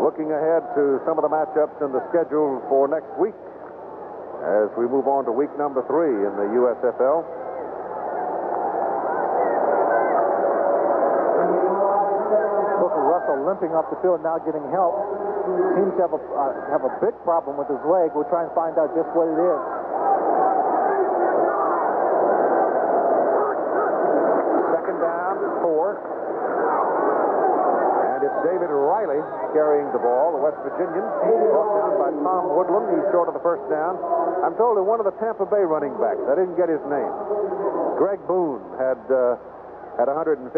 Looking ahead to some of the matchups in the schedule for next week as we move on to week number 3 in the USFL. Booker Russell limping off the field, now getting help. Seems to have a big problem with his leg. We'll try and find out just what it is. David Riley carrying the ball, the West Virginian, brought down by Tom Woodland. He's short of the 1st down. I'm told that one of the Tampa Bay running backs, I didn't get his name, Greg Boone, had 157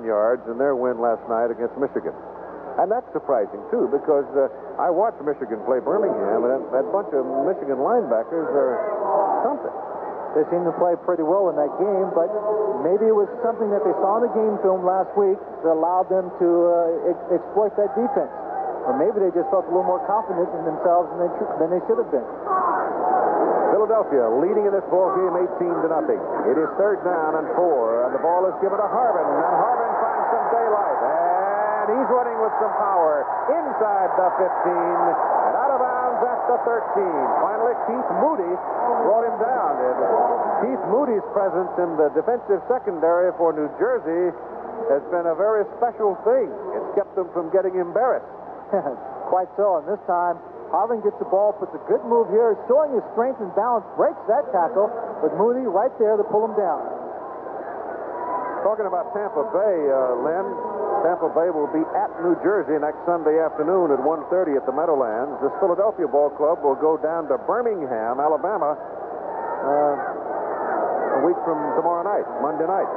yards in their win last night against Michigan. And that's surprising, too, because I watched Michigan play Birmingham, and that bunch of Michigan linebackers are something. They seemed to play pretty well in that game, but maybe it was something that they saw in the game film last week that allowed them to exploit that defense. Or maybe they just felt a little more confident in themselves than they should have been. Philadelphia leading in this ball game 18-0. It is 3rd down and 4, and the ball is given to Harvin, and Harvin finds some daylight, and he's running with some power inside the 15 and out of bounds at the 13. Finally, Keith Moody brought him down. And Keith Moody's presence in the defensive secondary for New Jersey has been a very special thing. It's kept them from getting embarrassed. Quite so, and this time, Harvin gets the ball, puts a good move here, showing his strength and balance, breaks that tackle, but Moody right there to pull him down. Talking about Tampa Bay, Len, Tampa Bay will be at New Jersey next Sunday afternoon at 1:30 at the Meadowlands. This Philadelphia ball club will go down to Birmingham, Alabama, a week from tomorrow night, Monday night.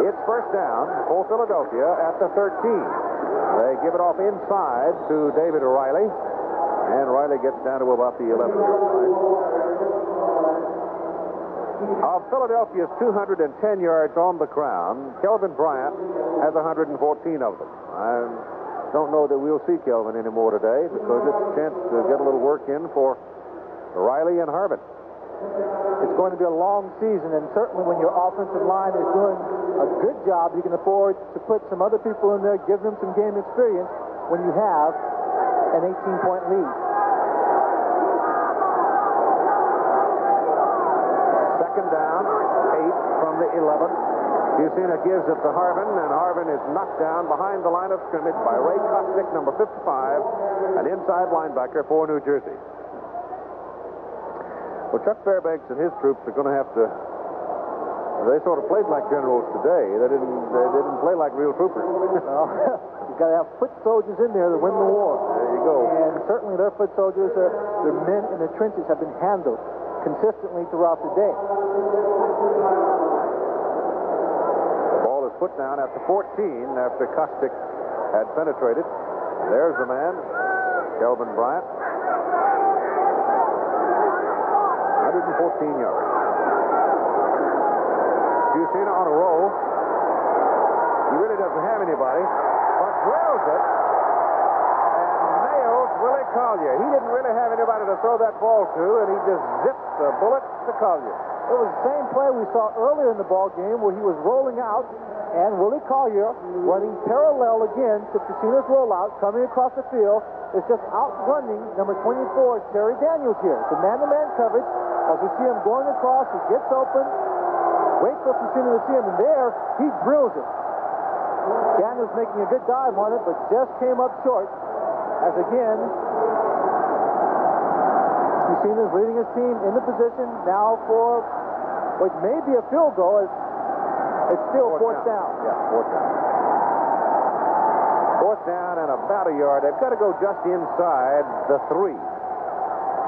It's first down for Philadelphia at the 13. They give it off inside to David Riley, and Riley gets down to about the 11-yard line. Of Philadelphia's 210 yards on the ground, Kelvin Bryant has 114 of them. I don't know that we'll see Kelvin anymore today because it's a chance to get a little work in for Riley and Harvin. It's going to be a long season, and certainly when your offensive line is doing a good job, you can afford to put some other people in there, give them some game experience when you have an 18-point lead. Second down, 8 from the 11. Husina gives it to Harvin, and Harvin is knocked down behind the line of scrimmage by Ray Kostick, number 55, an inside linebacker for New Jersey. Well, Chuck Fairbanks and his troops are going to have to. They sort of played like generals today. They didn't play like real troopers. You've got to have foot soldiers in there to win the war. There you go. And certainly their foot soldiers, their men in the trenches, have been handled consistently throughout the day. The ball is put down at the 14 after Kostick had penetrated. There's the man, Kelvin Bryant. 114 yards. Husina on a roll. He really doesn't have anybody, but drills it and nails Willie Collier. He didn't really have anybody to throw that ball to, and he just zipped the bullet to Collier. It was the same play we saw earlier in the ball game where he was rolling out, and Willie Collier running parallel again to Casino's rollout, coming across the field, is just outrunning number 24, Terry Daniels here. It's a man-to-man coverage. As we see him going across, he gets open, waits for Casino to see him, and there, he drills it. Daniels making a good dive on it, but just came up short. As again, Casino's leading his team in the position now for what may be a field goal. It's still fourth down. Yeah, fourth down. Fourth down and about a yard. They've got to go just inside the 3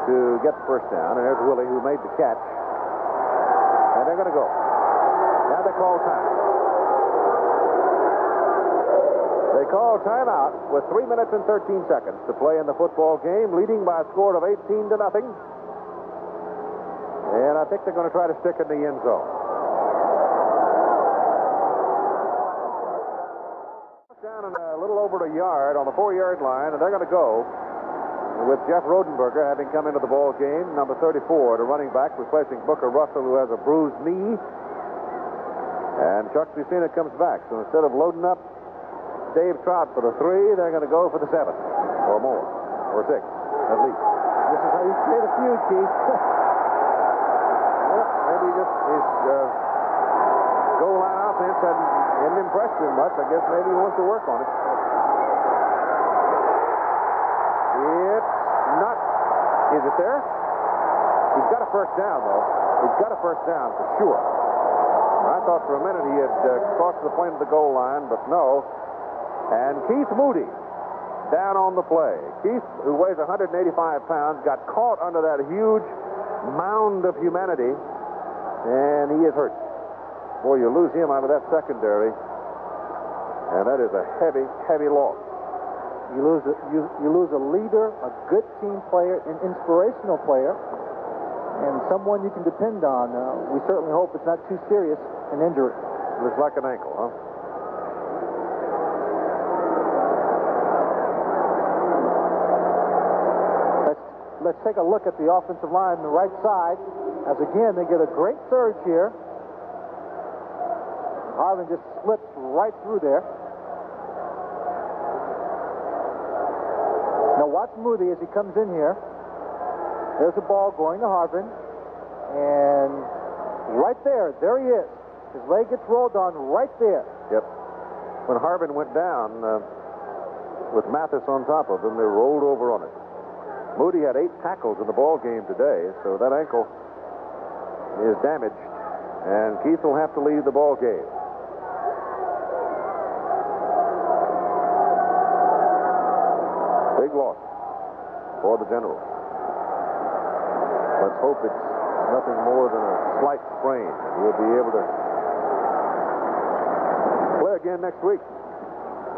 to get the first down. And there's Willie, who made the catch. And they're going to go. Now they call time. They call timeout with 3 minutes and 13 seconds to play in the football game, leading by a score of 18-0. And I think they're going to try to stick in the end zone. Down in a little over a yard on the 4-yard line, and they're going to go with Jeff Rodenberger having come into the ball game, number 34, the running back, replacing Booker Russell, who has a bruised knee. And Chuck Husina comes back. So instead of loading up Dave Trout for the 3, they're going to go for the 7 or more, or 6 at least. This is how you create a feud, Keith. Well, maybe just his goal line offense hadn't impressed him much. I guess maybe he wants to work on it. It's not. Is it there? He's got a first down, though. He's got a first down for sure. I thought for a minute he had crossed the plane of the goal line, but no. And Keith Moody down on the play. Keith, who weighs 185 pounds, got caught under that huge mound of humanity, and he is hurt. Boy, you lose him out of that secondary, and that is a heavy, heavy loss. You lose a leader, a good team player, an inspirational player, and someone you can depend on. We certainly hope it's not too serious an injury. Looks like an ankle, huh? Let's take a look at the offensive line on the right side, as again they get a great surge here. Harvin just slips right through there. Now watch Moody as he comes in here. There's a ball going to Harvin. And right there he is. His leg gets rolled on right there. Yep. When Harvin went down with Mathis on top of him, they rolled over on it. Moody had 8 tackles in the ball game today, so that ankle is damaged, and Keith will have to leave the ball game. Big loss for the Generals. Let's hope it's nothing more than a slight sprain. We'll be able to play again next week.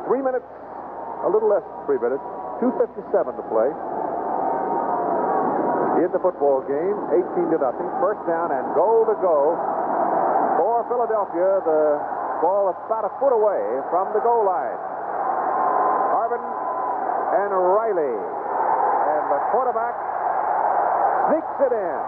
3 minutes, a little less than 3 minutes, 2:57 to play. In the football game, 18-0. First down and goal to go for Philadelphia. The ball is about a foot away from the goal line. Harvin and Riley. And the quarterback sneaks it in.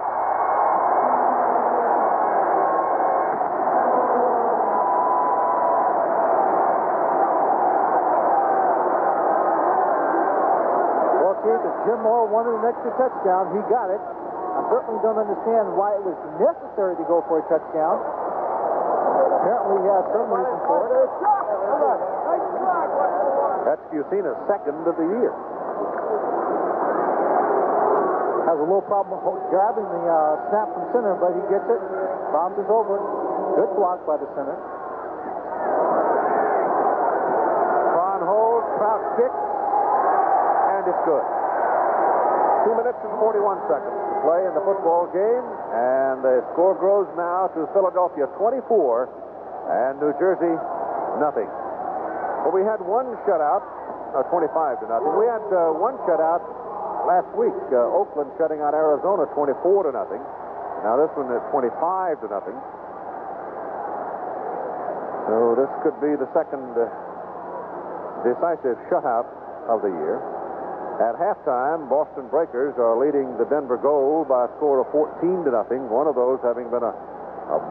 If Jim Moore wanted an extra touchdown, he got it. I certainly don't understand why it was necessary to go for a touchdown. Apparently he has some reason for it. That's Fusina's second of the year. Has a little problem grabbing the snap from center, but he gets it. Bounces over. Good block by the center. Cron holds, Trout kicks, and it's good. 2 minutes and 41 seconds to play in the football game, and the score grows now to Philadelphia 24 and New Jersey nothing. Well, we had one shutout, 25-0. We had one shutout last week. Oakland shutting out Arizona 24-0. Now this one is 25-0. So this could be the second decisive shutout of the year. At halftime, Boston Breakers are leading the Denver Gold by a score of 14-0. One of those having been a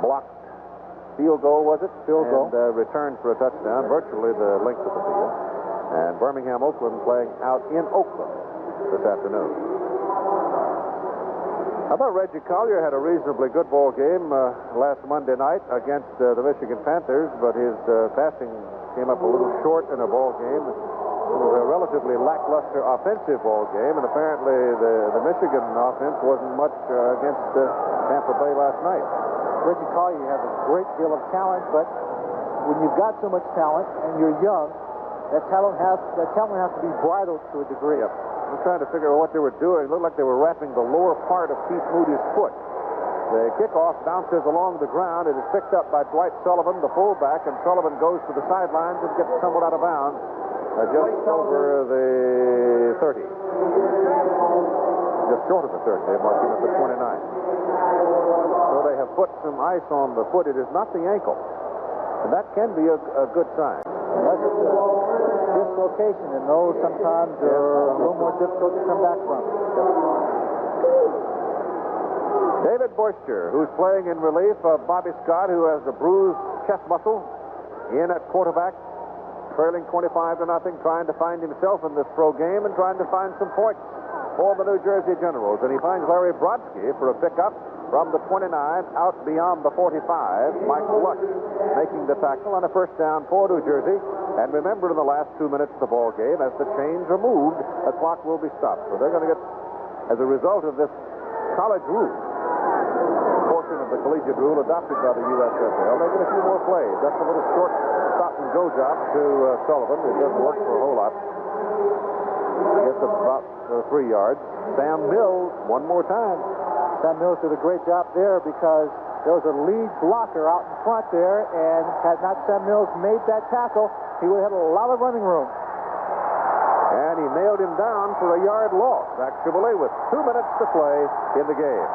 blocked field goal, was it? Field goal. And returned for a touchdown, virtually the length of the field. And Birmingham Oakland playing out in Oakland this afternoon. I thought Reggie Collier had a reasonably good ball game last Monday night against the Michigan Panthers, but his passing came up a little short in a ball game. It was a relatively lackluster offensive ball game, and apparently the Michigan offense wasn't much against Tampa Bay last night. Reggie Collier has a great deal of talent, but when you've got so much talent and you're young, that talent has to be bridled to a degree. Yep. I'm trying to figure out what they were doing. It looked like they were wrapping the lower part of Keith Moody's foot. The kickoff bounces along the ground. It is picked up by Dwight Sullivan, the fullback, and Sullivan goes to the sidelines and gets somewhat out of bounds. Just over the 30. Just short of the 30. They're marking up at 29. So they have put some ice on the foot. It is not the ankle. And that can be a good sign. Unless it's a dislocation, and those sometimes are a little more difficult to come back from. David Boyster, who's playing in relief of Bobby Scott, who has a bruised chest muscle, in at quarterback. Trailing 25-0, trying to find himself in this pro game and trying to find some points for the New Jersey Generals. And he finds Larry Brodsky for a pickup from the 29 out beyond the 45. Mike Lutz making the tackle on a first down for New Jersey. And remember, in the last 2 minutes of the ball game, as the chains are moved, the clock will be stopped. So they're going to get, as a result of this college rule, portion of the collegiate rule adopted by the USFL, they get a few more plays. That's a little short stop-and-go job to Sullivan. It doesn't work for a whole lot. Gets about 3 yards. Sam Mills, one more time. Sam Mills did a great job there because there was a lead blocker out in front there, and had not Sam Mills made that tackle, he would have had a lot of running room. And he nailed him down for a yard loss, actually, with 2 minutes to play in the game.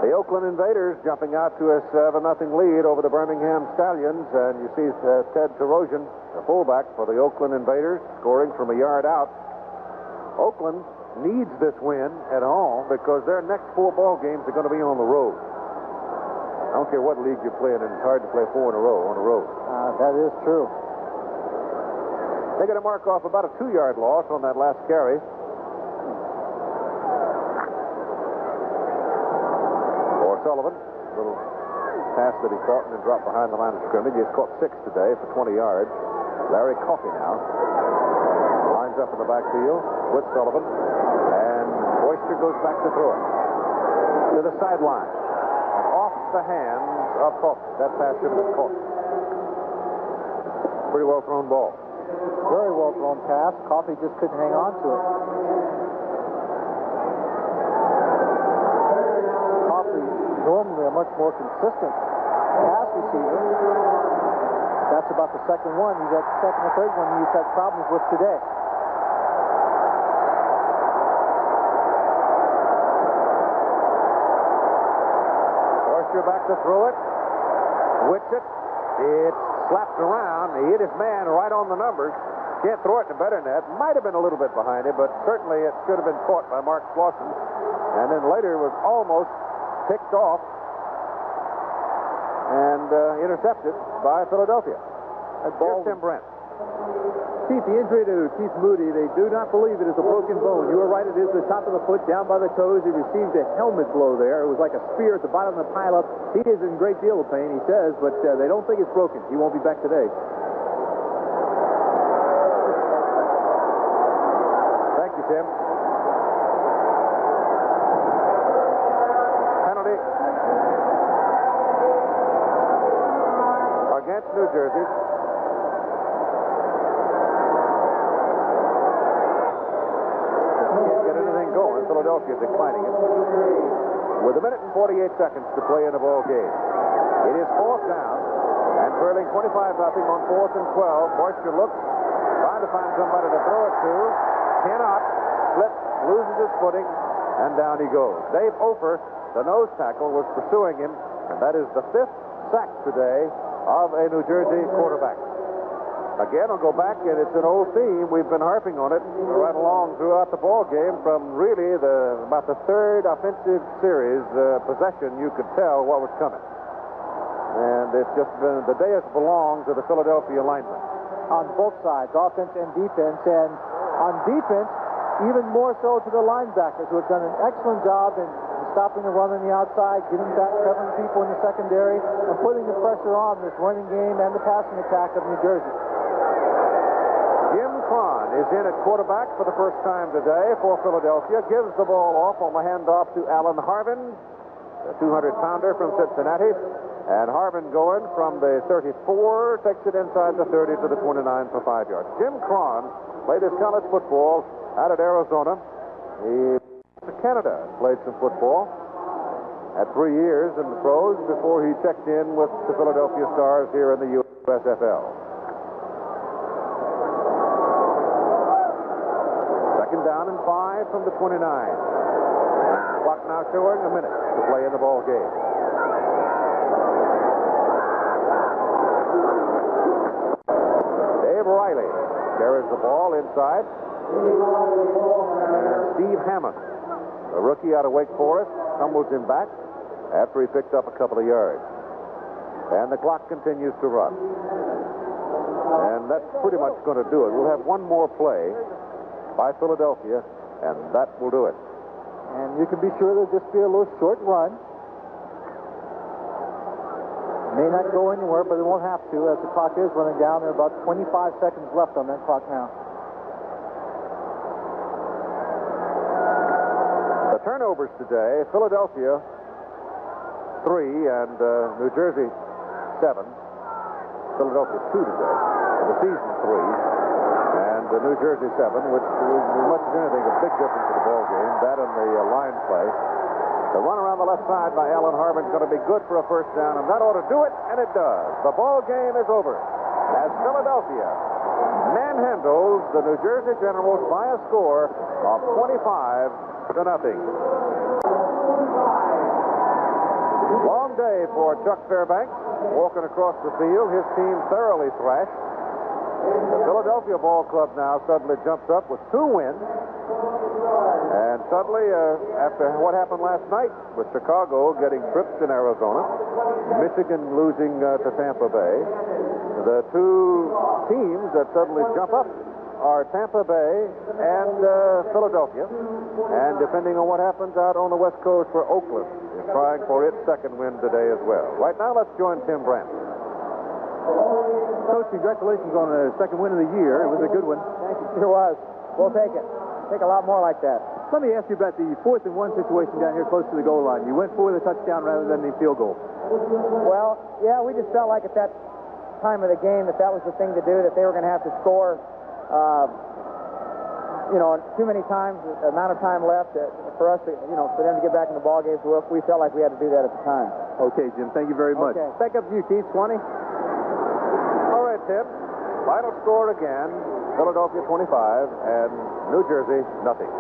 The Oakland Invaders jumping out to a 7-0 lead over the Birmingham Stallions. And you see Ted Terosian, the fullback for the Oakland Invaders, scoring from a yard out. Oakland needs this win at home because their next 4 ball games are going to be on the road. I don't care what league you're playing in, it's hard to play 4 in a row on the road. That is true. They got to mark off about a 2-yard loss on that last carry. Or Sullivan, little pass that he caught and then dropped behind the line of scrimmage. He's caught 6 today for 20 yards. Larry Coffey now lines up in the backfield with Sullivan, and Boyster goes back to throw it to the sideline and off the hands of Coffey. That pass should have been caught. Pretty well thrown ball. Very well thrown pass. Coffey just couldn't hang on to it. Coffey, normally a much more consistent pass receiver. That's about the second one. He's had the second or third one he's had problems with today. Boyster back to throw it. Whips it. It's slapped around. He hit his man right on the numbers. Can't throw it in a better net. Might have been a little bit behind him, but certainly it should have been caught by Mark Slauson. And then later was almost picked off and intercepted by Philadelphia. Here's Tim Brent. Keith, the injury to Keith Moody, they do not believe it is a broken bone. You were right, it is the top of the foot, down by the toes. He received a helmet blow there. It was like a spear at the bottom of the pileup. He is in a great deal of pain, he says, but they don't think it's broken. He won't be back today. Thank you, Tim. Penalty against New Jersey. Philadelphia declining it with 1 minute and 48 seconds to play in the ball game. It is 4th down and trailing 25-0 on 4th and 12. Boyster looks, trying to find somebody to throw it to. Cannot. Slips, loses his footing, and down he goes. Dave Ofer, the nose tackle, was pursuing him, and that is the 5th sack today of a New Jersey quarterback. Again, I'll go back, and it's an old theme. We've been harping on it right along throughout the ball game from really about the 3rd offensive series possession. You could tell what was coming. And it's just been, the day has belonged to the Philadelphia linemen. On both sides, offense and defense. And on defense, even more so to the linebackers, who have done an excellent job in stopping the run on the outside, getting back, covering people in the secondary, and putting the pressure on this running game and the passing attack of New Jersey. Jim Cron is in at quarterback for the first time today for Philadelphia. Gives the ball off on the handoff to Alan Harvin, the 200-pounder from Cincinnati. And Harvin going from the 34, takes it inside the 30 to the 29 for 5 yards. Jim Cron played his college football out at Arizona. He went to Canada, played some football. Had 3 years in the pros before he checked in with the Philadelphia Stars here in the USFL. Second down and 5 from the 29. Clock now showing 1 minute to play in the ball game. Dave Riley carries the ball inside. And Steve Hammond, a rookie out of Wake Forest, tumbles him back after he picked up a couple of yards. And the clock continues to run. And that's pretty much going to do it. We'll have one more play by Philadelphia, and that will do it. And you can be sure there'll just be a little short run. May not go anywhere, but it won't have to, as the clock is running down. There are about 25 seconds left on that clock now. The turnovers today, Philadelphia 3 and New Jersey 7. Philadelphia 2 today. The season 3 and New Jersey 7, which was as much as anything a big difference in the ball game. That and the line play. The run around the left side by Alan Harvin is going to be good for a first down, and that ought to do it, and it does. The ball game is over as Philadelphia manhandles the New Jersey Generals by a score of 25-0. Long day for Chuck Fairbanks, walking across the field. His team thoroughly thrashed. The Philadelphia Ball Club now suddenly jumps up with 2 wins. And suddenly, after what happened last night with Chicago getting tripped in Arizona, Michigan losing to Tampa Bay, the two teams that suddenly jump up are Tampa Bay and Philadelphia. And depending on what happens out on the West Coast, for Oakland is trying for its second win today as well. Right now, let's join Tim Brandt. Coach, congratulations on the second win of the year. It was a good one. Thank you. Sure was. We'll take it. Take a lot more like that. Let me ask you about the 4th and 1 situation down here close to the goal line. You went for the touchdown rather than the field goal. Well, yeah, we just felt like at that time of the game that was the thing to do, that they were going to have to score, too many times, the amount of time left for us to, for them to get back in the ball game. So we felt like we had to do that at the time. Okay, Jim, thank you very much. Okay. Back up to you, Keith. Swanee. All right, Tim. Final score again, Philadelphia 25 and New Jersey nothing.